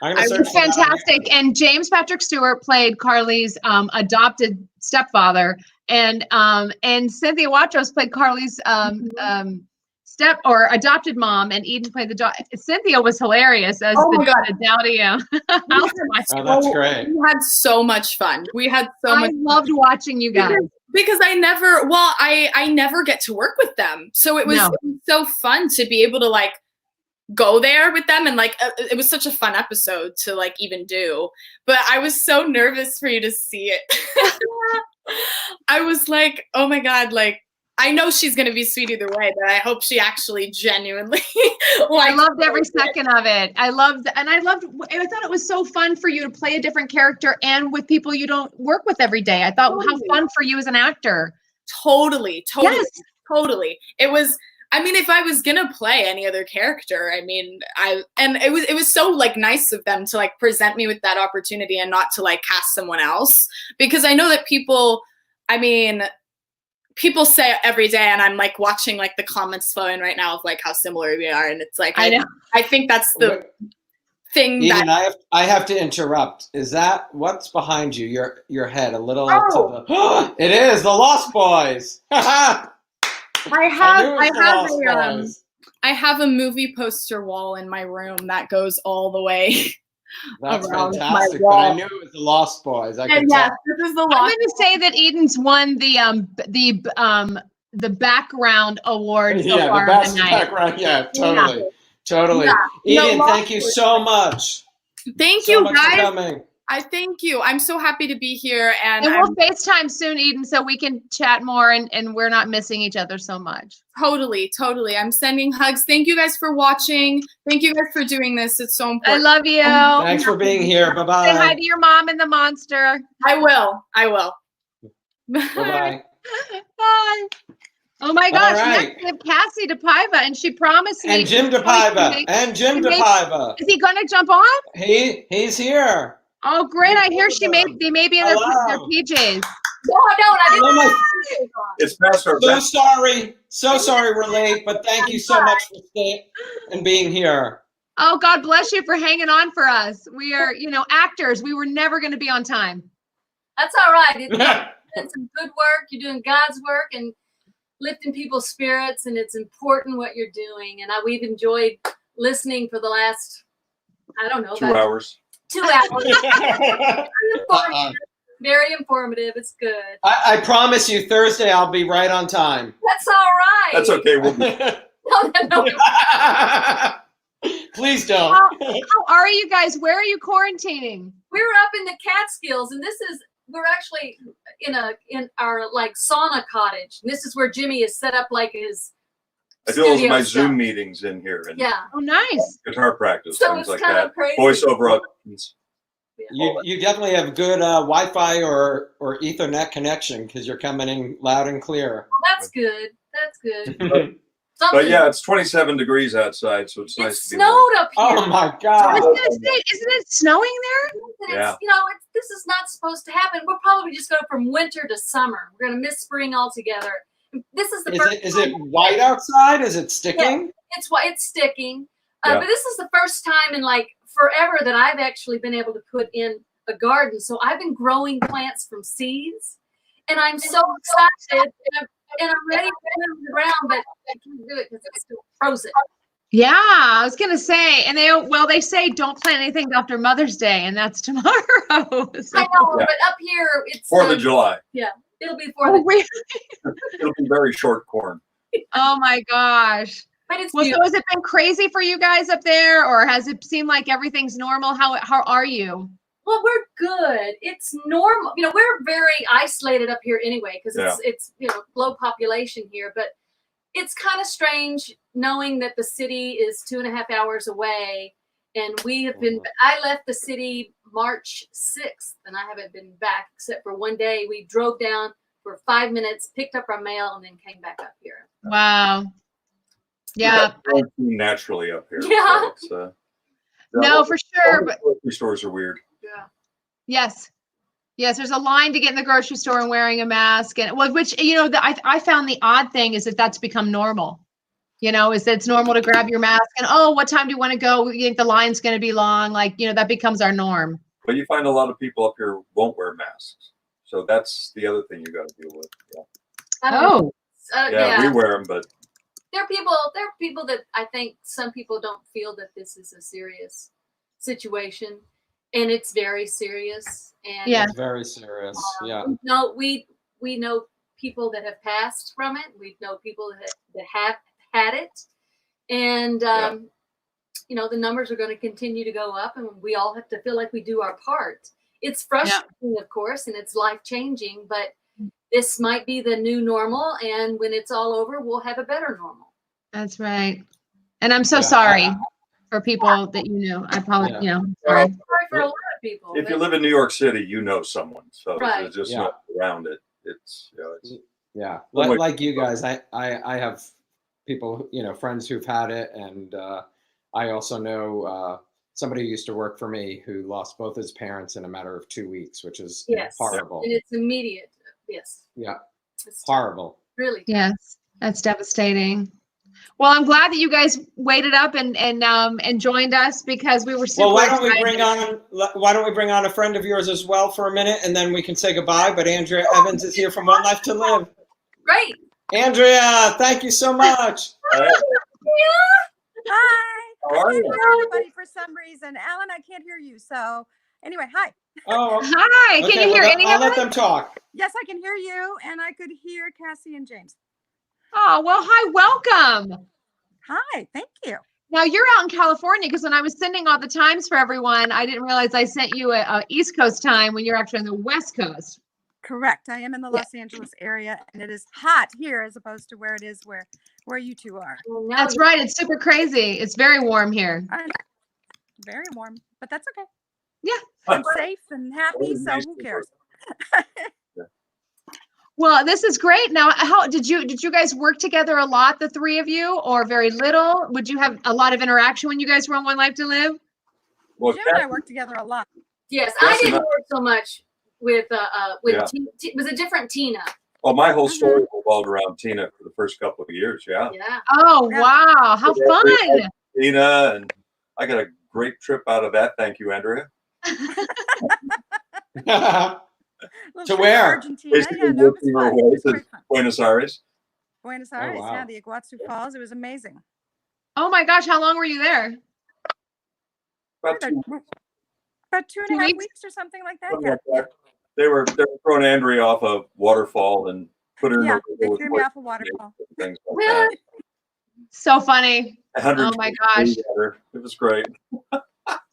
It was fantastic. And James Patrick Stewart played Carly's adopted stepfather, and Cynthia Watros played Carly's adopted mom, and Eden played the dog. Cynthia was hilarious as the dowdy. Oh, that's great. We had so much fun. I loved watching you guys. Because I never get to work with them. So it was so fun to be able to like go there with them, and like it was such a fun episode to like even do, but I was so nervous for you to see it. I was like, oh my God, like I know she's gonna be sweet either way, but I hope she actually genuinely I loved every second of it. I thought it was so fun for you to play a different character and with people you don't work with every day. I thought how fun for you as an actor. Totally. Yes. Totally. It was, I mean, if I was gonna play any other character, I mean, it was so like nice of them to like present me with that opportunity and not to like cast someone else, because I know that people say it every day, and I'm like watching like the comments flowing right now of like how similar we are, and it's like I know. I think that's the thing Eden, that I have to interrupt. Is that what's behind you? Your head a little Oh. to the it is the Lost Boys. I have a movie poster wall in my room that goes all the way. That's around fantastic. my But I wall. knew it was the Lost Boys. I And could yes, tell. this is the I'm Lost. going to say that Eden's won the background award so Yeah, the far best tonight. background. Yeah, totally. Totally. Yeah. Eden, No, thank you so much. Thank So you, much for guys. coming. I thank you. I'm so happy to be here, and And we'll FaceTime soon, Eden, so we can chat more and we're not missing each other so much. Totally. I'm sending hugs. Thank you guys for watching. Thank you guys for doing this. It's so important. I love you. Thanks for being here. Bye-bye. Say hi to your mom and the monster. I will. Bye-bye. Bye. Oh my All gosh, right. next we have Cassie DePaiva, and she promised me. And Jim DePaiva. And Jim DePaiva. Is he gonna jump on? He's here. Oh great, I hear they may be in their PJs. Hello, my It's past our So sorry we're late, but thank you so much for staying and being here. Oh, God bless you for hanging on for us. We are, actors. We were never going to be on time. That's all right. You're doing some good work. You're doing God's work and lifting people's spirits, and it's important what you're doing. And we've enjoyed listening for the last, I don't know, 2 hours. 2 hours. Very informative. It's good. I promise you, Thursday I'll be right on time. That's all right. That's okay. We'll be. No. Please don't. How are you guys? Where are you quarantining? We're up in the Catskills, and we're actually in our like sauna cottage. And this is where Jimmy is set up like his I do all of studio my stuff. Zoom meetings in here and Yeah. Oh, nice. guitar practice, So things it's like kind that. of crazy. Voiceover options. You definitely have good Wi-Fi or Ethernet connection because you're coming in loud and clear. That's good. That's good. But yeah, it's 27 degrees outside, so it's nice to be warm. Snowed up here. Oh my I God. was going to say, isn't it snowing there? Yeah. This is not supposed to happen. We'll probably just go from winter to summer. We're going to miss spring altogether. This is the first Is it white outside? Is it sticking? Yeah, it's sticking. Yeah. But this is the first time in like forever that I've actually been able to put in a garden. So I've been growing plants from seeds, and I'm so excited. And I'm ready to put them in the ground, but I can't do it because it's still frozen. Yeah, I was going to say, and they say don't plant anything after Mother's Day, and that's tomorrow. So. I know, but up here it's 4th of July. Yeah, it'll be 4th of July. It'll be very short corn. Oh my gosh. But it's so has it been crazy for you guys up there, or has it seemed like everything's normal? How are you? Well, we're good. It's normal. We're very isolated up here anyway because it's low population here. But it's kind of strange knowing that the city is 2.5 hours away, and we have been. I left the city March 6th, and I haven't been back except for one day. We drove down for 5 minutes, picked up our mail, and then came back up here. Wow. Yeah. Naturally up here. Yeah. So No, for sure. But grocery stores are weird. Yeah. Yes. There's a line to get in the grocery store and wearing a mask, and which I found the odd thing is that that's become normal. Is that it's normal to grab your mask and what time do you want to go? You think the line's going to be long? That becomes our norm. But you find a lot of people up here won't wear masks, so that's the other thing you got to deal with. Yeah. We wear them, but There are people that I think some people don't feel that this is a serious situation, and it's very serious. And It's very serious. Yeah. No, we know people that have passed from it. We know people that have had it, and you know, the numbers are going to continue to go up, and we all have to feel like we do our part. It's frustrating, of course, and it's life-changing, but this might be the new normal, and when it's all over, we'll have a better normal. That's right. And I'm so sorry for people that you know. I probably, you know, sorry. I'm sorry for a lot of people. If you live in New York City, you know someone, so Right. there's just no around it. It's, you know, it's like you guys, I have people, you know, friends who've had it, and I also know somebody who used to work for me who lost both his parents in a matter of 2 weeks, which is horrible. And it's immediate. Yes. Yeah. It's horrible. Really. Yes, that's devastating. Well, I'm glad that you guys waited up and joined us, because we were super Well, excited. why don't we bring on a friend of yours as well for a minute, and then we can say goodbye. But Andrea Evans is here from One Life to Live. Great. Andrea, thank you so much. Hi. How are I can't you? hear everybody for some reason. Alan, I can't hear you. So anyway, hi. Oh, hi. Can you hear any of I'll let us? them talk. Yes, I can hear you, and I could hear Cassie and James. Oh, well, hi, welcome. Hi, thank you. Now you're out in California, because when I was sending all the times for everyone, I didn't realize I sent you a East Coast time when you're actually on the West Coast. Correct. I am in the Los Angeles area, and it is hot here as opposed to where it is where you two are. That's right. It's super crazy. It's very warm here. I know. Very warm, but that's okay. Yeah. I'm safe and happy, so who cares? Well, this is great. Now, how did you guys work together a lot, the three of you, or very little? Would you have a lot of interaction when you guys were on One Life to Live? Well, Jim and I work together a lot. Yes, I didn't work so much with was a different Tina. Well, my whole story revolved around Tina for the first couple of years. Yeah. Yeah. Oh, wow. How fun. Tina, and I got a great trip out of that. Thank you, Andrea. To where? Argentina. Basically, Yeah, no, it working was our fun. way It was to great fun. Buenos Aires. Buenos Aires, wow. yeah, the Iguazu Falls. It was amazing. Oh my gosh, how long were you there? About two, About 2.5 weeks or something like that. something Yeah. like that. They were throwing Andrea off a waterfall and put her in Yeah, the they river threw with me off a waterfall. things like that. So funny. 100 Oh my gosh. It was great.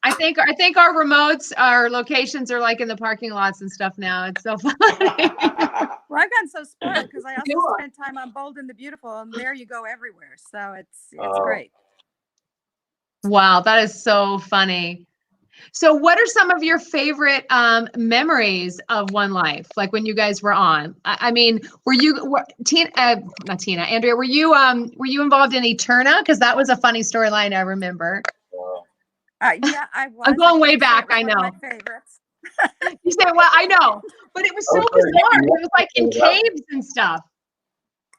I think our remotes, our locations are like in the parking lots and stuff now. It's so funny. Well, I've gotten so spoiled because I also spent time on Bold and the Beautiful, and there you go everywhere. So it's great. Wow, that is so funny. So what are some of your favorite memories of One Life? Like when you guys were on? I mean, not Tina, Andrea, were you involved in Eterna? Because that was a funny storyline I remember. Yeah, I was. I'm going way can't say back, it was I one of know. my favorites. You said, well, I know, but it was so bizarre. It was like in caves and stuff.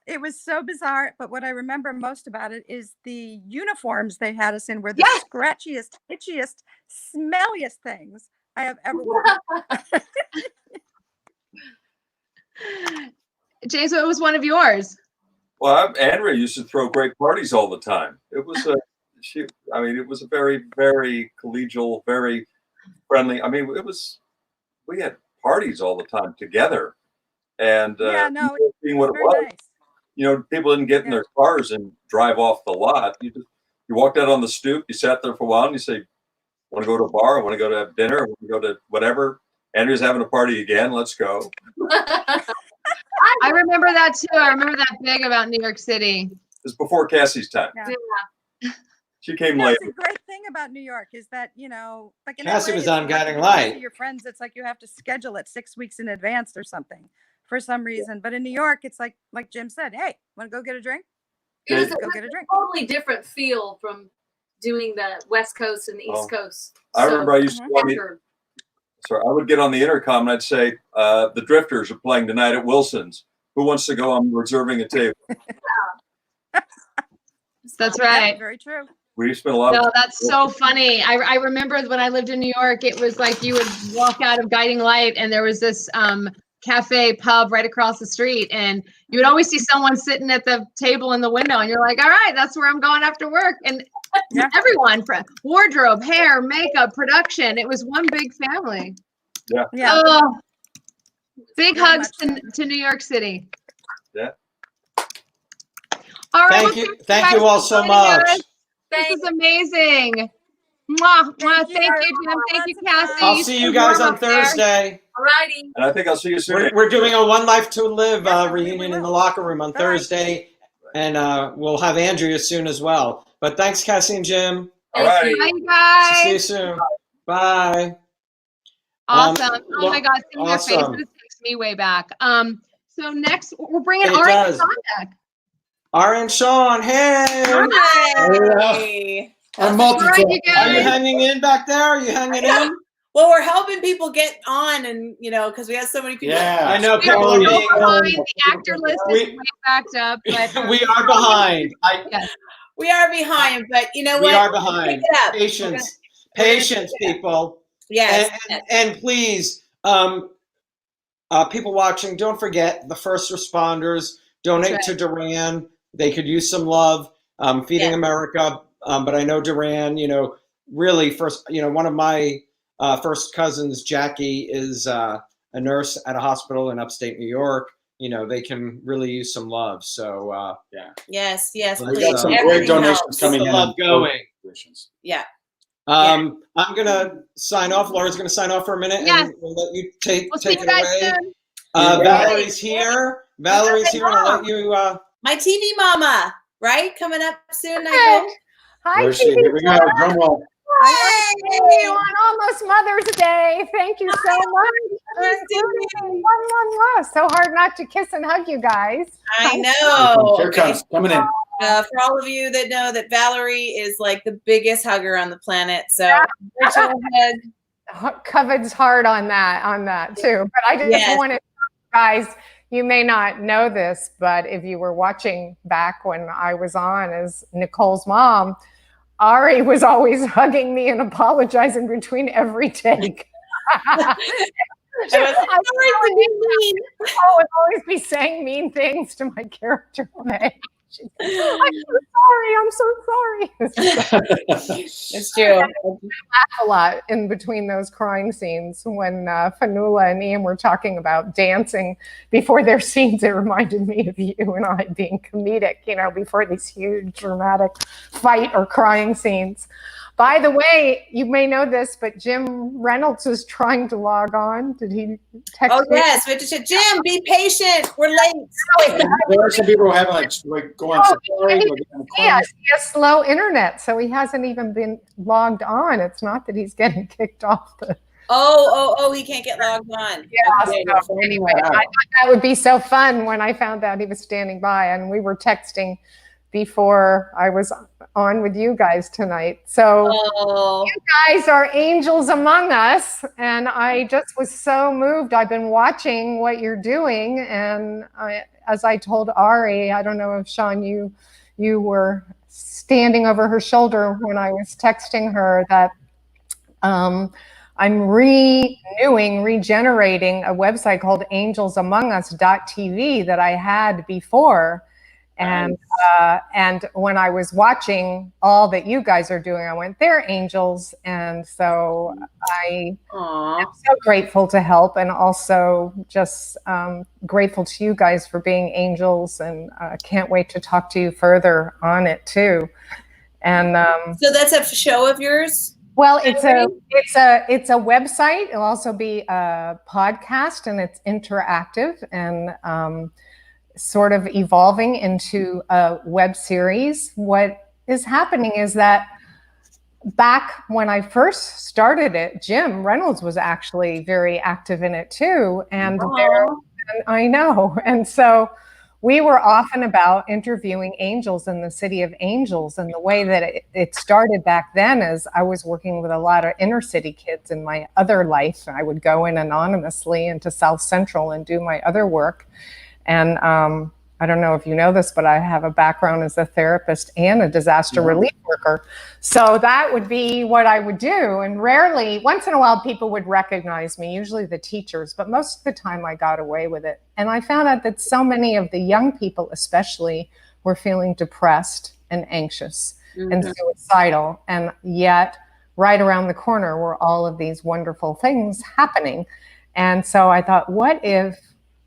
It was so bizarre, but what I remember most about it is the uniforms they had us in were the scratchiest, itchiest, smelliest things I have ever worn. James, what was one of yours? Well, Andrea used to throw great parties all the time. It was it was a very, very collegial, very friendly. I mean, we had parties all the time together, and seeing what it was. Nice. You know, people didn't get in their cars and drive off the lot. You walked out on the stoop, you sat there for a while, and you say, want to go to a bar, I want to go to have dinner, I want to go to whatever. Andrea's having a party again, let's go. I remember that too. I remember that big about New York City. It was before Cassie's time. Yeah. She came Yeah, later. it's a great thing about New York is that, you know, like in Cassie LA, was it's on like Guiding if you wanna Light. see your friends, it's like you have to schedule it 6 weeks in advance or something for some reason. But in New York, it's like Jim said, hey, want to go get a drink? It was Go get a drink. totally different feel from doing the West Coast and the East Coast. I remember I used to I would get on the intercom and I'd say, the Drifters are playing tonight at Wilson's. Who wants to go? I'm reserving a table. That's right. Yeah, very true. We spent a lot No, of that's so funny. I remember when I lived in New York, it was like you would walk out of Guiding Light and there was this cafe pub right across the street, and you would always see someone sitting at the table in the window, and you're like, all right, that's where I'm going after work. And everyone, wardrobe, hair, makeup, production, it was one big family. Yeah. Oh, big hugs to New York City. Yeah. All right. Thank you all so much. This is amazing. Mwah, mwah. Thank you, Jim. Thank you, Cassie. I'll see you guys on Thursday. All righty. And I think I'll see you soon. We're doing a One Life to Live reunion in the locker room on Thursday, and we'll have Andrea soon as well. But thanks, Cassie and Jim. All righty. Bye, guys. See you soon. Bye. Awesome. Oh my God, seeing their awesome. faces takes me way back. So next, we're bringing It Ari and does. Shawn back. Ari and Shawn, hey. Hi. I'm All right, you Are you guys. hanging in back there? Are you hanging in? Well, we're helping people get on, and because we have so many people. Yeah. I know We are people are so being. behind. The actor list is way backed up. But We are behind. yes. We are behind, but you know We what? are behind. Pick it up. Patience, We're gonna patience, pick it up. people. Yes. And please, people watching, don't forget the first responders. Donate That's to Duran. They could use some love. Feeding Yeah. America. But I know Duran. Really first. One of my first cousins, Jackie, is a nurse at a hospital in upstate New York. They can really use some love. So yeah. Yes. Yes. We We Please. got some Everything great donations helps. coming Keep in. the love going. Yeah. I'm gonna sign off. Laura's gonna sign off for a minute, Yes. and we'll let you take We'll see it you guys away. soon. Valerie's here. Valerie's here, and I'll let you. My TV mama, right? Coming up soon. I hope. Hi, There she is. Here we go. Drum roll. I love you on almost Mother's Day. Thank you so much. So hard not to kiss and hug you guys. I know. Here it comes. Coming in. For all of you that know that Valerie is like the biggest hugger on the planet, so virtual hug. Covid's hard on that too. But I just Yes. wanted, guys, you may not know this, but if you were watching back when I was on as Nicole's mom, Ari was always hugging me and apologizing between every take. I would always be saying mean things to my character. I'm so sorry. It's true. I laugh a lot in between those crying scenes when Fanula and Ian were talking about dancing before their scenes. It reminded me of you and I being comedic, before these huge dramatic fight or crying scenes. By the way, you may know this, but Jim Reynolds is trying to log on. Did he text me? Yes, we have to say, Jim, be patient. We're late. There are some people who have go on Safari. He has slow internet, so he hasn't even been logged on. It's not that he's getting kicked off the. Oh, he can't get logged on. Yeah. Okay. So anyway, I thought that would be so fun when I found out he was standing by, and we were texting before I was on with you guys tonight. So you guys are angels among us, and I just was so moved. I've been watching what you're doing, and as I told Ari, I don't know if Shawn, you were standing over her shoulder when I was texting her that I'm regenerating a website called angelsamongus.tv that I had before. And when I was watching all that you guys are doing, I went, they're angels. And so I am so grateful to help, and also just grateful to you guys for being angels, and can't wait to talk to you further on it too. And so that's a show of yours? Well, it's a website. It'll also be a podcast, and it's interactive and sort of evolving into a web series. What is happening is that back when I first started it, Jim Reynolds was actually very active in it too. And I know. And so we were often about interviewing angels in the city of angels. And the way that it started back then is I was working with a lot of inner city kids in my other life. I would go in anonymously into South Central and do my other work. And I don't know if you know this, but I have a background as a therapist and a disaster relief worker. So that would be what I would do. And rarely, once in a while, people would recognize me, usually the teachers, but most of the time I got away with it. And I found out that so many of the young people especially were feeling depressed and anxious and suicidal. And yet right around the corner were all of these wonderful things happening. And so I thought, what if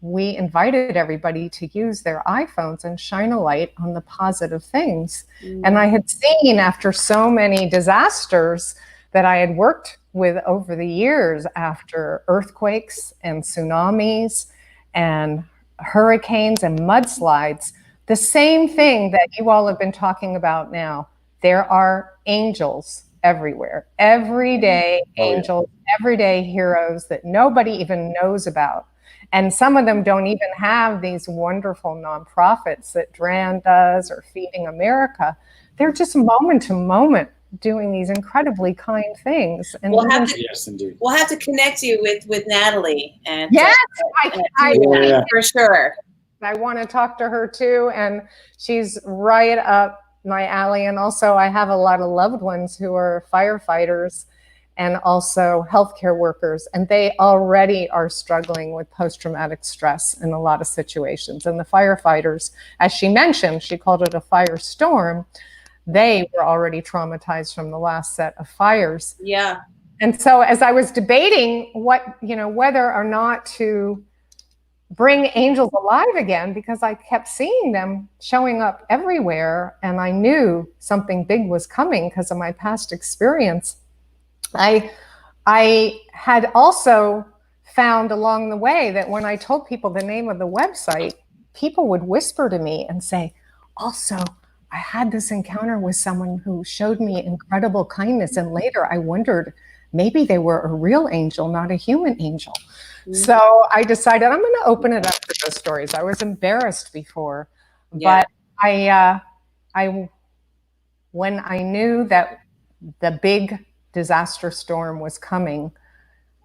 we invited everybody to use their iPhones and shine a light on the positive things. And I had seen, after so many disasters that I had worked with over the years, after earthquakes and tsunamis and hurricanes and mudslides, the same thing that you all have been talking about now. There are angels everywhere, everyday angels, everyday heroes that nobody even knows about. And some of them don't even have these wonderful nonprofits that DRAN does or Feeding America. They're just moment to moment doing these incredibly kind things. And we'll have to, yes, indeed. We'll have to connect you with Natalie. And yes, I for sure. I want to talk to her too. And she's right up my alley. And also I have a lot of loved ones who are firefighters and also healthcare workers, and they already are struggling with post-traumatic stress in a lot of situations. And the firefighters, as she mentioned, she called it a firestorm. They were already traumatized from the last set of fires. Yeah. And so as I was debating whether or not to bring angels alive again, because I kept seeing them showing up everywhere, and I knew something big was coming because of my past experience. I had also found along the way that when I told people the name of the website, people would whisper to me and say, also, I had this encounter with someone who showed me incredible kindness. And later I wondered, maybe they were a real angel, not a human angel. Mm-hmm. So I decided I'm going to open it up to those stories. I was embarrassed before, but when I knew that the big disaster storm was coming,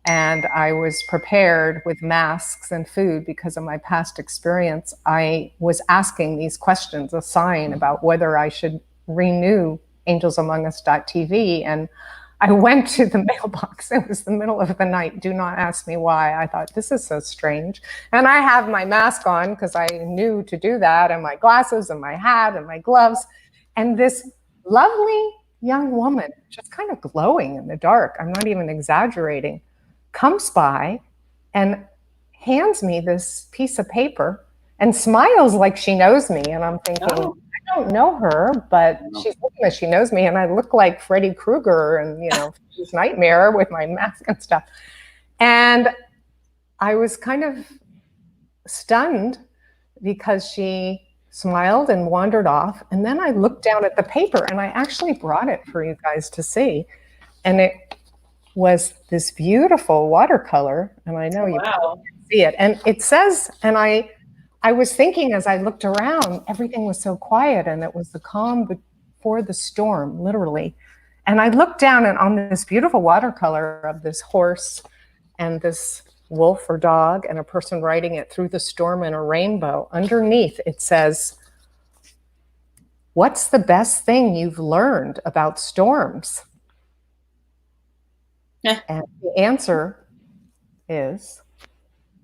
and I was prepared with masks and food because of my past experience, I was asking these questions, a sign about whether I should renew angelsamongus.tv. And I went to the mailbox. It was the middle of the night. Do not ask me why. I thought, this is so strange. And I have my mask on because I knew to do that, and my glasses and my hat and my gloves. And this lovely young woman, just kind of glowing in the dark, I'm not even exaggerating, comes by and hands me this piece of paper and smiles like she knows me. And I'm thinking, I don't know her, but she's looking like she knows me. And I look like Freddy Krueger and, his nightmare with my mask and stuff. And I was kind of stunned because she smiled and wandered off. And then I looked down at the paper, and I actually brought it for you guys to see. And it was this beautiful watercolor. And I know you can see it. And it says, and I was thinking as I looked around, everything was so quiet, and it was the calm before the storm, literally. And I looked down, and on this beautiful watercolor of this horse and this wolf or dog and a person riding it through the storm in a rainbow, underneath it says, what's the best thing you've learned about storms? And the answer is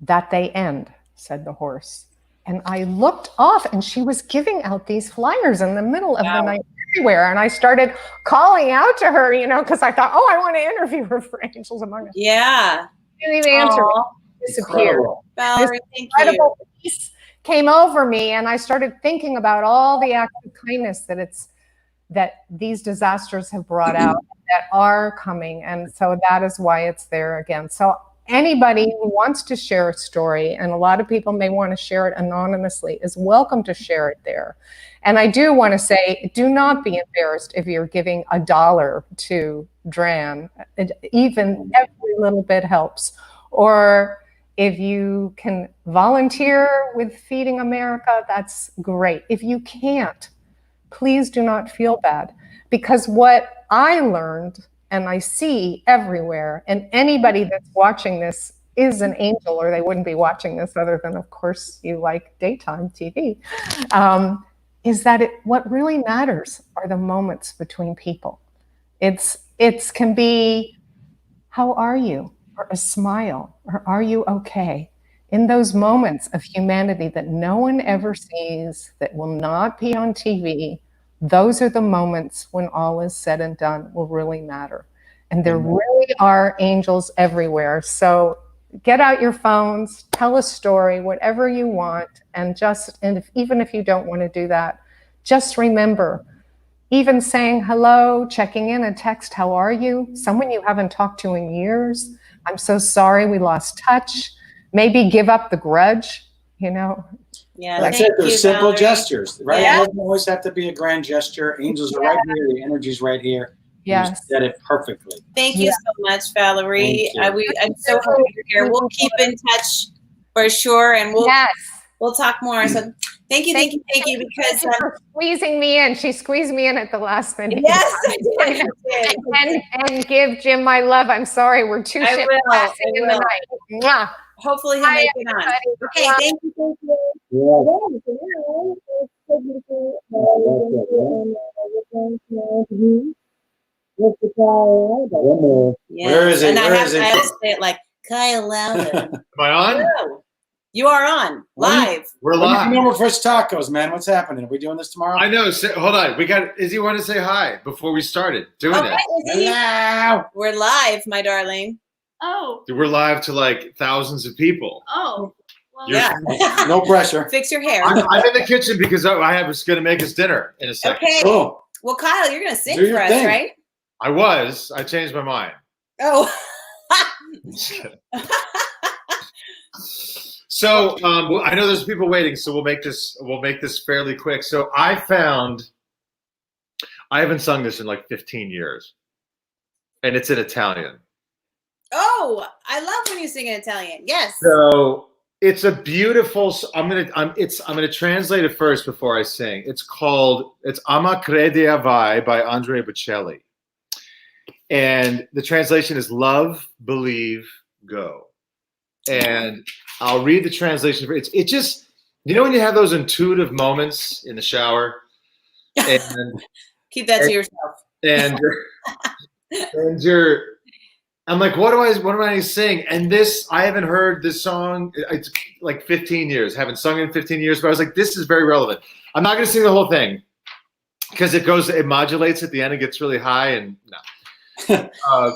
that they end, said the horse. And I looked off, and she was giving out these flyers in the middle of the night everywhere. And I started calling out to her, because I thought, I want to interview her for Angels Among Us. Yeah. She didn't even answer me. Disappeared. Valerie, thank incredible peace came over me, and I started thinking about all the acts of kindness that these disasters have brought out, that are coming. And so that is why it's there again. So anybody who wants to share a story, and a lot of people may want to share it anonymously, is welcome to share it there. And I do want to say, do not be embarrassed if you're giving $1 to DRAN. Even every little bit helps. Or if you can volunteer with Feeding America, that's great. If you can't, please do not feel bad. Because what I learned, and I see everywhere, and anybody that's watching this is an angel, or they wouldn't be watching this, other than, of course, you like daytime TV, is that what really matters are the moments between people. It can be, how are you? Or a smile, or are you okay? In those moments of humanity that no one ever sees, that will not be on TV, those are the moments when all is said and done will really matter. And there really are angels everywhere. So get out your phones, tell a story, whatever you want, and even if you don't want to do that, just remember, even saying hello, checking in, a text, how are you? Someone you haven't talked to in years. I'm so sorry we lost touch. Maybe give up the grudge, you know. Yeah, that's it. There's simple Valerie. gestures, right? Yeah. It doesn't always have to be a grand gesture. Angels are right here. The energy's right here. Yes. You said it perfectly. Thank you so much, Valerie. Thank you. I'm so happy you're here. We'll keep in touch for sure, and we'll talk more. So thank you. Because squeezing me in. She squeezed me in at the last minute. Yes, I did. And give Jim my love. I'm sorry, we're two ships passing in the night. Mwah. Hopefully he'll make it on. Okay, thank you. Where is it? And Where is it? I have to say it like Kyle louder. Am I on? No. You are on live. We're live. Remember First Tacos, man. What's happening? Are we doing this tomorrow? I know. Hold on. We got Izzy wanted to say hi before we started doing it. Hello. We're live, my darling. Oh. We're live to like thousands of people. Oh. Well, yeah. No pressure. Fix your hair. I'm in the kitchen because I was going to make us dinner in a second. Okay. Cool. Well, Kyle, you're going to sing Do for your us, thing. right? I changed my mind. Oh. So I know there's people waiting, so we'll make this fairly quick. So I haven't sung this in like 15 years, and it's in Italian. Oh, I love when you sing in Italian. Yes. So it's a beautiful. I'm gonna translate it first before I sing. It's Ama Crede Vai by Andrea Bocelli, and the translation is Love, Believe, Go. And I'll read the translation. It just, you know, when you have those intuitive moments in the shower, and keep that to yourself. And I'm like, what am I sing? And I haven't heard this song. It's like 15 years. Haven't sung in 15 years. But I was like, this is very relevant. I'm not going to sing the whole thing because it modulates at the end. It gets really high and no.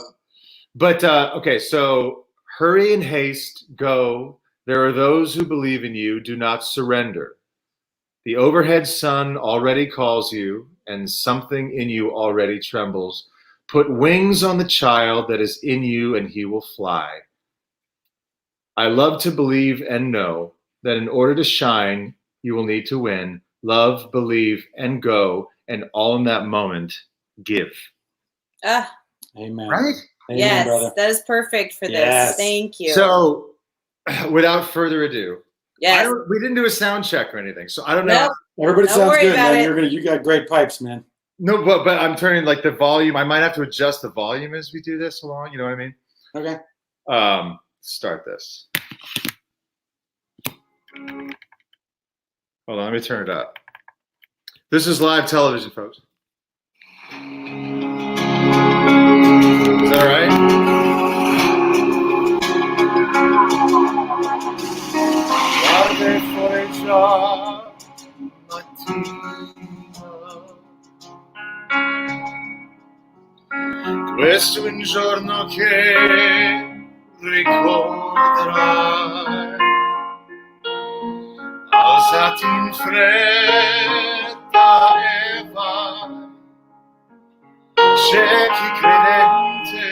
Okay, so. Hurry and haste, go. There are those who believe in you. Do not surrender. The overhead sun already calls you, and something in you already trembles. Put wings on the child that is in you, and he will fly. I love to believe and know that in order to shine, you will need to win. Love, believe, and go, and all in that moment, give. Amen. Right? Amen, yes, brother. that is perfect for this. Yes. Thank you. So, without further ado, yes. We didn't do a sound check or anything, so I don't know. Everybody Don't sounds worry good, about man. it. You got great pipes, man. No, but I'm turning like the volume. I might have to adjust the volume as we do this along. You know what I mean? Okay. Start this. Hold on, let me turn it up. This is live television, folks. Is that all right? Guarda fuori già mattina, questo è un giorno che ricorderai, alzati in fretta e vai, c'è chi credente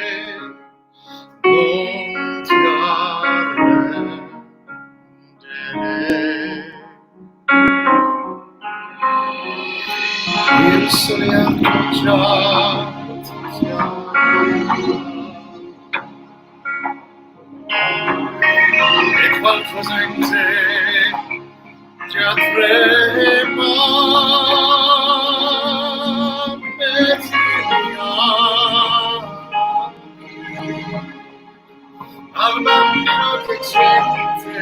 non ti arrendere. Il sole già ti chiama e qualcosa in te già trema e ti al bambino che sente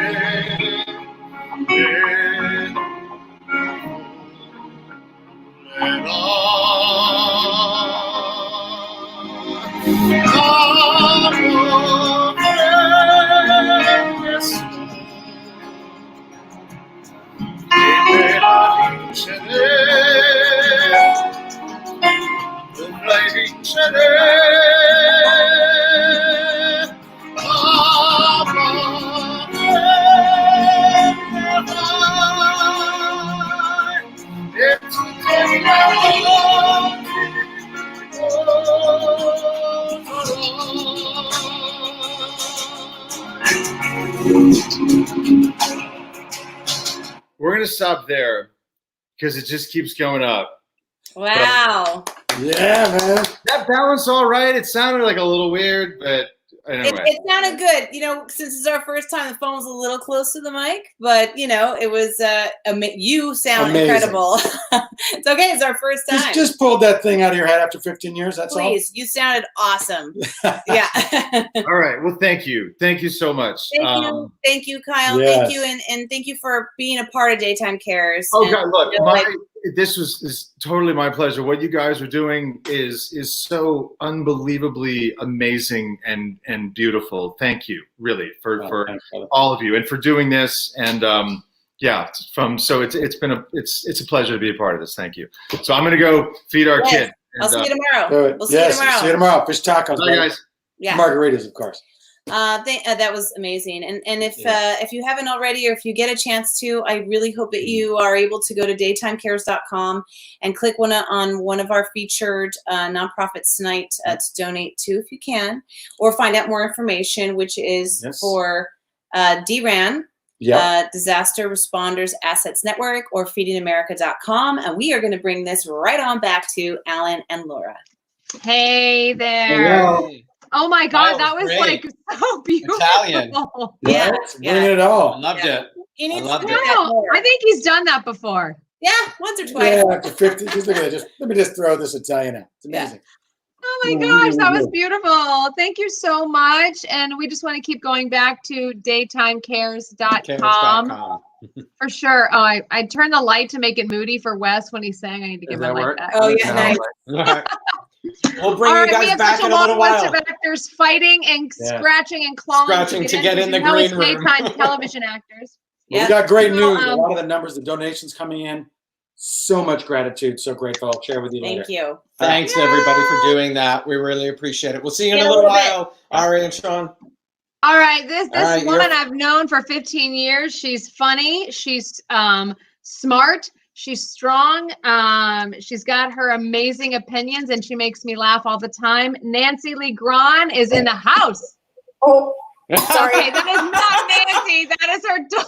dovrai vincere. Ama We're gonna stop there because it just keeps going up. Wow. Yeah, man. That balance all right. It sounded like a little weird, but anyway. It sounded good. You know, since it's our first time, the phone was a little close to the mic, but you know, it was. You sound Amazing. incredible. It's okay. It's our first time. Just pulled that thing out of your head after 15 years. That's all. Please, you sounded awesome. Yeah. All right. Well, thank you. Thank you so much. Thank you, Kyle. Yes. Thank you, and thank you for being a part of Daytime Cares. Oh and, God, look, you know, this is totally my pleasure. What you guys are doing is so unbelievably amazing and beautiful. Thank you, really, for all of you, and for doing this. And yeah, it's a pleasure to be a part of this. Thank you. So I'm gonna go feed our kid. And, I'll see you tomorrow. We'll see you tomorrow. See you tomorrow. Fish tacos. Bye, guys. Yeah. Margaritas, of course. That was amazing. And if you haven't already, or if you get a chance to, I really hope that you are able to go to daytimecares.com and click on one of our featured nonprofits tonight to donate to, if you can, or find out more information, which is for DRAN, Disaster Responders Assets Network, or feedingamerica.com. And we are going to bring this right on back to Alan and Laura. Hey there. Hello. Oh my God, That that was was great. like so beautiful. Italian. Yeah, bring it all. I loved it. He needs I loved to it. do that No, more. I think he's done that before. Yeah, once or twice. Yeah, after 50. Just look at it. Let me just throw this Italian out. It's amazing. Oh my gosh, that was beautiful. Thank you so much. And we just want to keep going back to daytimecares.com. For sure. Oh, I turned the light to make it moody for Wes when he sang. I need to give my light back. Oh, yeah, nice. We'll bring All you right, we guys have back such in a a little long list while. of actors fighting and scratching and clawing Scratching to get in the because you know green it's room. daytime television actors. Well, we got great Well, news. A lot of the numbers, the donations coming in. So much gratitude. So grateful. I'll share with you later. Thank you. Thanks everybody for doing that. We really appreciate it. We'll see you in In a a little little bit. while, Ari and Shawn. All right, this All right, woman you're- I've known for 15 years. She's funny. She's smart. She's strong. She's got her amazing opinions, and she makes me laugh all the time. Nancy Lee Grahn is in the house. Oh, sorry. Okay, that is not Nancy. That is her dog.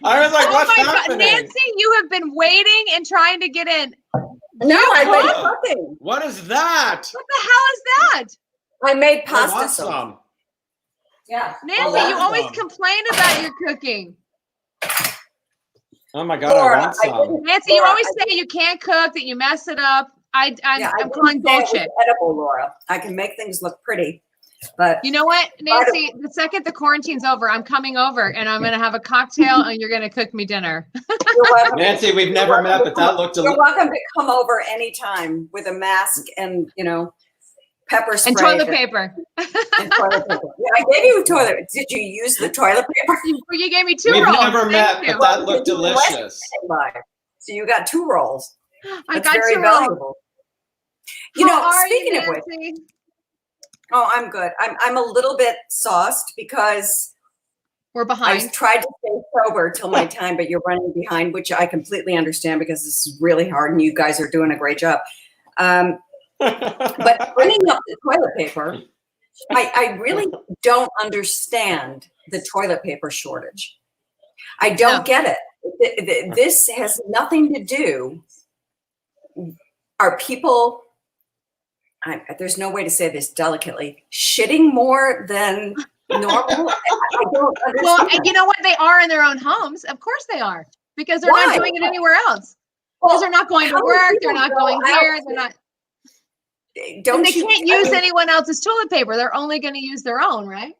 I was like, what's my God. happening? Nancy, you have been waiting and trying to get in. No, You I made cook? cooking. What is that? What the hell is that? I made I pasta want sauce. some. Yeah. Nancy, you always complain about your cooking. Oh my God, Laura, I want some. Nancy, you always say you can't cook, that you mess it up. I'm calling bullshit. Edible, Laura. I can make things look pretty, but You know what, Nancy? The second the quarantine's over, I'm coming over and I'm gonna have a cocktail and you're gonna cook me dinner. you're welcome. Nancy, we've never met, but that looked You're welcome to come over anytime with a mask and pepper spray And toilet paper. and toilet paper. Yeah, I gave you toilet. Did you use the toilet paper? You gave me 2 We've rolls. never met, Thank you. but that looked delicious. So you got 2 rolls. I That's got very 2 rolls. valuable. How are speaking you, of which, Nancy? oh, I'm good. I'm a little bit sauced because we're behind. I tried to stay sober till my time, but you're running behind, which I completely understand because this is really hard and you guys are doing a great job. But bringing up the toilet paper, I really don't understand the toilet paper shortage. I don't get it. This has nothing to do. Are people, there's no way to say this delicately, shitting more than normal? I don't understand. Well, and you know what? They are in their own homes. Of course they are. Because they're Why? not doing it anywhere else. Because they're not going to how many work. people They're not go going out here. to- They're not. Don't And they you- can't I use mean- anyone else's toilet paper. They're only going to use their own, right?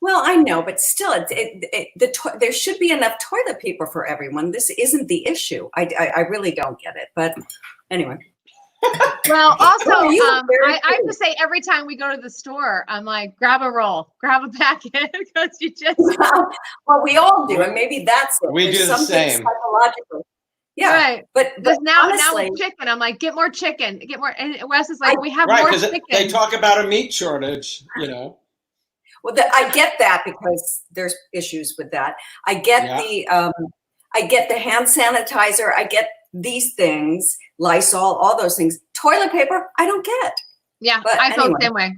Well, I know, but still, there should be enough toilet paper for everyone. This isn't the issue. I really don't get it. But anyway. Well, also, Well, you were very I have to say, every time we go to the store, I'm like, grab a roll, grab a packet, because you just. Well, we all do, and maybe that's it. We There's do the something same. psychological. Yeah, Right. but now honestly, with chicken, I'm like, get more chicken, get more. And Wes is like, we have Right, more because chicken. they talk about a meat shortage, you know. well, I get that because there's issues with that. I get I get the hand sanitizer. I get these things, Lysol, all those things. Toilet paper, I don't get. Yeah, But I felt anyway. the same way.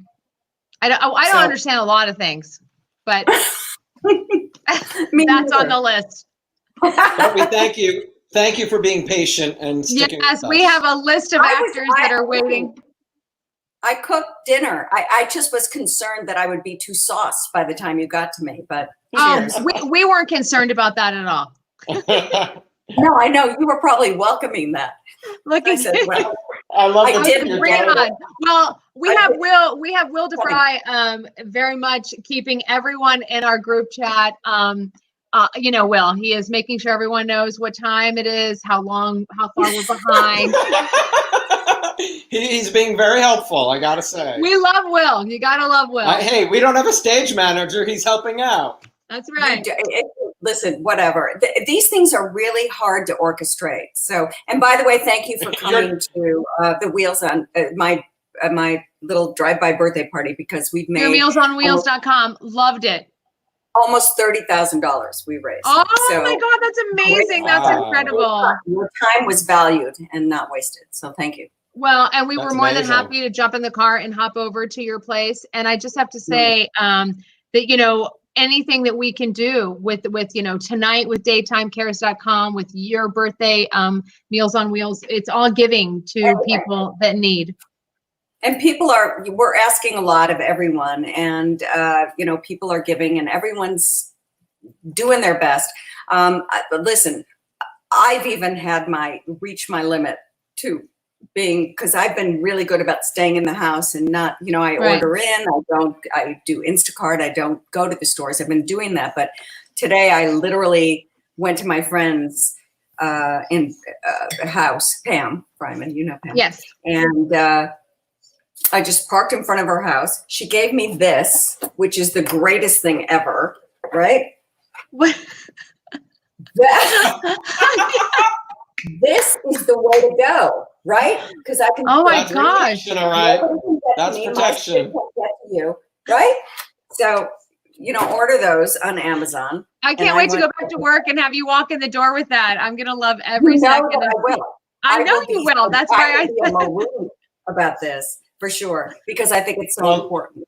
I don't understand a lot of things, but that's on the list. But we thank you. Thank you for being patient and sticking Yes, with we us. have a list of actors that are waiting. I cooked dinner. I just was concerned that I would be too sauced by the time you got to me, but cheers. We weren't concerned about that at all. No, I know you were probably welcoming that. Look, I said, well, I love I did. Bring it on. Well, we have Will DeFry very much keeping everyone in our group chat. You know, Will, he is making sure everyone knows what time it is, how far we're behind. He's being very helpful, I gotta say. We love Will. You gotta love Will. Hey, we don't have a stage manager. He's helping out. That's right. Listen, whatever. These things are really hard to orchestrate. So, and by the way, thank you for coming to the Wheels on my little drive-by birthday party, because we've made Mealsonwheels.com. Loved it. Almost $30,000 we raised. Oh my God, that's amazing. That's incredible. Your time was valued and not wasted. So thank you. Well, and we That's were more amazing. than happy to jump in the car and hop over to your place. And I just have to say that, you know, anything that we can do with, you know, tonight with daytimecares.com, with your birthday, Meals on Wheels, it's all giving to people that need. And we're asking a lot of everyone, and, you know, people are giving and everyone's doing their best. Listen, I've even had reach my limit too, because I've been really good about staying in the house and not, you know, I order in, I do Instacart, I don't go to the stores. I've been doing that. But today I literally went to my friend's house, Pam Fryman, you know Pam. Yes. And I just parked in front of her house. She gave me this, which is the greatest thing ever, right? What? This is the way to go, right? Because I can. Oh my gosh! All right, that's protection. You, right? So, you know, order those on Amazon. I can't wait to go back to work and have you walk in the door with that. I'm gonna love every second. I will. I know you will. That's why I said about this for sure, because I think it's so important.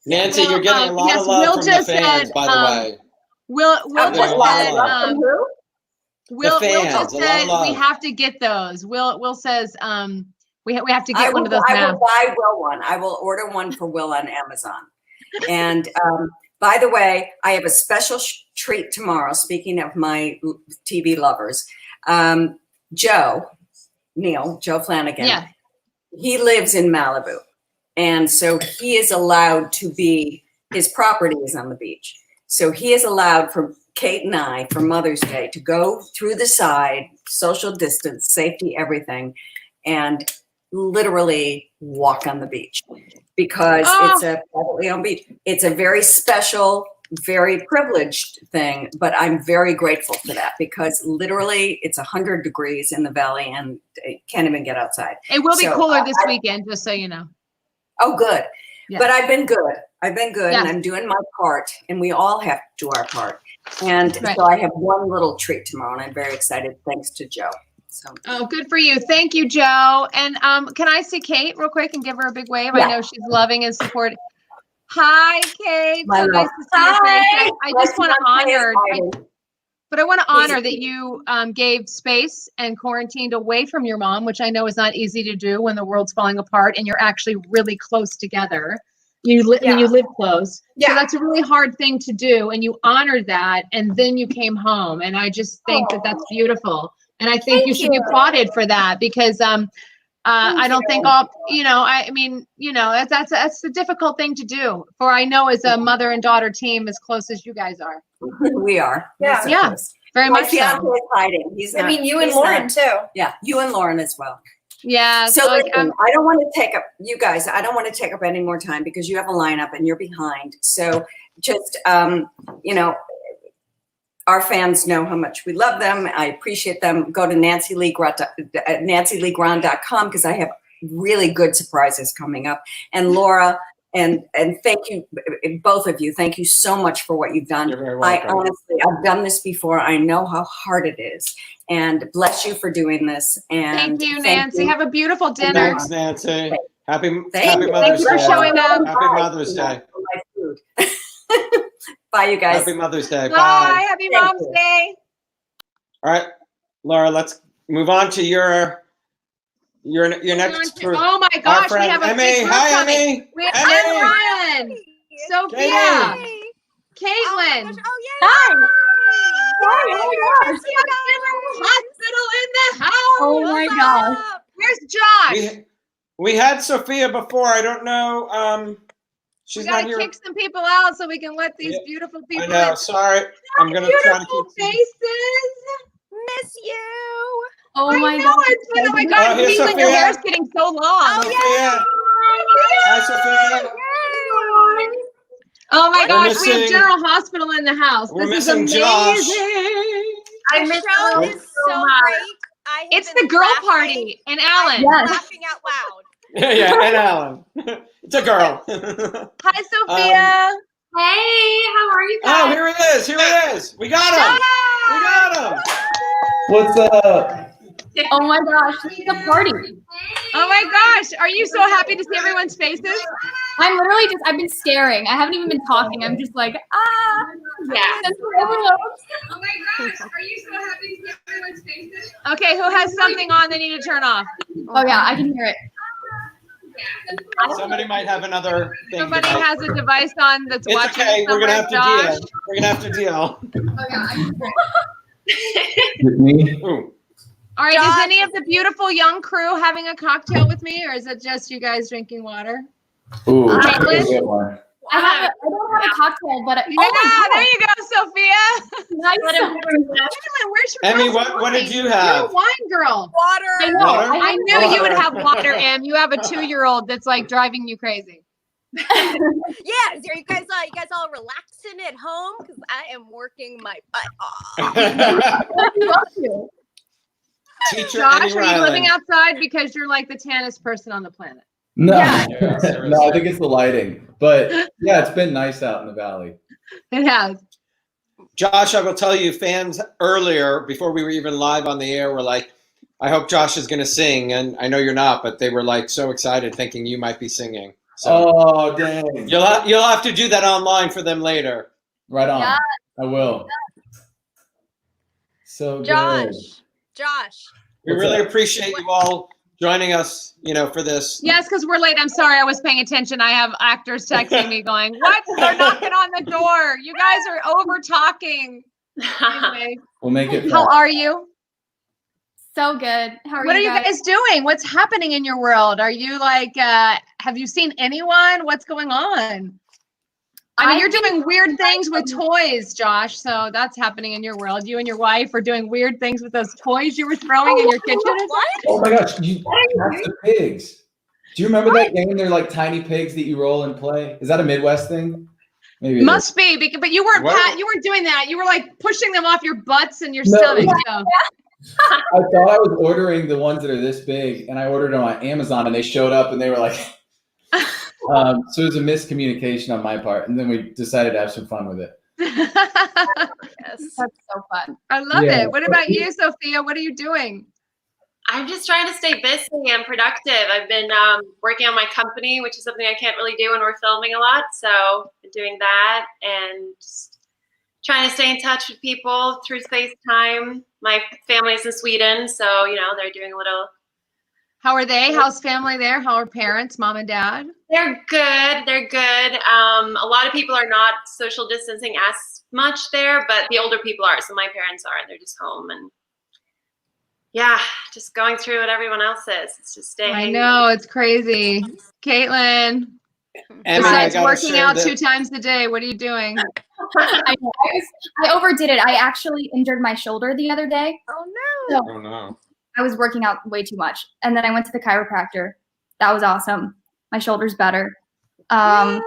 Nancy, you're getting a lot of love from the fans, by the way. Will just said. Will just said we have to get those. Will says we have to get one of those now. I will buy Will one. I will order one for Will on Amazon. And by the way, I have a special treat tomorrow. Speaking of my TV lovers, Joe Flanagan. Yeah. He lives in Malibu, and so he is allowed to be. His property is on the beach, so he is allowed for Kate and I, for Mother's Day, to go through the side, social distance, safety, everything, and literally walk on the beach, because it's a privately owned beach. It's a very special, very privileged thing, but I'm very grateful for that, because literally it's 100 degrees in the valley and I can't even get outside. It will be cooler this weekend, just so you know. Oh, good. Yeah. But I've been good. And I'm doing my part, and we all have to do our part. And so I have one little treat tomorrow, and I'm very excited, thanks to Joe. So. Oh, good for you. Thank you, Joe. And can I see Kate real quick and give her a big wave? Yeah. I know she's loving and supporting. Hi, Kate. My so love. nice to see your face. I just want to honor, But I want to honor that you gave space and quarantined away from your mom, which I know is not easy to do when the world's falling apart and you're actually really close together. When you live close. Yeah. So that's a really hard thing to do. And you honored that. And then you came home. And I just think that that's beautiful. And I think you should be applauded for that, because I don't think I mean, that's a difficult thing to do. For I know as a mother and daughter team as close as you guys are. We are. Yeah. Very much so. My fiance is hiding. He's not, you and Lauren too. Yeah, you and Lauren as well. Yeah. So listen, I don't want to take up you guys. I don't want to take up any more time, because you have a lineup and you're behind. So just, our fans know how much we love them. I appreciate them. Go to nancyleegrand.com, because I have really good surprises coming up. And Laura, and thank you, both of you. Thank you so much for what you've done. You're very welcome. I've done this before. I know how hard it is. And bless you for doing this. And thank you, Nancy. Have a beautiful dinner. Thanks, Nancy. Happy you. Mother's you for Day. showing up. Happy Mother's Day. Bye, you guys. Happy Mother's Day. Bye. Bye. Happy Mom's Day. All right, Laura, let's move on to your next group. Oh my Our gosh, we friend have a Emmy. big group Hi, coming. Emmy. We have Emmy. Arianne, Sophia, Caitlin. Hi. Where's the hospital in the house? Oh my gosh. Where's Josh? We had Sophia before. I don't know. She's We not gotta here. kick some people out so we can let these beautiful people I know. in. Sorry. I'm gonna try to Beautiful keep. faces. Miss you. Oh I my know, God. it's fun. Oh my God, here's Caitlin, your Sophia. hair's getting so long. Sophia. Hi, Sophia. Oh my We're gosh, we have missing- General Hospital in the house. We're This is missing amazing. Josh. The show is so great. I have It's been the girl laughing. party and Alan. Yes. Laughing out loud. Yeah, and Alan. It's a girl. Hi, Sophia. Hey, how are you Oh, here he is. Here he is. We got him. We got him. What's up? Oh my gosh, this is a party. Oh my gosh, are you so happy to see everyone's faces? I'm literally just, I've been staring. I haven't even been talking. I'm just like, ah. Yeah. Oh my gosh, are you so happy to see everyone's faces? Okay, who has something on they need to turn off? Oh yeah, I can hear it. Somebody might have another thing. Somebody has a device on that's It's watching okay. We're gonna somewhere, have to Josh. deal. We're gonna have to deal. Oh yeah, I can hear it. With me? Ooh. All right, is any of the beautiful young crew having a cocktail with me, or is it just you guys drinking water? Ooh, Caitlin? that's a good one. I don't have a cocktail, but Yeah, there you go, Sophia. Nice. Caitlin, where's your Emmy, glass of what did wine? you You're have? a wine girl. Water. I know. Water? I knew you would Water. have water, Em. You have a 2-year-old that's like driving you crazy. Yeah, are you guys all relaxing at home? Because I am working my butt off. Teacher Josh, Emmy are you living Ryland. outside because you're like the tannest person on the planet? No, Yeah. no, I think it's the lighting. But yeah, it's been nice out in the valley. It has. Josh, I will tell you, fans earlier, before we were even live on the air, were like, I hope Josh is going to sing. And I know you're not, but they were like so excited thinking you might be singing. So Oh, dang. you'll have to do that online for them later. Right on. Yeah. I will. So good. Josh. We What's really up? appreciate you all joining us, for this. Yes, because we're late. I'm sorry, I was paying attention. I have actors texting me going, "What? They're knocking on the door. You guys are over talking." Anyway, We'll make it how fun. are you? So good. How are What are you you guys doing? What's happening in your world? Are you like, have you seen anyone? What's going on? I mean, you're doing weird things with toys, Josh. So that's happening in your world. You and your wife are doing weird things with those toys you were throwing in your kitchen. What? Oh my gosh, that's the pigs. Do you remember that game? They're like tiny pigs that you roll and play. Is that a Midwest thing? Maybe. It Must be, but you weren't What? you weren't doing that. You were like pushing them off your butts and your No. stomach. So. I thought I was ordering the ones that are this big, and I ordered them on Amazon, and they showed up, and they were like, so it was a miscommunication on my part, and then we decided to have some fun with it. Yes. That's so fun. I love Yeah. it. What about you, Sophia? What are you doing? I'm just trying to stay busy and productive. I've been working on my company, which is something I can't really do when we're filming a lot. So I'm doing that and just trying to stay in touch with people through FaceTime. My family's in Sweden, so they're doing a little. How are they? How's family there? How are parents, mom and dad? They're good. They're good. A lot of people are not social distancing as much there, but the older people are. So my parents are. They're just home and yeah, just going through what everyone else is. It's just staying. I know, it's crazy. Caitlin, Emmy, I besides gotta working share out that- 2 times a day, what are you doing? I overdid it. I actually injured my shoulder the other day. Oh no. So Oh no. I was working out way too much. And then I went to the chiropractor. That was awesome. My shoulder's better. I've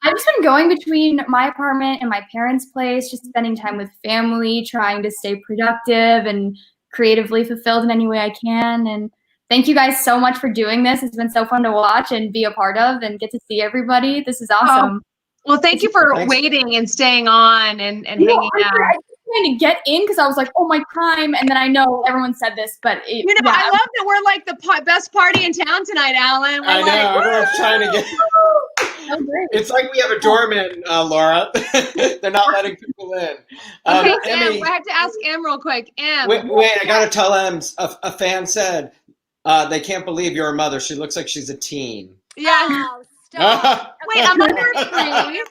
just been going between my apartment and my parents' place, just spending time with family, trying to stay productive and creatively fulfilled in any way I can. And thank you guys so much for doing this. It's been so fun to watch and be a part of and get to see everybody. This is awesome. Well, thank you for waiting and staying on and hanging out. trying to get in because I was like, oh, my time. And then I know everyone said this, but I love that we're like the best party in town tonight, Alan. I know. Everyone's trying to get. It's like we have a doorman, Laura. They're not letting people in. Okay, Emmy, Em, I have to ask Em real quick. Em. wait, I gotta tell Em. A fan said they can't believe you're a mother. She looks like she's a teen. Yeah. Oh, stop. Wait, a mother of three,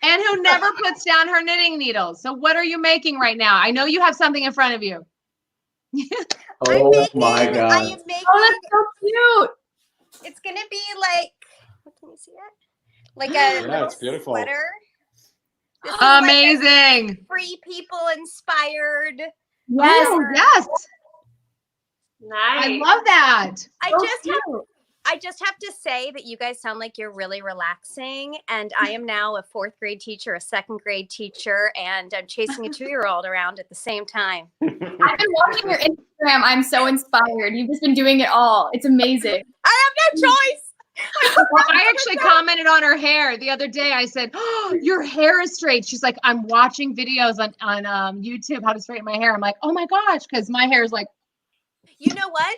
and who never puts down her knitting needles. So what are you making right now? I know you have something in front of you. Oh my God. I am making. Oh, that's so cute. It's gonna be like. Can you see it? Like a little it's beautiful. sweater. This is Amazing. like free people inspired. Yes. Or- Yes. Nice. I love that. I just have to say that you guys sound like you're really relaxing, and I am now a 4th grade teacher, a 2nd grade teacher, and I'm chasing a 2-year-old around at the same time. I've been watching your Instagram. I'm so inspired. You've just been doing it all. It's amazing. I have no choice. Well, I actually commented on her hair the other day. I said, "Oh, your hair is straight." She's like, "I'm watching videos on YouTube how to straighten my hair." I'm like, "Oh my gosh," because my hair is like. You know what?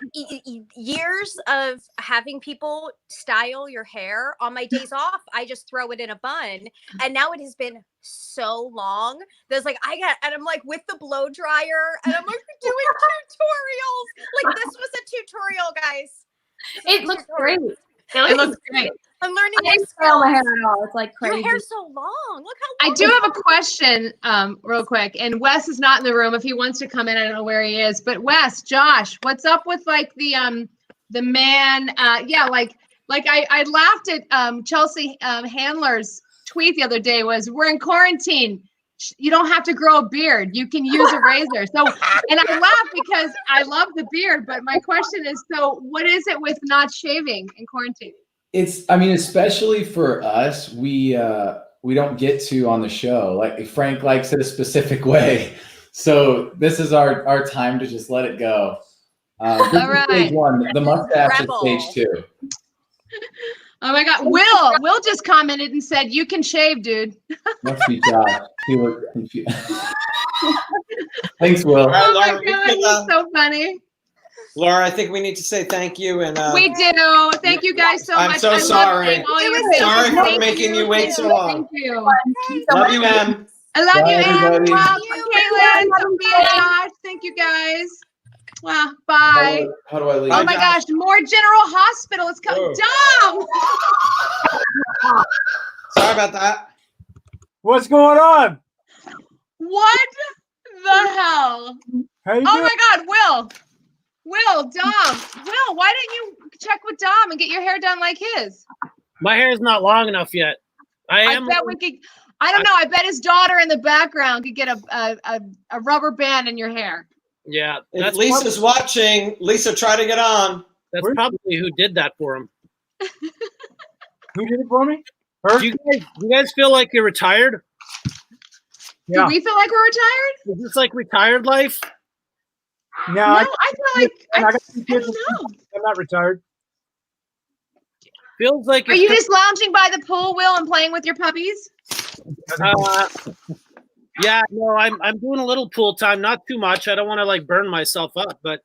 Years of having people style your hair on my days off, I just throw it in a bun. And now it has been so long. There's like, and I'm like with the blow dryer, and I'm like doing tutorials. Like this was a tutorial, guys. It looks great. It looks great. I'm learning. I didn't style my hair at all. It's like crazy. Your hair's so long. Look how long I do have a question, real quick. And Wes is not in the room. If he wants to come in, I don't know where he is. But Wes, Josh, what's up with like the man? I laughed at Chelsea Handler's tweet the other day. Was we're in quarantine. You don't have to grow a beard. You can use a razor. So, and I laugh because I love the beard. But my question is, so what is it with not shaving in quarantine? I mean, especially for us, we don't get to on the show. Like Frank likes it a specific way. So this is our time to just let it go. All right. Stage 1, the mustache is stage 2. Oh my God. Will just commented and said, "You can shave, dude." Must be Josh. He looked confused. Thanks, Will. Oh my God, he's so funny. Laura, I think we need to say thank you. And we do. Thank you guys so much. I'm so sorry. Sorry for making you wait so long. Thank you. Love you, Em. I love Bye, you, Em. everybody. Caitlin, Sophia, Josh. Thank you guys. Wow. Bye. How do I leave? Oh my gosh, more General Hospital is coming. Dom! Sorry about that. What's going on? What the hell? How you Oh doing? my God, Will, Dom. Will, why didn't you check with Dom and get your hair done like his? My hair is not long enough yet. I bet we could. I don't know. I bet his daughter in the background could get a rubber band in your hair. Yeah. If Lisa's watching, Lisa, try to get on. That's probably who did that for him. Who did it for me? Do you guys feel like you're retired? Do we feel like we're retired? Is this like retired life? No, I feel like I don't know. I'm not retired. Feels like. Are you just lounging by the pool, Will, and playing with your puppies? Yeah, no, I'm doing a little pool time, not too much. I don't want to like burn myself up, but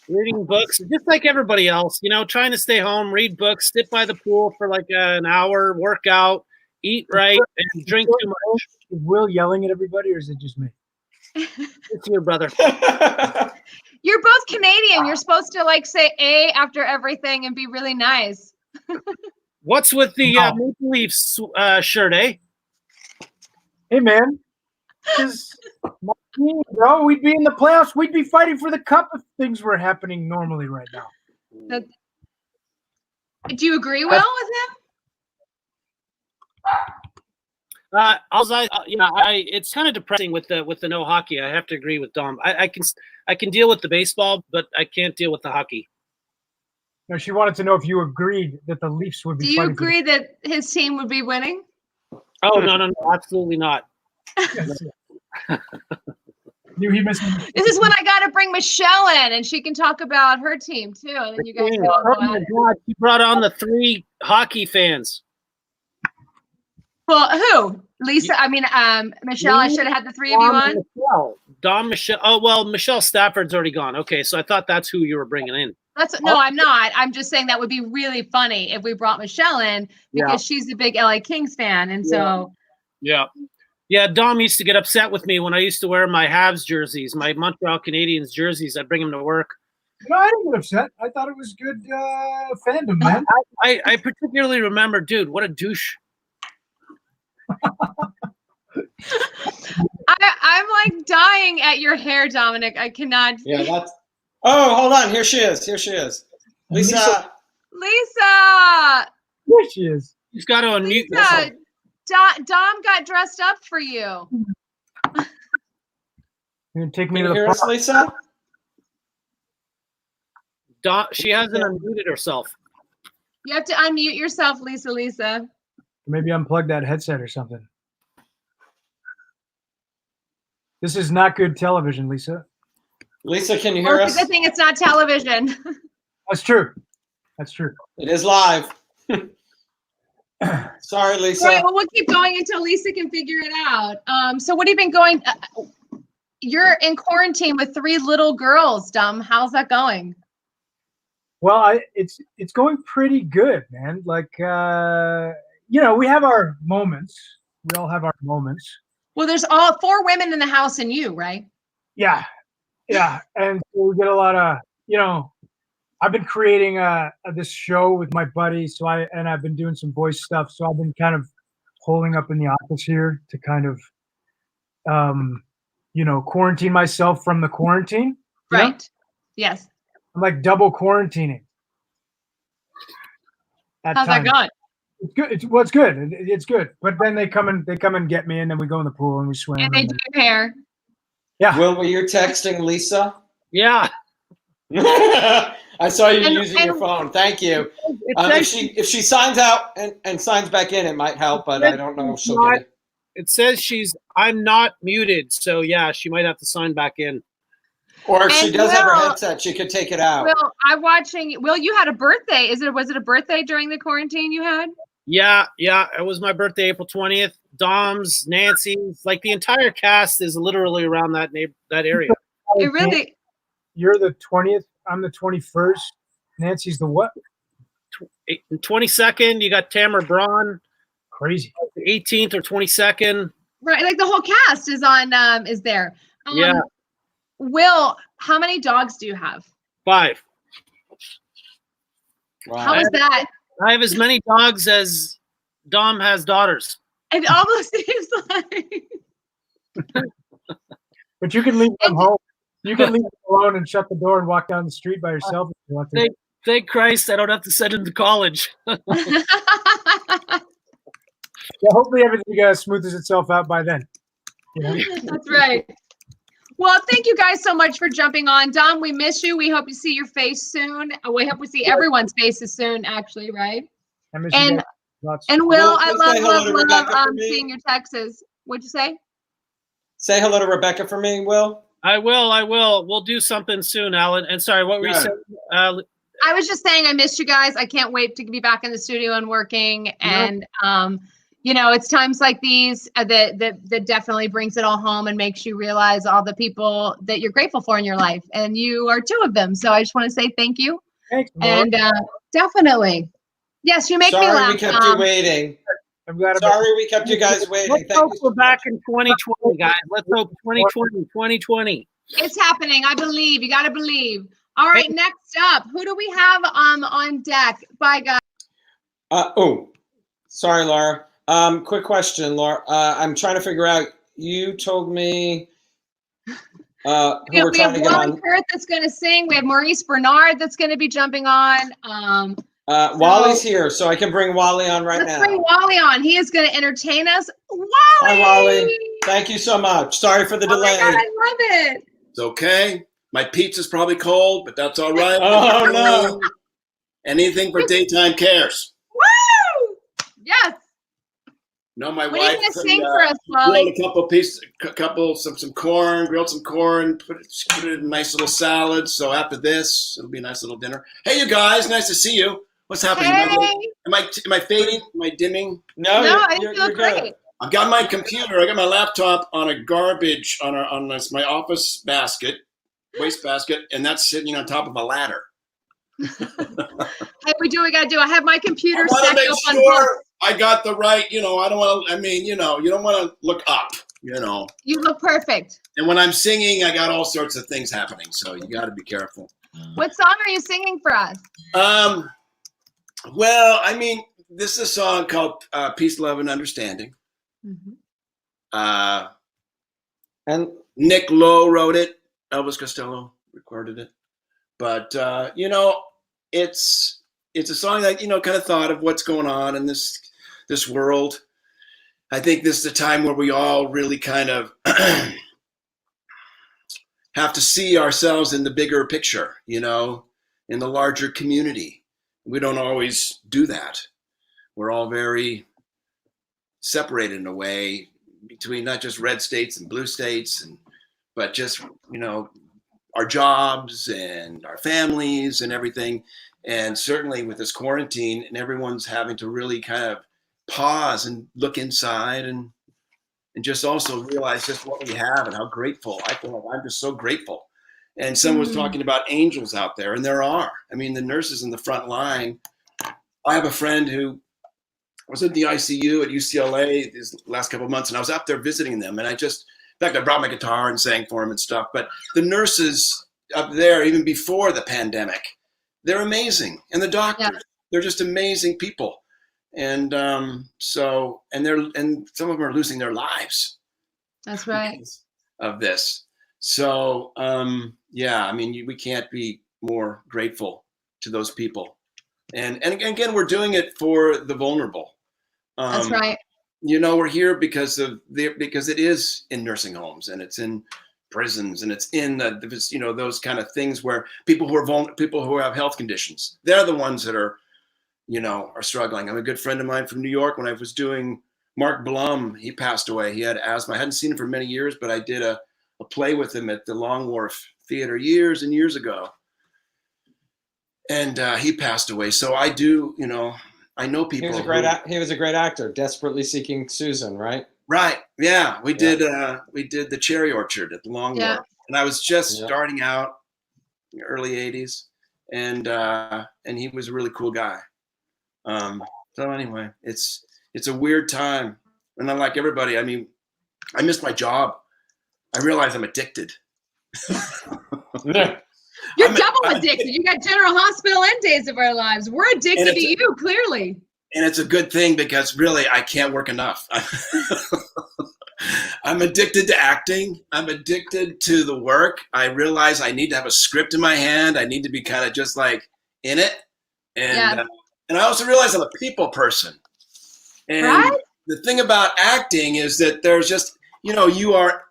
reading books, just like everybody else. Trying to stay home, read books, sit by the pool for like an hour, work out, eat right, and drink too much. Is Will yelling at everybody, or is it just me? It's your brother. You're both Canadian. You're supposed to like say "a" after everything and be really nice. What's with the Maple Leafs shirt, eh? Hey, man. This is my team, bro. We'd be in the playoffs. We'd be fighting for the cup if things were happening normally right now. Do you agree, Will, with him? It's kind of depressing with the no hockey. I have to agree with Dom. I can deal with the baseball, but I can't deal with the hockey. No, she wanted to know if you agreed that the Leafs would be. Do you agree that his team would be winning? Oh no, absolutely not. This is when I got to bring Michelle in, and she can talk about her team too. And then you guys can all go at it. God, you brought on the 3 hockey fans. Well, who? Lisa, I mean, Michelle, I should have had the three of you on. Dom, Michelle. Oh, well, Michelle Stafford's already gone. Okay, so I thought that's who you were bringing in. No, I'm not. I'm just saying that would be really funny if we brought Michelle in because she's a big LA Kings fan. And so. Yeah, Dom used to get upset with me when I used to wear my Habs jerseys, my Montreal Canadiens jerseys. I'd bring him to work. No, I didn't get upset. I thought it was good fandom, man. I particularly remember, dude, what a douche. I'm like dying at your hair, Dominic. I cannot. Yeah, that's. Oh, hold on. Here she is. Here she is. Lisa. Lisa. Here she is. She's got to unmute. Lisa, Dom got dressed up for you. You're gonna take me Can to you the hear us, Lisa? She hasn't unmuted herself. You have to unmute yourself, Lisa. Maybe unplug that headset or something. This is not good television, Lisa. Lisa, can you hear us? It's a good thing it's not television. That's true. That's true. It is live. Sorry, Lisa. All right, well, we'll keep going until Lisa can figure it out. So what have you been going? You're in quarantine with 3 little girls, Dom. How's that going? Well, it's going pretty good, man. Like, you know, we have our moments. We all have our moments. Well, there's all 4 women in the house and you, right? Yeah. And we get a lot of, you know, I've been creating this show with my buddy, I've been doing some voice stuff. So I've been kind of holding up in the office here to kind of, you know, quarantine myself from the quarantine. Right. Know? Yes. I'm like double quarantining. How's that going? It's good. It's good. It's good. But then they come and get me, and then we go in the pool and we swim. And they do your hair. Yeah. Will, were you texting Lisa? Yeah. I saw you using your phone. Thank you. If she signs out and signs back in, it might help, but I don't know if she'll get it. It says I'm not muted, so yeah, she might have to sign back in. Or if she does have her headset, she could take it out. Will, I'm watching. Will, you had a birthday. Was it a birthday during the quarantine you had? Yeah. It was my birthday, April 20th. Dom's, Nancy's, like the entire cast is literally around that area. It really. You're the 20th. I'm the 21st. Nancy's the what? 22nd. You got Tamara Braun. Crazy. 18th or 22nd. Right, like the whole cast is on. Is there? Yeah. Will, how many dogs do you have? 5. Wow. How is that? I have as many dogs as Dom has daughters. It almost seems like. But you can leave them home. You can leave them alone and shut the door and walk down the street by yourself if you want to. Thank Christ I don't have to send him to college. Yeah, hopefully everything smooths itself out by then. You know? That's right. Well, thank you guys so much for jumping on. Dom, we miss you. We hope to see your face soon. We hope we see everyone's faces soon, actually, right? I miss you guys. And Will, I say hello to Rebecca for love me. seeing your texts. What'd you say? Say hello to Rebecca for me, Will. I will. We'll do something soon, Alan. And sorry, what were you saying? I was just saying I missed you guys. I can't wait to be back in the studio and working. And you know, it's times like these that definitely brings it all home and makes you realize all the people that you're grateful for in your life. And you are 2 of them. So I just want to say thank you. Thanks, and definitely. Yes, you make me laugh. Sorry we kept you waiting. Sorry we kept you guys waiting. Let's hope we're back in 2020, guys. Let's hope 2020. It's happening. I believe. You got to believe. All right, next up, who do we have on deck? Bye, guys. Sorry, Laura. Quick question, Laura. I'm trying to figure out. You told me who we're trying to get on. We have Kurt that's going to sing. We have Maurice Bernard that's going to be jumping on. Wally's here, so I can bring Wally on right now. Let's bring Wally on. He is going to entertain us. Wally! Hi, Wally. Thank you so much. Sorry for the delay. Oh my God, I love it. It's okay. My pizza's probably cold, but that's all right. Oh, no. Anything for daytime cares. Woo! Yes. No, my what wife. What are you going to sing for us, Wally? Grilled some corn, put it in a nice little salad. So after this, it'll be a nice little dinner. Hey, you guys, nice to see you. What's happening? Hey. Am I fading? Am I dimming? No, you look great. I've got my computer. I got my laptop on a garbage on my office waste basket, and that's sitting on top of a ladder. Hey, we do what we gotta do. I have my computer I want stacked to make up on sure books. I got the right. I don't want to. I mean, you don't want to look up. You look perfect. And when I'm singing, I got all sorts of things happening, so you got to be careful. What song are you singing for us? Well, I mean, this is a song called "Peace, Love, and Understanding." And Nick Lowe wrote it. Elvis Costello recorded it. But it's a song that kind of thought of what's going on in this world. I think this is a time where we all really kind of have to see ourselves in the bigger picture, in the larger community. We don't always do that. We're all very separated in a way between not just red states and blue states, but just, our jobs and our families and everything. And certainly with this quarantine, and everyone's having to really kind of pause and look inside and just also realize just what we have and how grateful. I feel like I'm just so grateful. And someone was talking about angels out there, and there are. I mean, the nurses in the front line. I have a friend who was in the ICU at UCLA these last couple of months, and I was out there visiting them. And in fact, I brought my guitar and sang for him and stuff. But the nurses up there, even before the pandemic, they're amazing. And the doctors, they're just amazing people. And some of them are losing their lives. That's right. Of this. So, I mean, we can't be more grateful to those people. And again, we're doing it for the vulnerable. That's right. We're here because it is in nursing homes, and it's in prisons, and it's in those kind of things where people who have health conditions, they're the ones that are struggling. I'm a good friend of mine from New York. When I was doing Mark Blum, he passed away. He had asthma. I hadn't seen him for many years, but I did a play with him at the Long Wharf Theater years and years ago. And he passed away. So I do, I know people. He was a great actor, Desperately Seeking Susan, right? Right. Yeah. We did the Cherry Orchard at the Long Wharf. And I was just starting out in the early 80s. And he was a really cool guy. So anyway, it's a weird time. And I'm like everybody, I mean, I miss my job. I realize I'm addicted. You're double addicted. You got General Hospital and Days of Our Lives. We're addicted to you, clearly. And it's a good thing because really I can't work enough. I'm addicted to acting. I'm addicted to the work. I realize I need to have a script in my hand. I need to be kind of just like in it. And I also realize I'm a people person. And the thing about acting is that there's just, you're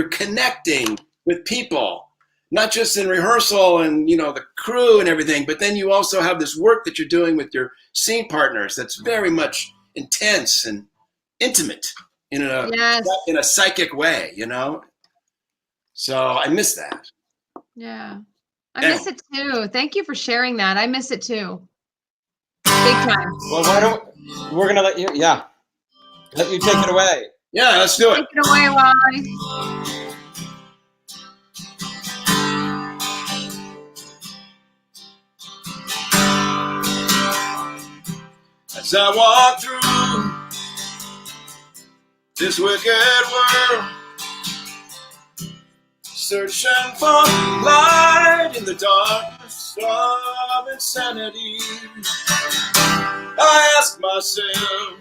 connecting with people, not just in rehearsal and, the crew and everything, but then you also have this work that you're doing with your scene partners that's very much intense and intimate in a psychic way, So I miss that. Yeah. I miss it too. Thank you for sharing that. I miss it too. Big time. Well, we're going to let you take it away. Yeah, let's do it. Take it away, Wally. As I walk through this wicked world, searching for light in the darkness of insanity, I ask myself,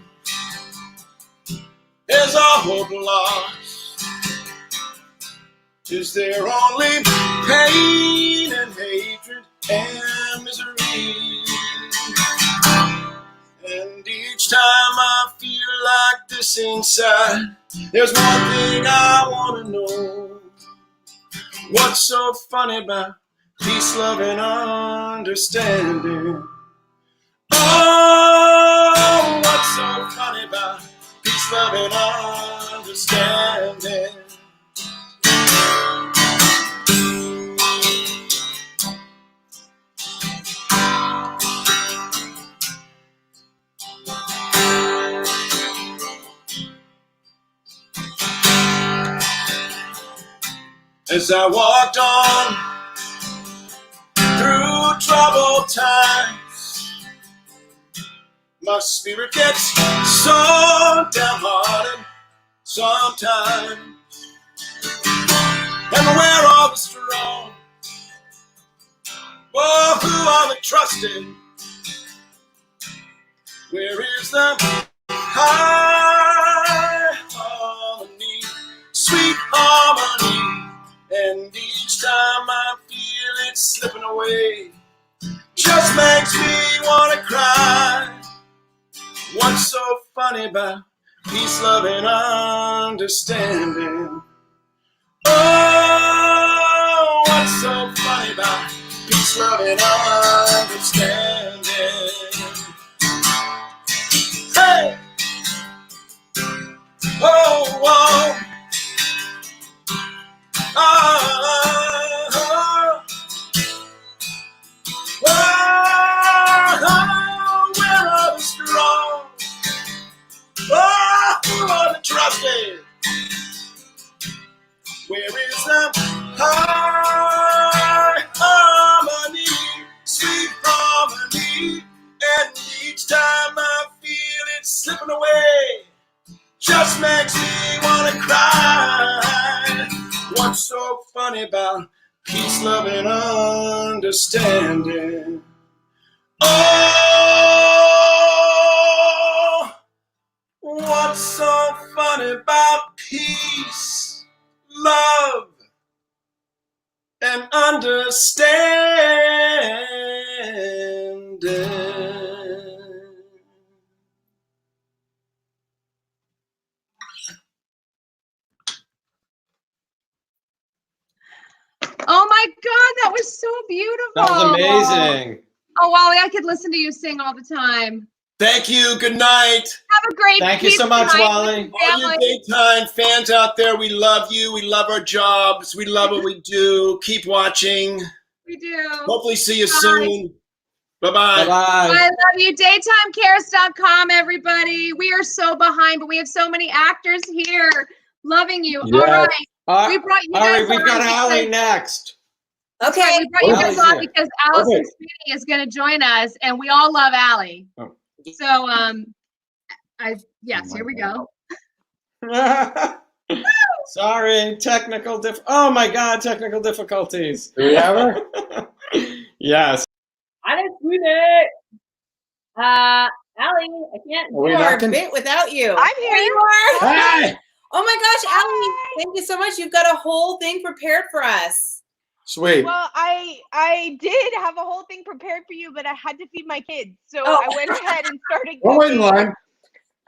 is our hope lost? Is there only pain and hatred and misery? And each time I feel like this inside, there's one thing I want to know. What's so funny about peace, love, and understanding? Oh, what's so funny about peace, love, and understanding? As I walked on through troubled times, my spirit gets so downhearted sometimes. And where are the strong? Oh, who are the trusted? Where is the high harmony, sweet harmony? And each time I feel it slipping away, just makes me want to cry. What's so funny about peace, love, and understanding? Oh, what's so funny about peace, love, and understanding? Hey! Oh, whoa! Where are the strong? Oh, who are the trusted? Where is the high harmony, sweet harmony? And each time I feel it slipping away, just makes me want to cry. What's so funny about peace, love, and understanding? Oh, what's so funny about peace, love, and understanding? Oh my God, that was so beautiful. That was amazing. Oh, Wally, I could listen to you sing all the time. Thank you. Good night. Have a great Thank you so much, Wally. All you daytime fans out there, we love you. We love our jobs. We love what we do. Keep watching. We do. Hopefully see you soon. Bye-bye. I love you. DaytimeCares.com, everybody. We are so behind, but we have so many actors here loving you. Yeah. All right. We brought you All guys right, we've on got because- Allie next. Okay, we brought you guys Allie's on here. because Allison Okay. Sweeney is going to join us, and we all love Allie. Oh. So, yes, here we go. Sorry, oh my God, technical difficulties. Do we have her? Yes. I didn't do it. Allie, I can't Are we do our knocking? bit without you. I'm There here. you are. Hi. Oh my gosh, Allie, thank you so much. You've got a whole thing prepared for us. Sweet. Well, I did have a whole thing prepared for you, but I had to feed my kids, so Oh. I went ahead and started Don't wait in cooking.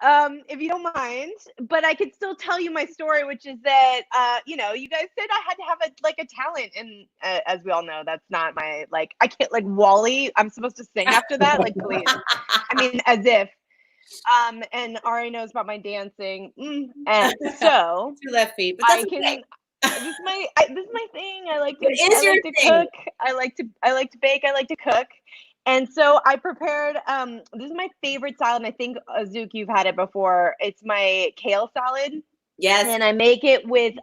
line. If you don't mind, but I could still tell you my story, which is that you guys said I had to have a talent, and as we all know, that's not my I can't Wally. I'm supposed to sing after that, please. I mean, as if. And Ari knows about my dancing, and so 2 left feet, but that's okay. This is my thing. I like to. It is I your like to thing. cook. I like to bake. I like to cook. And so I prepared. This is my favorite salad. And I think Zook, you've had it before. It's my kale salad. Yes. And I make it with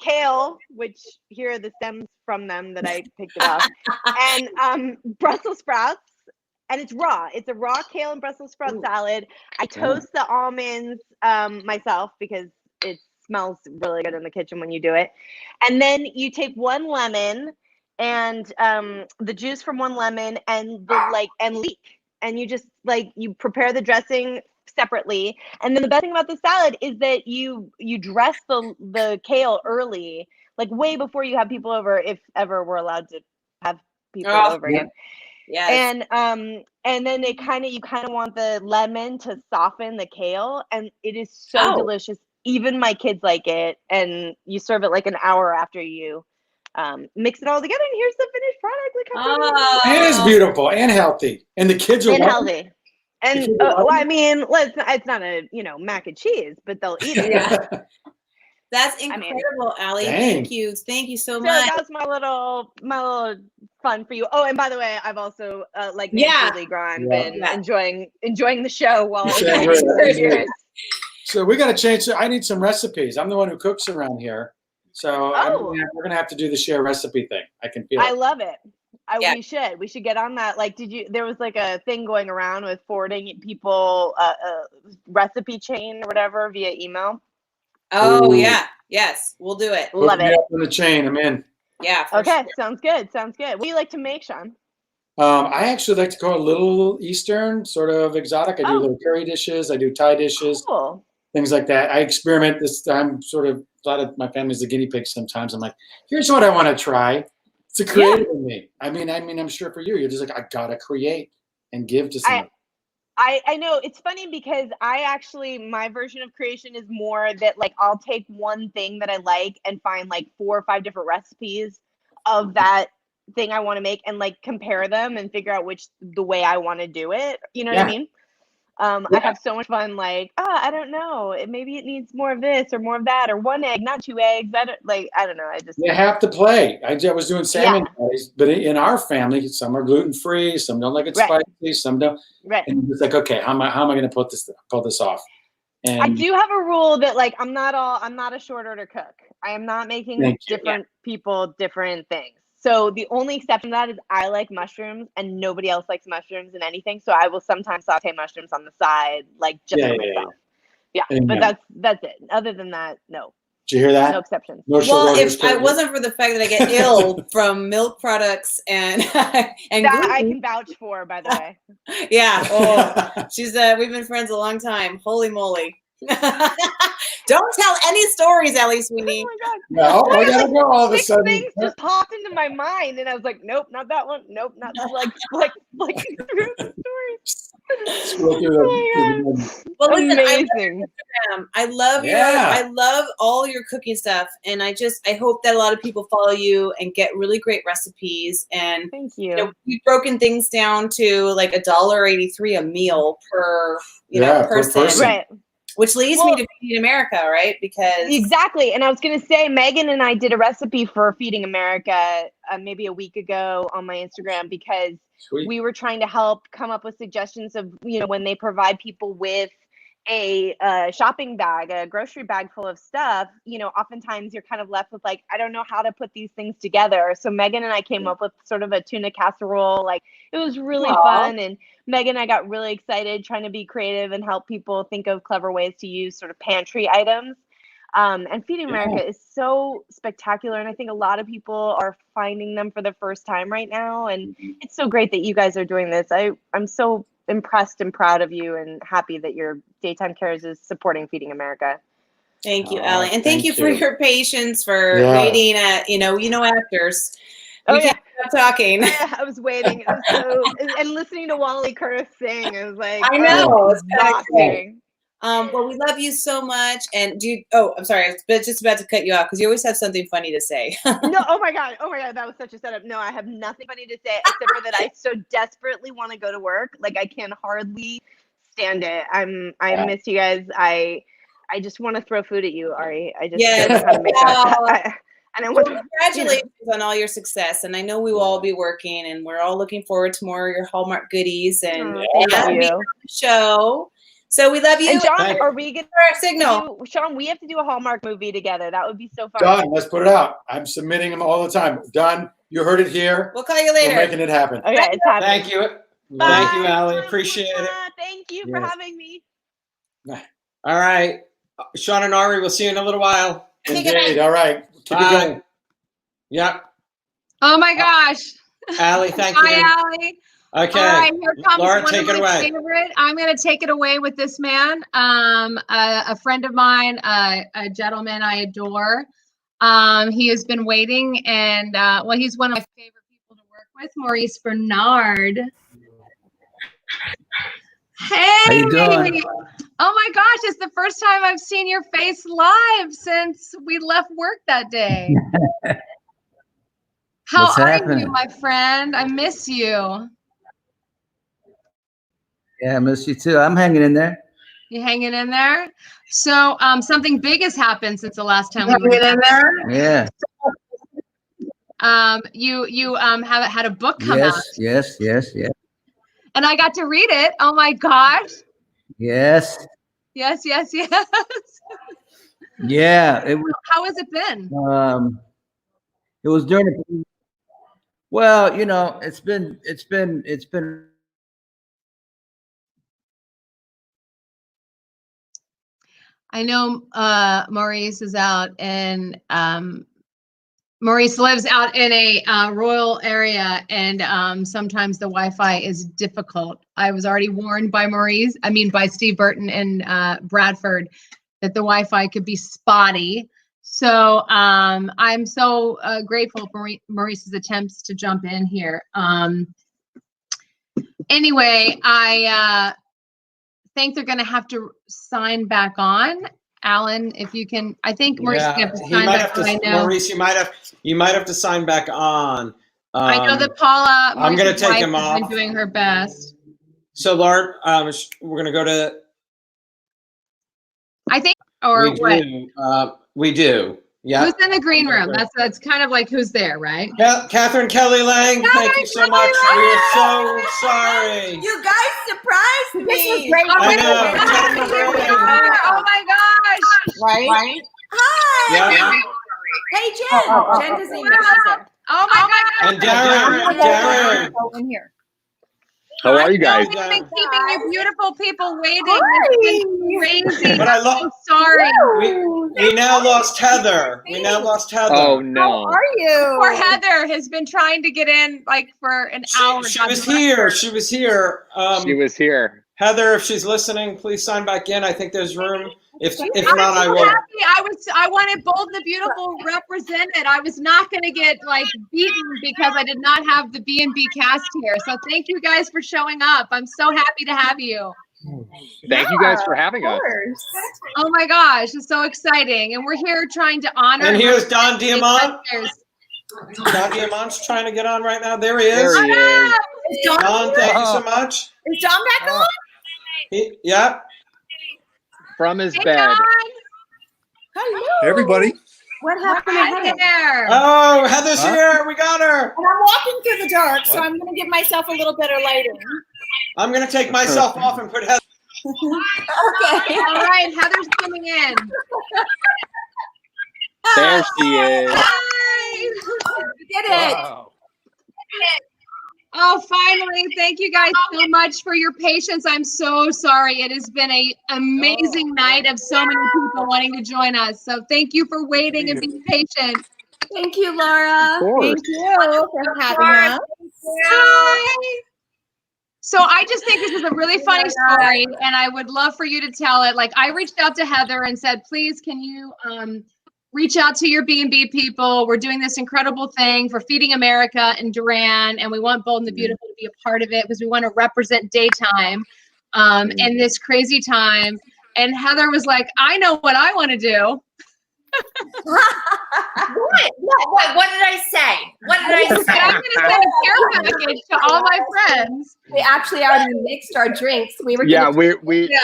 kale, which here are the stems from them that I picked it off, and Brussels sprouts. And it's raw. It's a raw kale and Brussels sprout salad. I toast the almonds myself because it smells really good in the kitchen when you do it. And then you take 1 lemon and the juice from 1 lemon and and leek. And you just you prepare the dressing separately. And then the best thing about the salad is that you dress the kale early, way before you have people over, if ever we're allowed to have people over again. Yes. And then you kind of want the lemon to soften the kale, and it is so delicious. Even my kids like it, and you serve it an hour after you mix it all together, and here's the finished product. Look how pretty It is beautiful and healthy, and the kids are and loving it. healthy. And I mean, it's not a mac and cheese, but they'll eat it. Yeah. That's incredible, Allie. Dang. Thank you so So much. that's my little fun for you. Oh, and by the way, I've also Nancy Lee Grahn been enjoying the show while I'm Yeah, writing right. yours. So we got to change. I need some recipes. I'm the one who cooks around here. So we're gonna have to do the share recipe thing. I can feel it. I love it. We should get on that. Like, there was like a thing going around with forwarding people a recipe chain or whatever via email. Oh Ooh. yeah, yes, we'll do it. Love Put me it. up in the chain. I'm in. Yeah. Okay, sounds good. Sounds good. What do you like to make, Shawn? I actually like to go a little Eastern, sort of exotic. I do little curry dishes. I do Thai dishes, things like that. I experiment this time. Sort of, a lot of my family's the guinea pigs sometimes. I'm like, here's what I want to try. It's a creative in me. I mean, I'm sure for you, you're just like, I gotta create and give to someone. I know it's funny because my version of creation is more that like I'll take one thing that I like and find like 4 or 5 different recipes of that thing I want to make and like compare them and figure out the way I want to do it. You know what I mean? I have so much fun. Like, I don't know. Maybe it needs more of this or more of that, or 1 egg, not 2 eggs. I don't know. You have to play. I was doing salmon patties, but in our family, some are gluten free, some don't like it spicy, some don't. Right. And it's like, okay, how am I going to pull this off? And I do have a rule that like I'm not a short order cook. I am not making different people different things. So the only exception to that is I like mushrooms and nobody else likes mushrooms in anything. So I will sometimes saute mushrooms on the side, like just for myself. Yeah. But that's it. Other than that, no. Did you hear that? No exceptions. Well, if I wasn't for the fact that I get ill from milk products and that I can vouch for, by the way. Yeah. Oh, we've been friends a long time. Holy moly. Don't tell any stories, Ellie Sweeney. Oh no, I gotta go all of a sudden. Things just popped into my mind, and I was like, "Nope, not that one. Nope, not like stories." Well, listen, amazing. I love I love all your cooking stuff, and I hope that a lot of people follow you and get really great recipes. And thank you. We've broken things down to like $1.83 a meal per person. Right. Which leads me to Feeding America, right? Because exactly. And I was going to say, Megan and I did a recipe for Feeding America maybe a week ago on my Instagram because we were trying to help come up with suggestions of, when they provide people with a shopping bag, a grocery bag full of stuff, oftentimes you're kind of left with like, I don't know how to put these things together. So Megan and I came up with sort of a tuna casserole. Like it was really fun. And Megan and I got really excited trying to be creative and help people think of clever ways to use sort of pantry items. And Feeding America is so spectacular. And I think a lot of people are finding them for the first time right now. And it's so great that you guys are doing this. I'm so impressed and proud of you and happy that your Daytime Cares is supporting Feeding America. Thank you, Ellie. And thank you for your patience for waiting at, actors. We can't stop talking. I was waiting. It was and listening to Wally Curtis sing, it was like, I know. It's exhausting. Well, we love you so much. And I'm sorry, I was just about to cut you off because you always have something funny to say. No, oh my God, that was such a setup. No, I have nothing funny to say except for that I so desperately want to go to work. Like I can hardly stand it. I miss you guys. I just want to throw food at you, Ari. I just don't know how to make that. Congratulations on all your success. And I know we will all be working and we're all looking forward to more of your Hallmark goodies and thank you. On the show. So we love you. And John, are we going to signal? Shawn, we have to do a Hallmark movie together. That would be so fun. Done. Let's put it out. I'm submitting them all the time. Done. You heard it here. We'll call you later. We're making it happen. Okay, it's happening. Thank you. Bye. Thank you, Allie. Appreciate it. Thank you for having me. All right. Shawn and Ari, we'll see you in a little while. Indeed. All right. Keep it going. Yep. Oh my gosh. Allie, thank you. Hi, Allie. Okay. All right, here comes Laura, one take of it my away. favorite. I'm going to take it away with this man, a friend of mine, a gentleman I adore. He has been waiting, and he's one of my favorite people to work with, Maurice Bernard. Hey, how you doing? Oh my gosh, it's the first time I've seen your face live since we left work that day. How What's are happening? you, my friend? I miss you. Yeah, I miss you too. I'm hanging in there. You hanging in there? So something big has happened since the last time we were Hanging in there? Yeah. You have had a book come out. Yes. And I got to read it. Oh my gosh. Yes. Yes. Yeah, it was. How has it been? It was during the. Well, you know, it's been. I know Maurice is out, and Maurice lives out in a rural area, and sometimes the Wi-Fi is difficult. I was already warned by by Steve Burton and Bradford, that the Wi-Fi could be spotty. So I'm so grateful for Maurice's attempts to jump in here. Anyway, I think they're going to have to sign back on. Alan, if you can, I think Maurice Yeah, have to sign back on. I know. Maurice, you might have to sign back on. I know that Paula, I'm going to take wife, him has been off. doing her best. So, Laura, we're going to go to. I think, or we what? do. We do. Yeah. Who's in the green room? That's kind of like who's there, right? Catherine Kelly Lang, thank you so much. We are so sorry. You guys surprised me. This was great. I know. Oh my gosh. Right? Hi. Yeah. Hey, Jen. Jen doesn't even know she's there. Oh my God. And Darren. Go in here. How are you guys? We've been keeping you beautiful people waiting. It's been crazy. But I'm sorry. We now lost Heather. Oh no. How are you? Poor Heather has been trying to get in like for an hour. She was here. She was here. She was here. Heather, if she's listening, please sign back in. I think there's room. If not, I I'm will. so happy. I wanted Bold and the Beautiful represented. I was not going to get like beaten because I did not have the B&B cast here. So thank you guys for showing up. I'm so happy to have you. Thank you guys for having us. Oh my gosh, it's so exciting. And we're here trying to honor. And here's Don Diamant. Don Diamant's trying to get on right now. There he is. There he is. Don, thank you so much. Is John back on? Yeah. From his bed. Hello. Hey, everybody. What happened to Heather? Oh, Heather's here. We got her. And I'm walking through the dark, so I'm going to give myself a little better lighting. I'm going to take myself off and put Heather. Okay. All right, Heather's coming in. There she is. Hi. We did it. Wow. Oh, finally. Thank you guys so much for your patience. I'm so sorry. It has been an amazing night of so many people wanting to join us. So thank you for waiting and being patient. Thank you, Laura. Of course. Thank you for having us. Hi. So I just think this is a really funny story, and I would love for you to tell it. Like, I reached out to Heather and said, please, can you reach out to your B&B people? We're doing this incredible thing for Feeding America in Duran, and we want Bold and the Beautiful to be a part of it because we want to represent daytime in this crazy time. And Heather was like, I know what I want to do. What did I say? What did I say? I'm going to send a care package to all my friends. We actually already mixed our drinks. We were we So we were waiting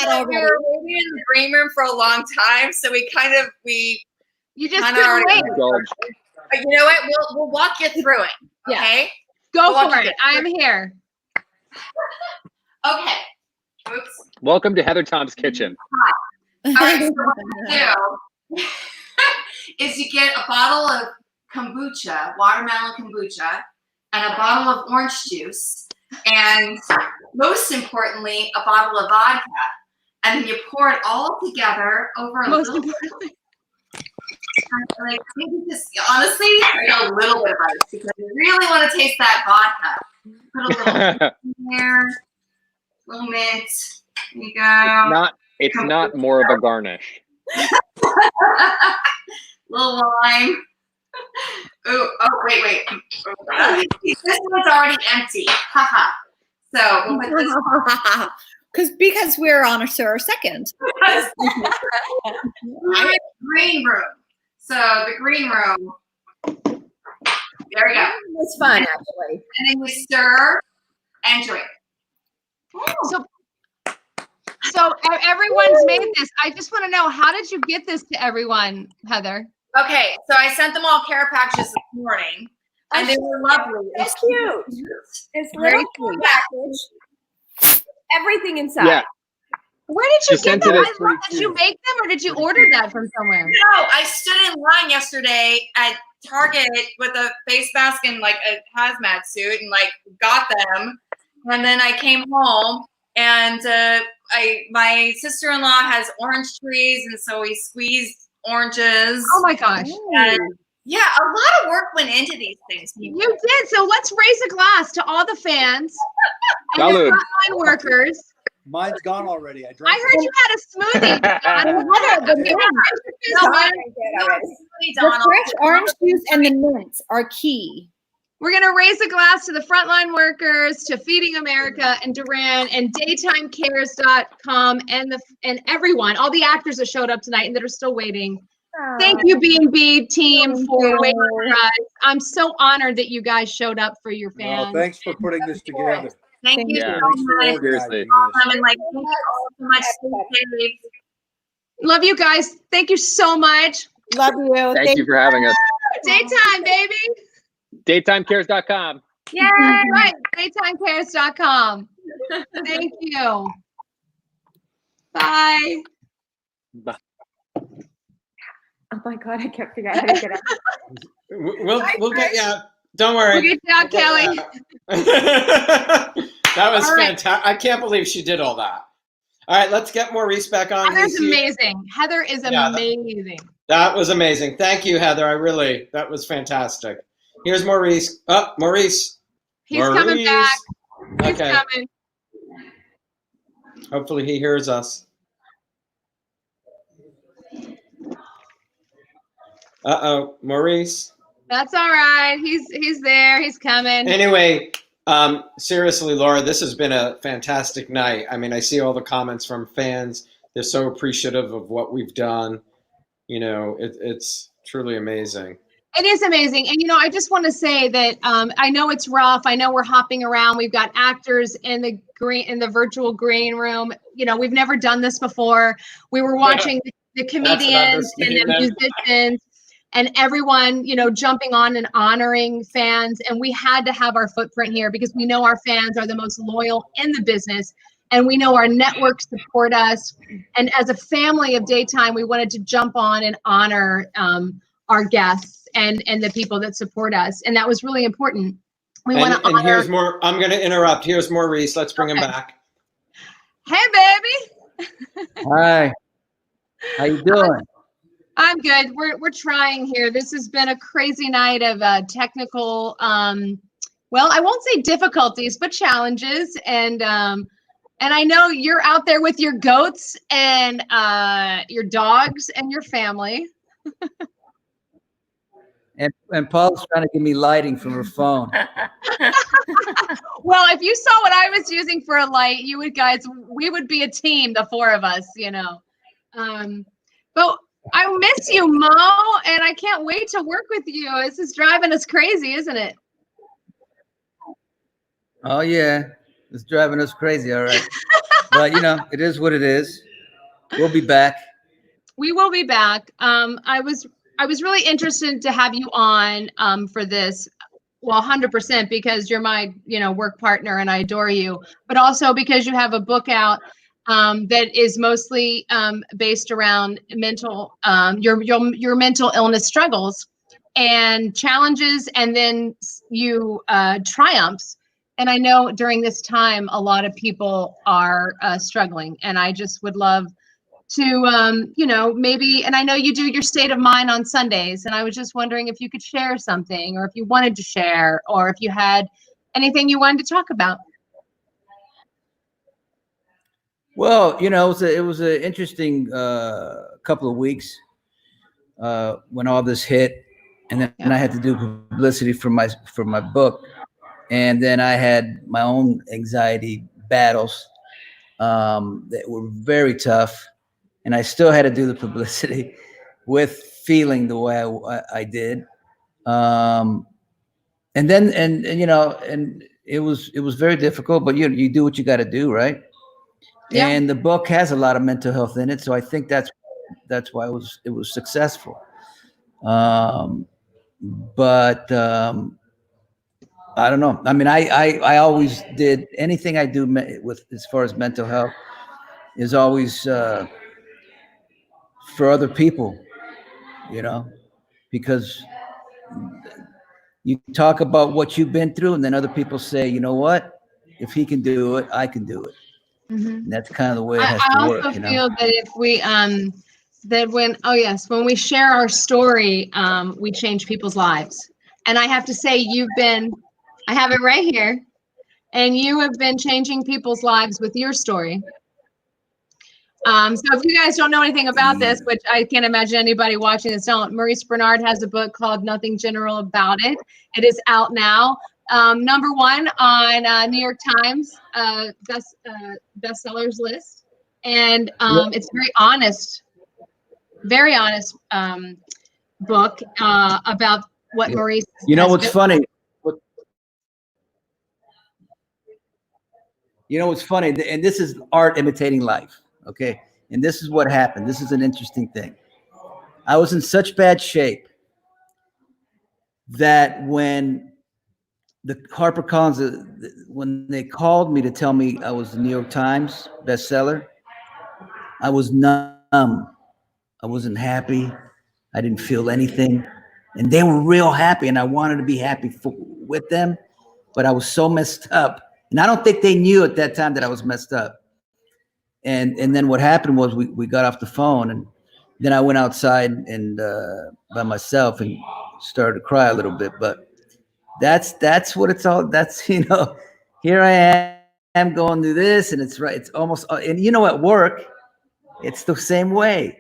already. in the green room for a long time, so we you just kinda couldn't wait. But you know what? We'll walk you through it. Okay. Go We'll for walk it. I am here. Okay. Oops. Welcome to Heather Tom's kitchen. All right. So what you do is you get a bottle of kombucha, watermelon kombucha, and a bottle of orange juice, and most importantly, a bottle of vodka, and then you pour it all together over a little. Like maybe just honestly, a little bit of ice because you really want to taste that vodka. Put a little in there, little mint. There you go. It's not more of a garnish. Little lime. Ooh, oh, wait. This one's already empty. Haha. So we'll put this because we're on our second. green room. So the green room. There we go. It was fun, actually. And then you stir and drink. So everyone's made this. I just want to know, how did you get this to everyone, Heather? Okay, so I sent them all care packages this morning, and they were lovely. It's cute. It's Very little package. Everything inside. Yeah. Where did you She get sent them? it I at love, did you make them or did you order that from somewhere? No, I stood in line yesterday at Target with a face mask and like a hazmat suit and like got them. And then I came home and my sister-in-law has orange trees, and so we squeezed oranges. Oh my gosh. And yeah, a lot of work went into these things, people. You did. So let's raise a glass to all the fans and Salud. the frontline workers. Mine's gone already. I drank. I heard you had a smoothie, Don. Heather, the Donald. fresh orange juice and the mints are key. We're going to raise a glass to the frontline workers, to Feeding America and Duran and daytimecares.com and everyone, all the actors that showed up tonight and that are still waiting. Thank you, B&B team, for waiting for us. I'm so honored that you guys showed up for your fans. Well, thanks for putting this together. Thank you Yeah. so much. Seriously. And like, thank you all so much. Stay safe. Love you guys. Thank you so much. Love you. Thank you for having us. Daytime, baby. Daytimecares.com. Yay, right. Daytimecares.com. Thank you. Bye. Bye. Oh my God, I kept figuring out how to get out. We'll get you out. Don't worry. We'll get you out, Kelly. That was All right. fantastic. I can't believe she did all that. All right, let's get Maurice back on. Heather's He's here. amazing. Heather is amazing. That was amazing. Thank you, Heather. That was fantastic. Here's Maurice. Oh, Maurice. He's coming back. He's Okay. coming. Hopefully he hears us. Uh-oh, Maurice. That's all right. He's there. He's coming. Anyway, seriously, Laura, this has been a fantastic night. I mean, I see all the comments from fans. They're so appreciative of what we've done. You know, it's truly amazing. It is amazing. And, I just want to say that I know it's rough. I know we're hopping around. We've got actors in the virtual green room. We've never done this before. We were watching the comedians and the musicians and everyone, jumping on and honoring fans. And we had to have our footprint here because we know our fans are the most loyal in the business. And we know our networks support us. And as a family of Daytime, we wanted to jump on and honor our guests and the people that support us. And that was really important. We want to honor. And here's more. I'm going to interrupt. Here's Maurice. Let's bring him back. Hey, baby. Hi. How you doing? I'm good. We're trying here. This has been a crazy night of technical, well, I won't say difficulties, but challenges. And I know you're out there with your goats and your dogs and your family. And Paul's trying to give me lighting from her phone. Well, if you saw what I was using for a light, we would be a team, the four of us, But I miss you, Mo, and I can't wait to work with you. This is driving us crazy, isn't it? Oh yeah, it's driving us crazy. All right, but it is what it is. We'll be back. We will be back. I was really interested to have you on for this. Well, 100% because you're my, work partner and I adore you, but also because you have a book out that is mostly based around your mental illness struggles and challenges, and then you triumphs. And I know during this time, a lot of people are struggling, and I just would love to, maybe, and I know you do your state of mind on Sundays, and I was just wondering if you could share something, or if you wanted to share, or if you had anything you wanted to talk about. Well, it was an interesting couple of weeks when all this hit, and then I had to do publicity for my book, and then I had my own anxiety battles that were very tough. And I still had to do the publicity with feeling the way I did. And it was very difficult, but you do what you got to do, right? Yeah. And the book has a lot of mental health in it, so I think that's why it was successful. But I don't know. I mean, I always did anything I do with as far as mental health. is always for other people, because you talk about what you've been through, and then other people say, you know what? If he can do it, I can do it. Mhm. And that's kind of the way it has I to also work, feel that if we that when we share our story, we change people's lives. And I have to say, I have it right here, and you have been changing people's lives with your story. So if you guys don't know anything about this, which I can't imagine anybody watching this don't, Maurice Bernard has a book called Nothing General About It. It is out now. Number one on New York Times bestsellers list. And it's very honest book about what Maurice You know has what's been- funny? You know what's funny? And this is art imitating life, okay? And this is what happened. This is an interesting thing. I was in such bad shape that when the HarperCollins, when they called me to tell me I was the New York Times bestseller, I was numb. I wasn't happy. I didn't feel anything. And they were real happy, and I wanted to be happy with them, but I was so messed up. And I don't think they knew at that time that I was messed up. And then what happened was we got off the phone, and then I went outside and by myself and started to cry a little bit. But that's what it's all. That's here I am going through this, and it's right. It's almost and at work, it's the same way,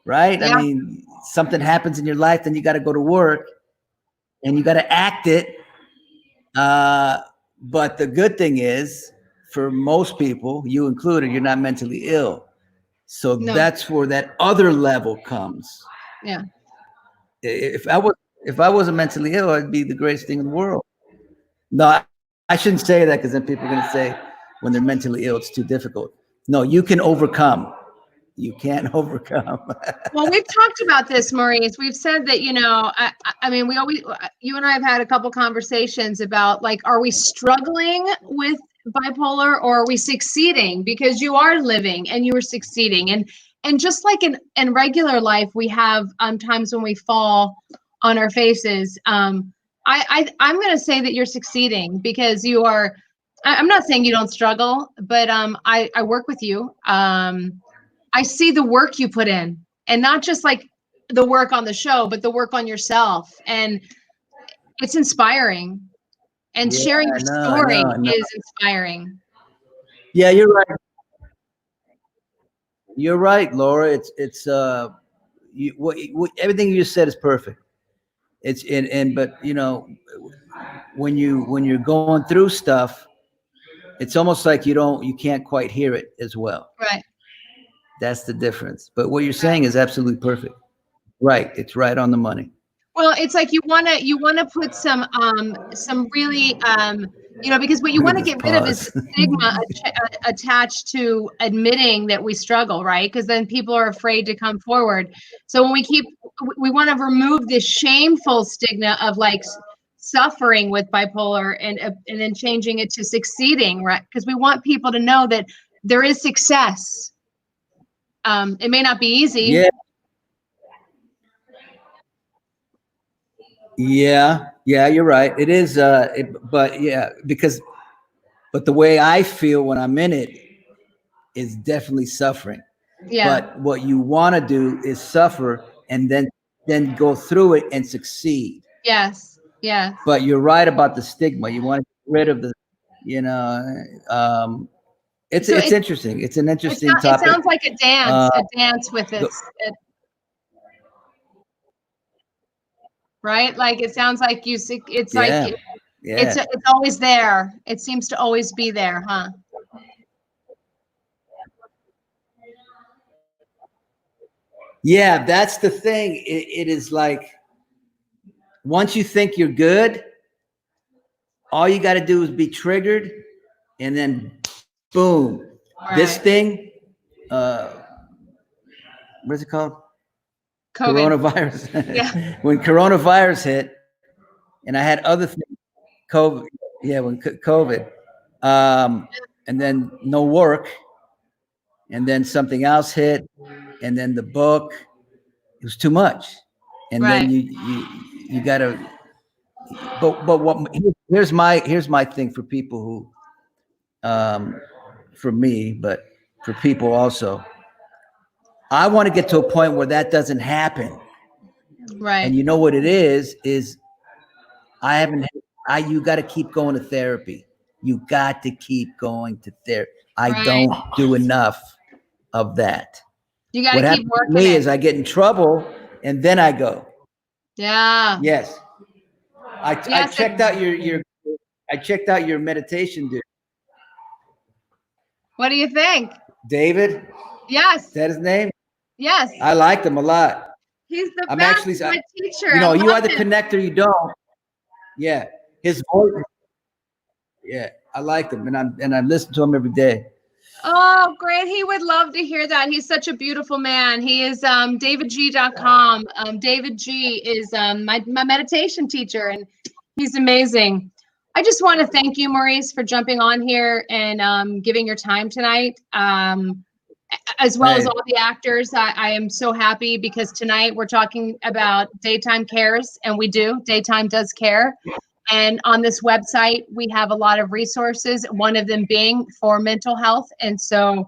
right? Yeah. I mean, something happens in your life, then you got to go to work, and you got to act it. But the good thing is, for most people, you included, you're not mentally ill. So that's where that other level comes. Yeah. If I wasn't mentally ill, I'd be the greatest thing in the world. No, I shouldn't say that, because then people are going to say when they're mentally ill, it's too difficult. No, you can overcome. You can overcome. Well, we've talked about this, Maurice. We've said that, I mean, you and I have had a couple conversations about, like, are we struggling with bipolar, or are we succeeding? Because you are living and you are succeeding. And just like in regular life, we have times when we fall on our faces. I'm going to say that you're succeeding, because you are. I'm not saying you don't struggle, but I work with you. I see the work you put in, and not just like the work on the show, but the work on yourself. And it's inspiring. And sharing your story is inspiring. Yeah, you're right. You're right, Laura. It's everything you just said is perfect. But when you're going through stuff, it's almost like you can't quite hear it as well. Right. That's the difference. But what you're saying is absolutely perfect. Right. It's right on the money. Well, it's like you want to put some really because what you want to get rid of is the stigma attached to admitting that we struggle, right? Because then people are afraid to come forward. So when we want to remove this shameful stigma of like suffering with bipolar, and then changing it to succeeding, right? Because we want people to know that there is success. It may not be easy. Yeah, you're right. It is, but the way I feel when I'm in it is definitely suffering. Yeah. But what you want to do is suffer and then go through it and succeed. Yes. Yeah. But you're right about the stigma. You want to get rid of the, it's interesting. It's an interesting topic. It sounds like a dance with it. Right? Like it sounds like it's always there. It seems to always be there, huh? Yeah, that's the thing. It is like, once you think you're good, all you got to do is be triggered, and then boom, this thing, what's it called? COVID. Coronavirus. Yeah. When coronavirus hit, and I had other things, COVID. Yeah, when COVID, and then no work, and then something else hit, and then the book. It was too much, and then you gotta. But what? Here's my thing for people who, for me, but for people also. I want to get to a point where that doesn't happen. Right. And you know what it is you got to keep going to therapy. You got to keep going to therapy. I don't do enough of that. You got What to keep happens working to me it. is I get in trouble and then I go. Yeah. Yes. I checked out your meditation, dude. What do you think? David? Yes. Is that his name? Yes. I liked him a lot. He's the I'm best. actually, My teacher. you know, I you love either him. connect or you don't. Yeah. His voice. Yeah. I liked him and I listen to him every day. Oh, great. He would love to hear that. He's such a beautiful man. He is davidg.com. David G is my meditation teacher, and he's amazing. I just want to thank you, Maurice, for jumping on here and giving your time tonight, as well as all the actors. I am so happy because tonight we're talking about Daytime Cares, and we do. Daytime does care. And on this website, we have a lot of resources, one of them being for mental health. And so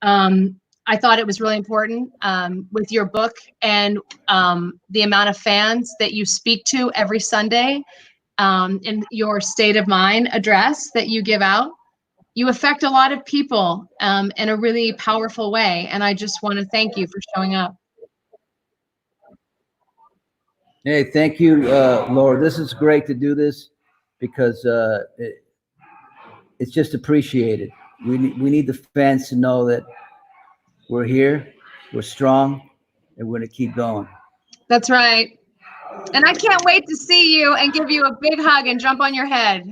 I thought it was really important with your book and the amount of fans that you speak to every Sunday and your state of mind address that you give out. You affect a lot of people in a really powerful way. And I just want to thank you for showing up. Hey, thank you, Laura. This is great to do this because it's just appreciated. We need the fans to know that we're here, we're strong, and we're going to keep going. That's right. And I can't wait to see you and give you a big hug and jump on your head.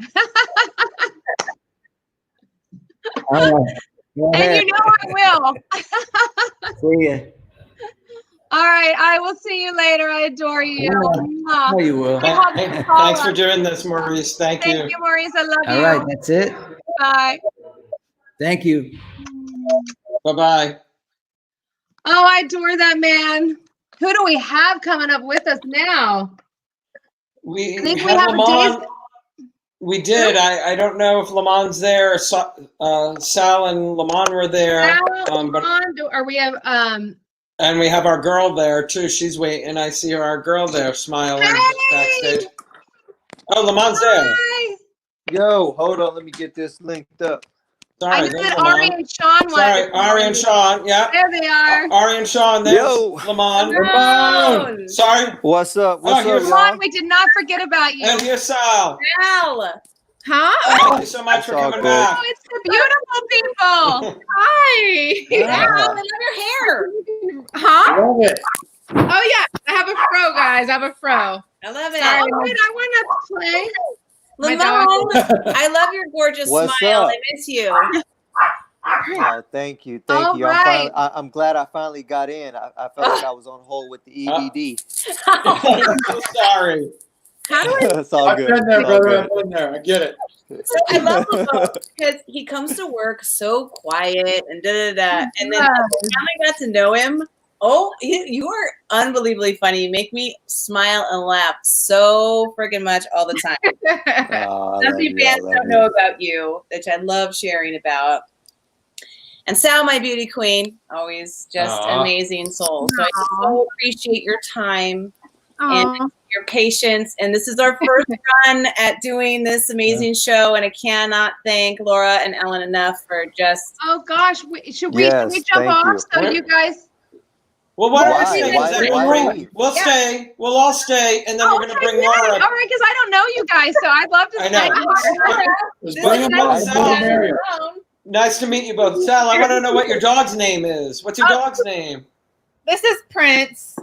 And you know I will. See ya. All right, I will see you later. I adore you. Oh, you will. Thanks for doing this, Maurice. Thank you. Thank you, Maurice. I love you. All right, that's it. Bye. Thank you. Bye-bye. Oh, I adore that man. Who do we have coming up with us now? We I think we have have Lamont. We did. I don't know if Lamont's there. Sal and Lamont were there. Or we have and we have our girl there too. She's waiting. I see our girl there smiling backstage. Oh, Lamont's there. Yo, hold on. Let me get this linked up. Sorry, I said Ari and Shawn. Sorry, Ari and Shawn. Yeah. There they are. Ari and Shawn. There's Lamont. Lamont. Sorry. What's up? What's up, Lamont, we did not forget about you. And here's Sal. Sal. Huh? Thank you so much for coming back. Oh, it's the beautiful people. Hi. Yeah. I love your hair. Huh? Love it. Oh yeah, I have a fro, guys. I have a fro. I love it. Sorry, Oh, wait, I want to play. Lamont, I love your gorgeous What's smile. up? I miss you. Oh, thank you. Thank you. right. I'm glad I finally got in. I felt like I was on hold with the EDD. I'm so sorry. How do I? It's all I've good. been there, It's all brother. good. I've been there. I get it. So I love Lamont because he comes to work so quiet and and then by the time I got to know him, you are unbelievably funny. You make me smile and laugh so freaking much all the time. Nothing fans don't know about you, which I love sharing about. And Sal, my beauty queen, always just amazing soul. So I just so appreciate your time and your patience. And this is our first run at doing this amazing show. And I cannot thank Laura and Ellen enough for just. Oh gosh, should we jump off so you guys? Well, why Why? don't we stay? Why leave? We'll stay. We'll all stay, and then we're going to bring Laura All up. right, because I don't know you guys, so I'd love to I stay. know. Bring them up. Nice to meet you both. Sal, I want to know what your dog's name is. What's your dog's name? This is Prince.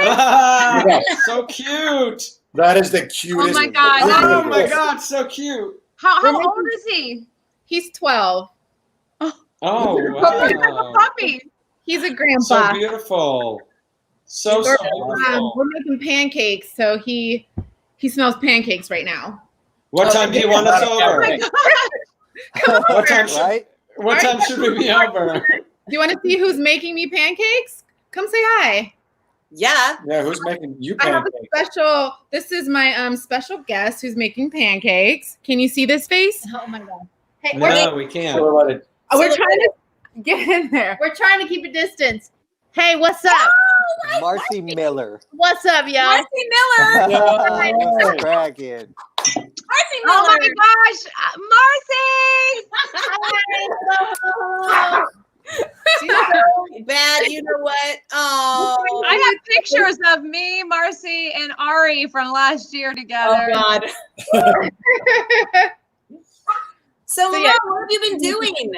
Ah, so cute. That is the cutest. Oh my god. Oh my god, so cute. How old is he? He's 12. Oh, wow. Puppy. He's a grandpa. So beautiful. So beautiful. We're making pancakes, so he smells pancakes right now. What time do you want us over? Oh my god. What time should we be over? you want to see who's making me pancakes? Come say hi. Yeah. Yeah, who's making you I have pancakes? a special. This is my special guest who's making pancakes. Can you see this face? Oh my God. Hey, No, we can't. we're trying to get in there. We're trying to keep a distance. Hey, what's up? Oh, Marcy Miller. What's up, y'all? Marcy Miller. What's cracking? Marcy Miller. Oh my gosh, Marcy! She's so bad. You know what? Oh, I have pictures of me, Marcy, and Ari from last year together. Oh God. So, Mama, what have you been doing?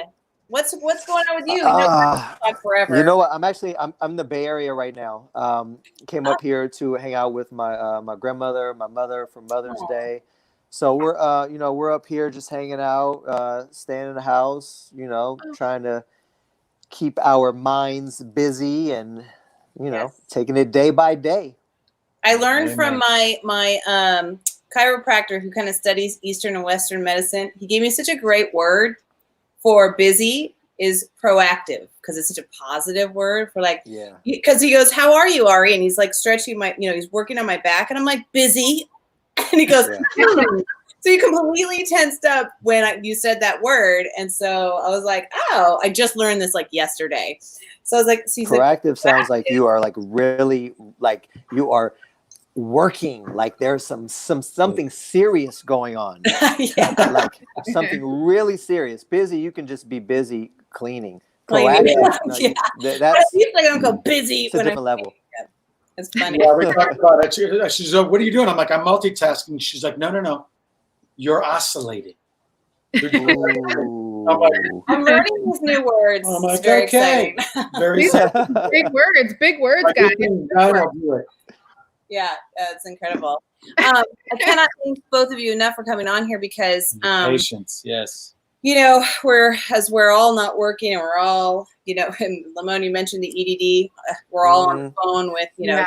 What's going on with you? Talk forever. You know what? I'm in the Bay Area right now. Came up here to hang out with my grandmother, my mother for Mother's Day. So we're up here just hanging out, staying in the house, trying to keep our minds busy and taking it day by day. I learned from my chiropractor who kind of studies Eastern and Western medicine. He gave me such a great word for busy is proactive, because it's such a positive word for because he goes, "How are you, Ari?" And he's like stretching he's working on my back, and I'm like, busy. And he goes, So you completely tensed up when you said that word. And so I was like, oh, I just learned this yesterday. So I was like, so proactive sounds like you are really you are working, there's something serious going on. Something really serious. Busy, you can just be busy cleaning. Proactive, that's like I don't go busy. It's a different level. It's funny. Yeah, we talked about it. She's like, what are you doing? I'm like, I'm multitasking. She's like, no. You're oscillating. I'm learning these new words. I'm like, it's very okay. exciting. Very big words, guys. I'll do it. Yeah, it's incredible. I cannot thank both of you enough for coming on here because patience, yes. We're all not working, and we're all, and Lamone, you mentioned the EDD. We're all on the phone with, to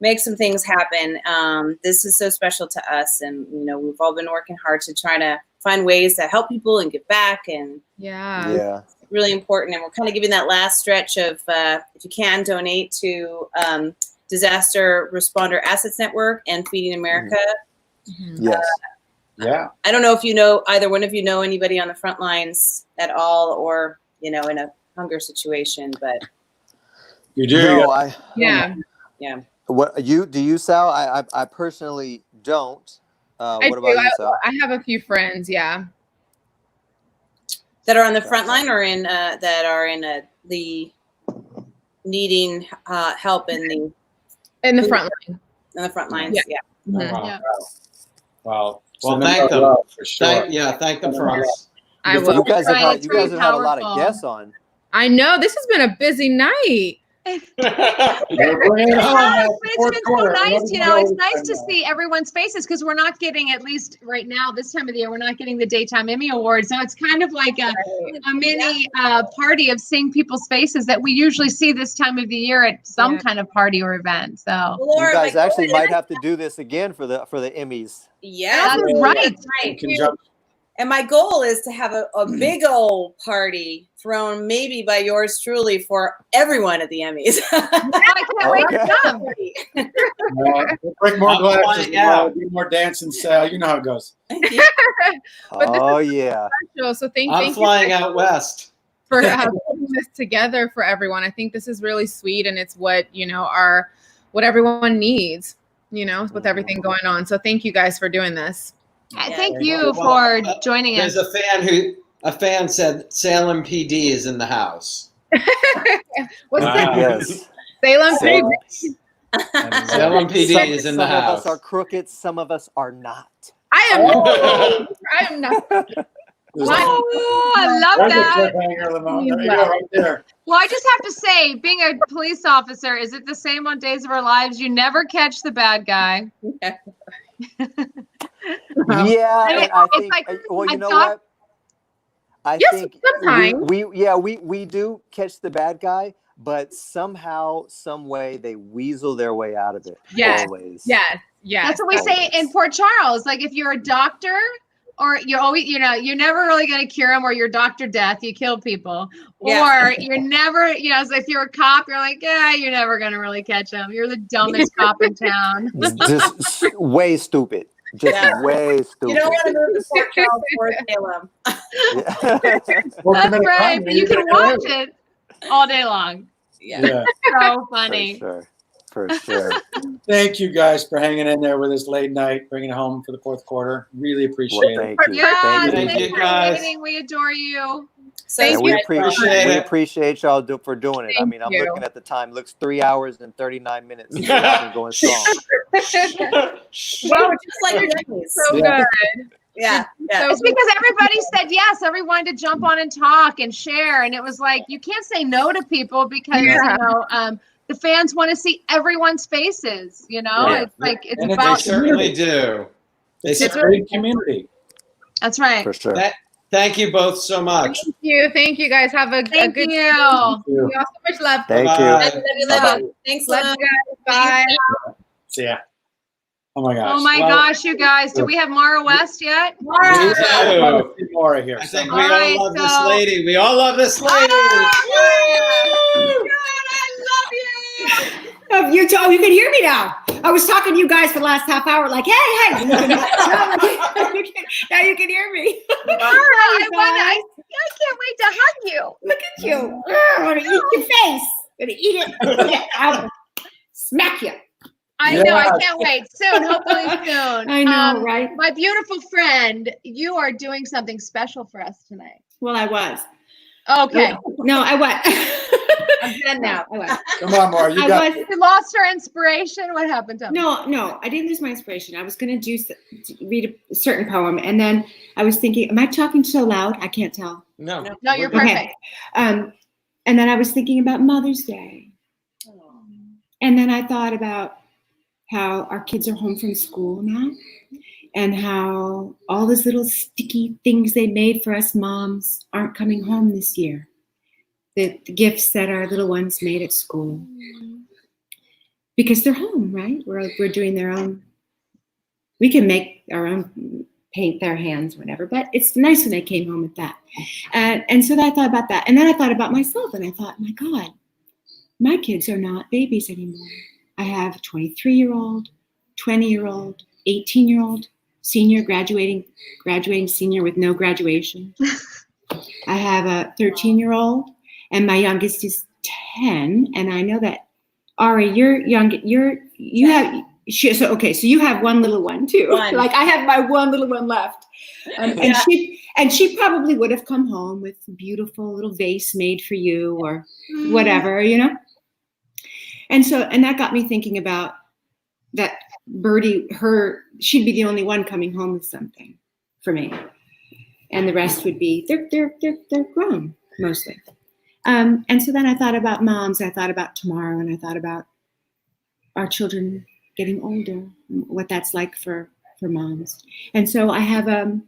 make some things happen. This is so special to us, and we've all been working hard to try to find ways to help people and give back, and it's really important. And we're kind of giving that last stretch of if you can donate to Disaster Responder Assets Network and Feeding America. Yes. Yeah. I don't know if either one of you know anybody on the front lines at all, or in a hunger situation, but you do. No, yeah. What do you, Sal? I personally don't. What about you, Sal? I have a few friends, that are on the front line, or that are in the needing help in the front line. In the front lines, yeah. Mm-hmm. Wow. Well, thank them. For sure. Thank them for us. You guys have had a lot of guests on. I know this has been a busy night. It's been so nice, it's nice to see everyone's faces, because we're not getting, at least right now, this time of the year, we're not getting the Daytime Emmy Awards. So it's kind of like a mini party of seeing people's faces that we usually see this time of the year at some kind of party or event. So you guys actually might have to do this again for the Emmys. Yeah, that's right. And my goal is to have a big old party thrown maybe by yours truly for everyone at the Emmys. I can't wait to come. Break more glasses, do more dancing, Sal. You know how it goes. Oh yeah. So I'm flying out west for putting this together for everyone. I think this is really sweet, and it's what what everyone needs. With everything going on. So thank you guys for doing this. Thank you for joining us. There's a fan said Salem PD is in the house. What's that? Yes. Salem PD. Salem PD is in the house. Some of us are crooked. Some of us are not. I am not. Oh, I love that. Right there. Well, I just have to say, being a police officer, is it the same on Days of Our Lives? You never catch the bad guy. Yeah, and I think. Well, you know what? I think sometimes we do catch the bad guy, but somehow, some way, they weasel their way out of it. Yes. Always. Yes. That's what we say in Port Charles. Like, if you're a doctor, or you're always, you're never really going to cure them, or you're Dr. Death, you kill people, Yeah. or you're never, so if you're a cop, you're like, yeah, you're never going to really catch them. You're the dumbest cop in town. Just way stupid. Just way stupid. You don't want to move to Fort Charles or Salem. That's right, but you can watch it all day long. Yeah. So funny. For sure. Thank you guys for hanging in there with us late night, bringing it home for the fourth quarter. Really appreciate it. Thank you. Yeah, Thank you guys. We adore you. And we Appreciate it. appreciate y'all for doing it. I mean, I'm you. looking at the time. Looks 3 hours and 39 minutes. Y'all been going strong. Well, just like your days. So good. Yeah. It's because everybody said yes. Everyone wanted to jump on and talk and share. And it was like, you can't say no to people because, the fans want to see everyone's faces, It's like, it's And about they certainly do. It's a great community. That's right. For sure. Thank you both so much. Thank you guys. Have a good you. Thank you all so much love. Thank you. Love you. Thanks, Love love. you guys. Bye. See ya. Oh my gosh. Oh my gosh, you guys. Do we have Mara West yet? We do. Mara here. I think we all love this lady. We all love this lady. You can hear me now. I was talking to you guys for the last half hour, like, hey. Now you can hear me. I can't wait to hug you. Look at you. I want to eat your face. I'm going to eat it. I'll smack you. I know. I can't wait. Soon. Hopefully soon. I know, right? My beautiful friend, you are doing something special for us tonight. Well, I was. Okay. No, I was. I'm done now. I was. Come on, Mara. You lost her inspiration. What happened to me? No, I didn't lose my inspiration. I was going to read a certain poem, and then I was thinking, am I talking so loud? I can't tell. No, you're perfect. And then I was thinking about Mother's Day. And then I thought about how our kids are home from school now, and how all those little sticky things they made for us moms aren't coming home this year. The gifts that our little ones made at school. Because they're home, right? We're doing their own. We can make our own, paint their hands, whatever, but it's nice when they came home with that. And so I thought about that. And then I thought about myself, and I thought, my God, my kids are not babies anymore. I have a 23-year-old, 20-year-old, 18-year-old, senior, graduating senior with no graduation. I have a 13-year-old, and my youngest is 10. And I know that, Ari, so you have one little one too. Like I have my one little one left. And she probably would have come home with a beautiful little vase made for you or whatever, And that got me thinking about that Birdie, she'd be the only one coming home with something for me. And the rest would be, they're grown mostly. And so then I thought about moms, I thought about tomorrow, and I thought about our children getting older, what that's like for moms. And so I have a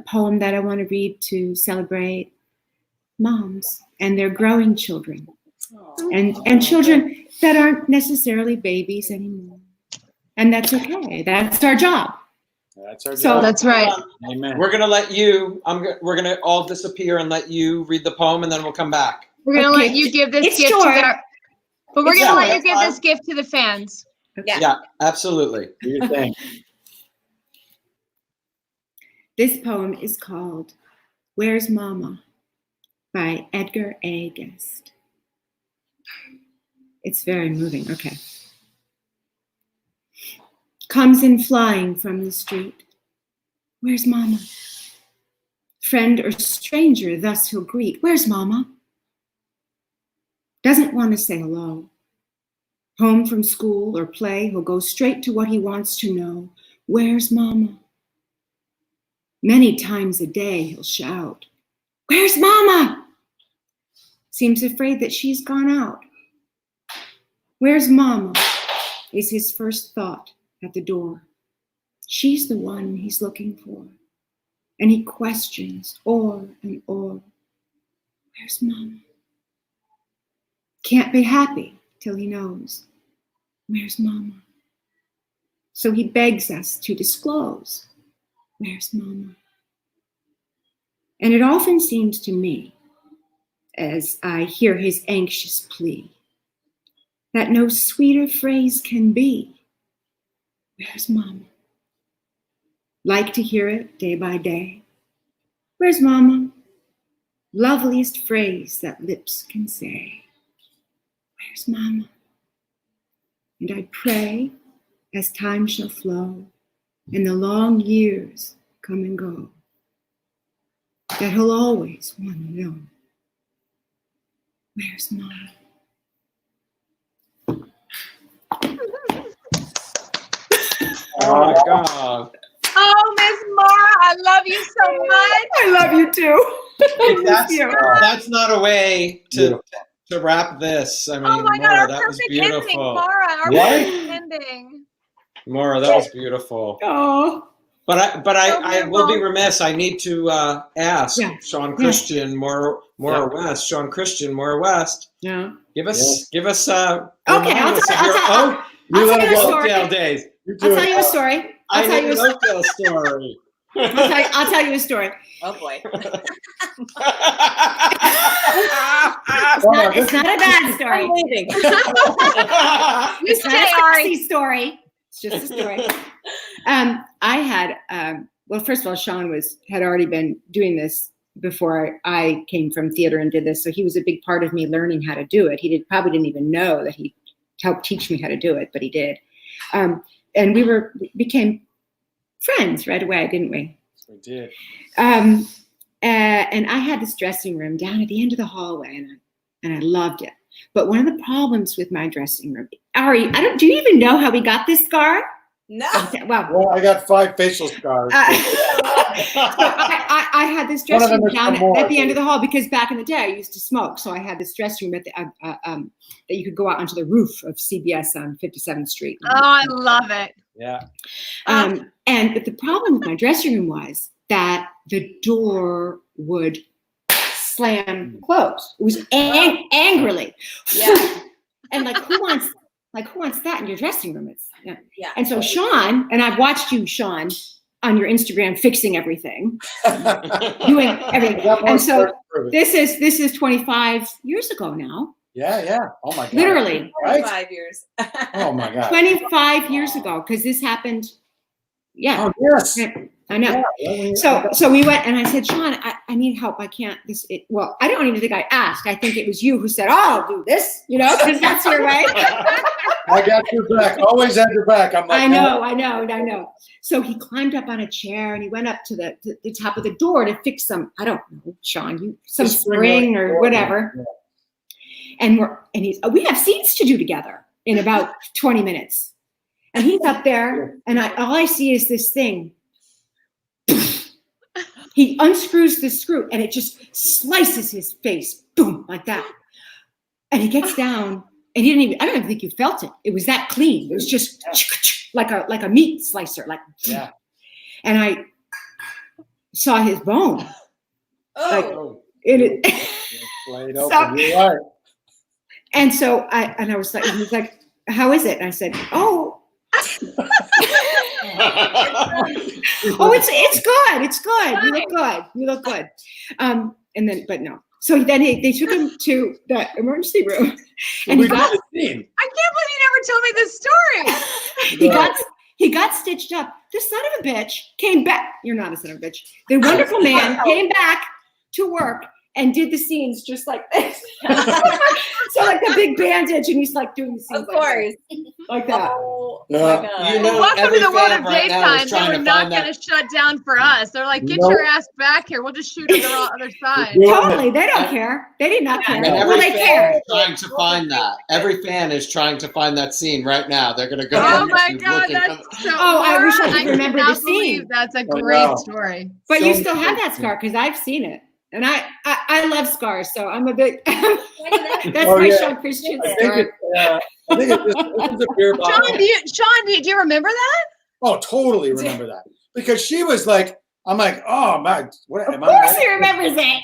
poem that I want to read to celebrate moms and their growing children. And children that aren't necessarily babies anymore. And that's okay. That's our job. That's our job. So that's right. Amen. We're gonna let you. We're gonna all disappear and let you read the poem, and then we'll come back. We're gonna let you give this gift to but we're gonna let you give this gift to the fans. Yeah, absolutely. Do your thing. This poem is called "Where's Mama" by Edgar A. Guest. It's very moving. Okay. Comes in flying from the street. Where's Mama? Friend or stranger, thus he'll greet. Where's Mama? Doesn't want to say hello. Home from school or play, he'll go straight to what he wants to know. Where's Mama? Many times a day he'll shout, where's Mama? Seems afraid that she's gone out. Where's Mama? Is his first thought at the door. She's the one he's looking for. And he questions o'er and o'er. Where's Mama? Can't be happy till he knows. Where's Mama? So he begs us to disclose. Where's Mama? And it often seems to me, as I hear his anxious plea, that no sweeter phrase can be, where's Mama? Like to hear it day by day. Where's Mama? Loveliest phrase that lips can say. Where's Mama? And I pray as time shall flow and the long years come and go, that he'll always want to know, where's Mama? Oh my God. Oh, Miss Mara, I love you so much. I love you too. That's not a way to wrap this. I mean, Oh my God, Mara, our that was perfect ending, beautiful. Mara, our Right? perfect ending. Mara, that was beautiful. Oh. But I will be remiss. I need to ask Shawn Christian, more West. Shawn Christian, more West. Yeah. Give us Okay, remind us of your own Oakdale days. I'll tell you a story. I need an Oakdale story. I'll tell you a story. Oh boy. It's not a bad story. It's not a sexy story. It's just a story. I had, well, first of all, Shawn had already been doing this before I came from theater and did this. So he was a big part of me learning how to do it. He probably didn't even know that he helped teach me how to do it, but he did. And we became friends right away, didn't we? We did. And I had this dressing room down at the end of the hallway, and I loved it. But one of the problems with my dressing room, Ari, do you even know how we got this scar? No. Well, I got 5 facial scars. So I had this dressing room down at the end of the hall because back in the day I used to smoke. So I had this dressing room that you could go out onto the roof of CBS on 57th Street. Oh, I love it. Yeah. But the problem with my dressing room was that the door would slam closed. It was angrily. Yeah. And who wants that in your dressing room? Yeah. And so Shawn, and I've watched you, Shawn, on your Instagram fixing everything, doing everything. And so this is 25 years ago now. Yeah. Oh my God. Literally. 25 years. Oh my God. 25 years ago, because this happened. Yeah. Oh, yes. I know. Yeah. So we went, and I said, Shawn, I need help. I can't. Well, I don't even think I asked. I think it was you who said, "Oh, I'll do this," because that's your way. I got your back. Always had your back. I'm like, I know. So he climbed up on a chair and he went up to the top of the door to fix some. I don't know, Shawn, some spring or whatever. Yeah. And we have scenes to do together in about 20 minutes. And he's up there, and all I see is this thing. He unscrews the screw, and it just slices his face, boom, like that. And he gets down, and I don't even think you felt it. It was that clean. It was just like a meat slicer, Yeah. And I saw his bone. Oh. And so I was like, he was like, "How is it?" And I said, "Oh." Oh, it's good. It's good. You look good. And then, but no. So then they took him to the emergency room, and he got. I can't believe you never told me this story. He got stitched up. The son of a bitch came back. You're not a son of a bitch. The wonderful man came back to work and did the scenes just like this. So like the big bandage, and he's like doing the scenes. Of course. Like that. Oh my God. Welcome to the world of daytime. They were not going to shut down for us. They're like, get your ass back here. We'll just shoot on the other side. Totally. They don't care. They did not care. And They care. trying to find that. Every fan is trying to find that scene right now. They're going to go. Oh my God, that's so. I wish I could remember the scene. That's a great story. But you still have that scar because I've seen it. And I love scars, so I'm a bit. That's my Shawn Christian scar. I think this is a beer bottle. Shawn, do you remember that? Oh, totally remember that. Because she was like, I'm like, oh my, what am I? Of course he remembers it.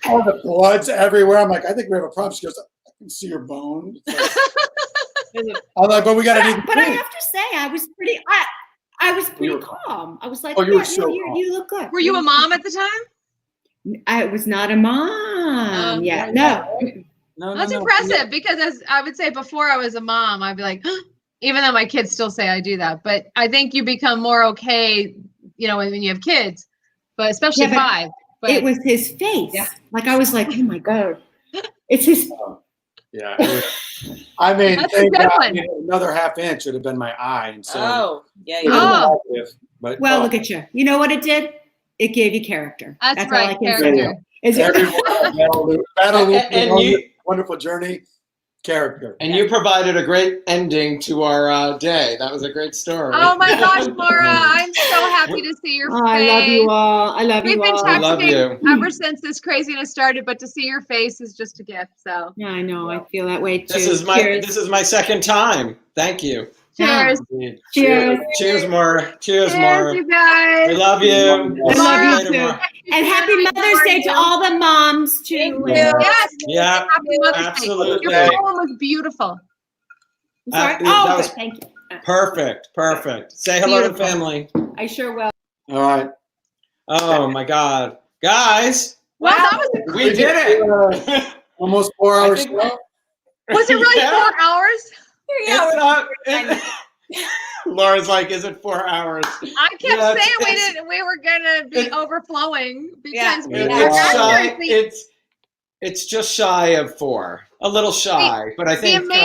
All the blood's everywhere. I'm like, I think we have a problem. She goes, I can see your bone. I'm like, but we got to do. But I have to say, I was pretty calm. I was like, oh, you look so calm. you look good. Were you a mom at the time? I was not a mom yet. No. That's impressive because as I would say before I was a mom, I'd be like, even though my kids still say I do that, but I think you become more okay, when you have kids, but especially Yeah, but 5. But it was his face. Yeah. Like I was like, oh my God, it's his. Yeah. I mean, That's a thank good God, one. another half inch would have been my eye. And so, Oh, yeah. it was Oh. positive, but Well, look at you. You know what it did? It gave you character. That's all right, I can character. say. Is it? Wonderful journey, character. And you provided a great ending to our day. That was a great story. Oh my gosh, Laura, I'm so happy to see your face. I love you all. I love We've you been all. texting ever since this craziness started, but to see your face is just a gift. So yeah, I know. I feel that way too. This is my second time. Thank you. Cheers. Cheers. Cheers, Maura. Cheers, Maura. You guys. We love you. I love you too. And happy Mother's Day to all the moms too. Yes. Yeah, Happy Mother's Day. absolutely. Your poem was beautiful. I'm sorry. That was thank you. perfect. Say hello to the family. I sure will. All right. Oh my God, guys. Well, that was We did it. Almost 4 hours. Was it really 4 hours? It's not. Laura's like, is it 4 hours? I kept saying we were gonna be overflowing because it's just shy of 4. A little shy, but I think the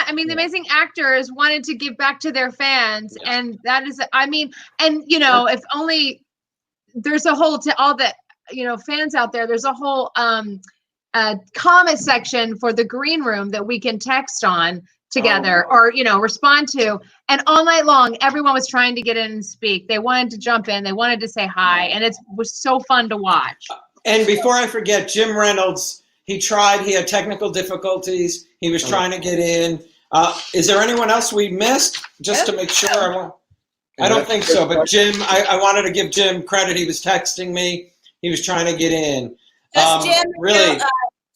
amazing actors wanted to give back to their fans, and that is, if only there's a whole to all the fans out there. There's a whole comment section for the green room that we can text on together or respond to, and all night long everyone was trying to get in and speak. They wanted to jump in, they wanted to say hi, and it was so fun to watch. And before I forget, Jim Reynolds, he had technical difficulties, he was trying to get in. Is there anyone else we missed, just to make sure? I don't think so, but Jim, I wanted to give Jim credit. He was texting me, he was trying to get in. Jim, really.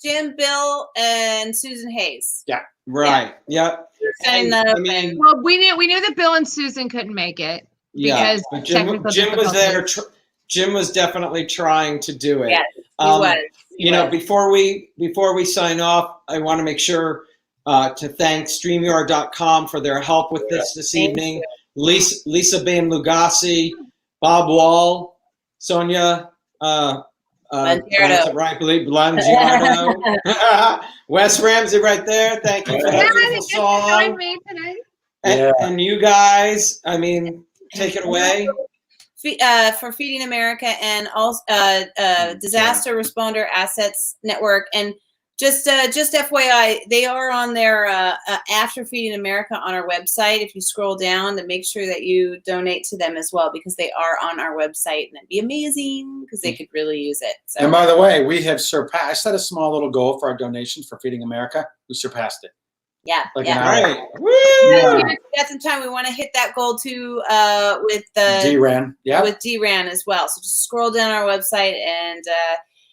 Jim, Bill, and Susan Hayes. Yeah. Right. Yep. Well, we knew that Bill and Susan couldn't make it because but Jim was there. Jim was definitely trying to do it. Yes, he was. Before we sign off, I want to make sure to thank StreamYard.com for their help with this evening. Lisa Bain Lugassi, Bob Wall, Sonia. Blangiardo. Wes Ramsey right there. Thank you for that beautiful song. And you guys, take it away. For Feeding America and also Disaster Responder Assets Network. And just FYI, they are on their After Feeding America on our website. If you scroll down, to make sure that you donate to them as well, because they are on our website, and it'd be amazing because they could really use it. So. And by the way, we have surpassed. I set a small little goal for our donations for Feeding America. We surpassed it. Yeah. Right. We got some time. We want to hit that goal too with DRAN. Yeah. With DRAN as well. So just scroll down our website and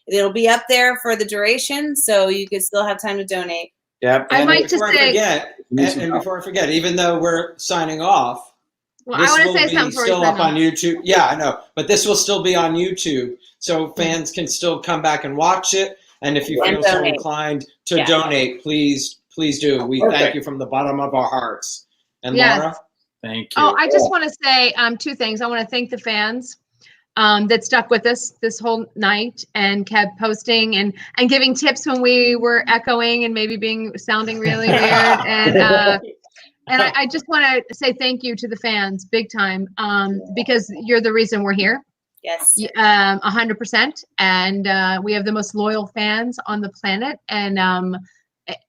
it'll be up there for the duration, so you could still have time to donate. Yeah. I might just say, before I forget, even though we're signing off, well, I want to say something before still up on YouTube. Yeah, I know, but this will still be on YouTube, so fans can still come back and watch it. And if you feel so inclined to donate, please do. We thank you from the bottom of our hearts. And Laura, thank you. Oh, I just want to say 2 things. I want to thank the fans that stuck with us this whole night and kept posting and giving tips when we were echoing and maybe sounding really weird. And I just want to say thank you to the fans, big time, because you're the reason we're here. Yes. 100%. And we have the most loyal fans on the planet. And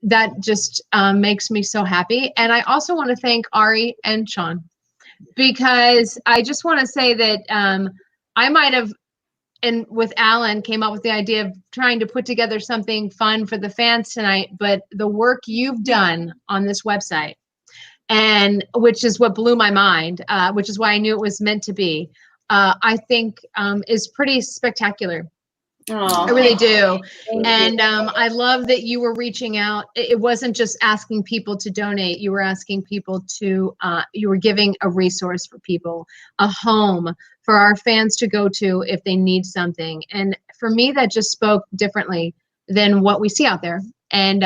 that just makes me so happy. And I also want to thank Ari and Shawn, because I just want to say that I might have, and with Alan, came up with the idea of trying to put together something fun for the fans tonight, but the work you've done on this website, and which is what blew my mind, which is why I knew it was meant to be, I think is pretty spectacular. I really do. And I love that you were reaching out. It wasn't just asking people to donate. You were asking people to, you were giving a resource for people, a home for our fans to go to if they need something. And for me, that just spoke differently than what we see out there. And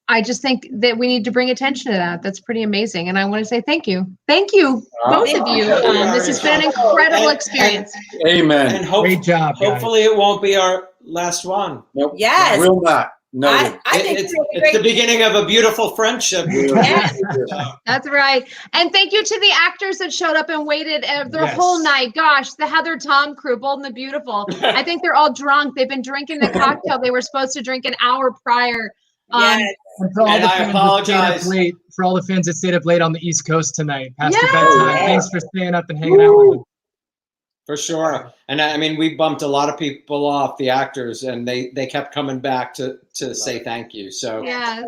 I just think that we need to bring attention to that. That's pretty amazing. And I want to say thank you. Thank you, both of you. This has been an incredible experience. Amen. And Great job, guys. hopefully it won't be our last one. Nope. Yes. Will not. No. I think It's the beginning of a beautiful friendship. That's right. And thank you to the actors that showed up and waited their whole night. Gosh, the Heather Tom crew, Bold and the Beautiful. I think they're all drunk. They've been drinking the cocktail they were supposed to drink an hour prior. Yes. And for all And the I fans apologize. that stayed up late, for all the fans that stayed up late on the East Coast tonight, past Yes. the bedtime. Thanks for staying up and hanging out with us. For sure. And I mean, we bumped a lot of people off, the actors, and they kept coming back to say thank you. So Yes.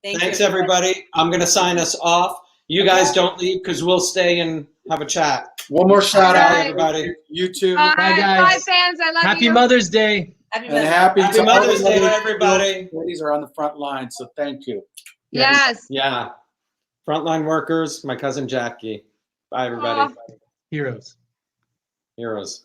thanks everybody. I'm going to sign us off. You guys don't leave because we'll stay and have a chat. One more shout out, everybody. You too. Bye, guys. Bye, fans. I love you. Happy Mother's Day. And happy Mother's Day to all the everybody. Ladies are on the front line, so thank you. Yes. Yeah. Frontline workers, my cousin Jackie. Bye, everybody. Heroes. Heroes.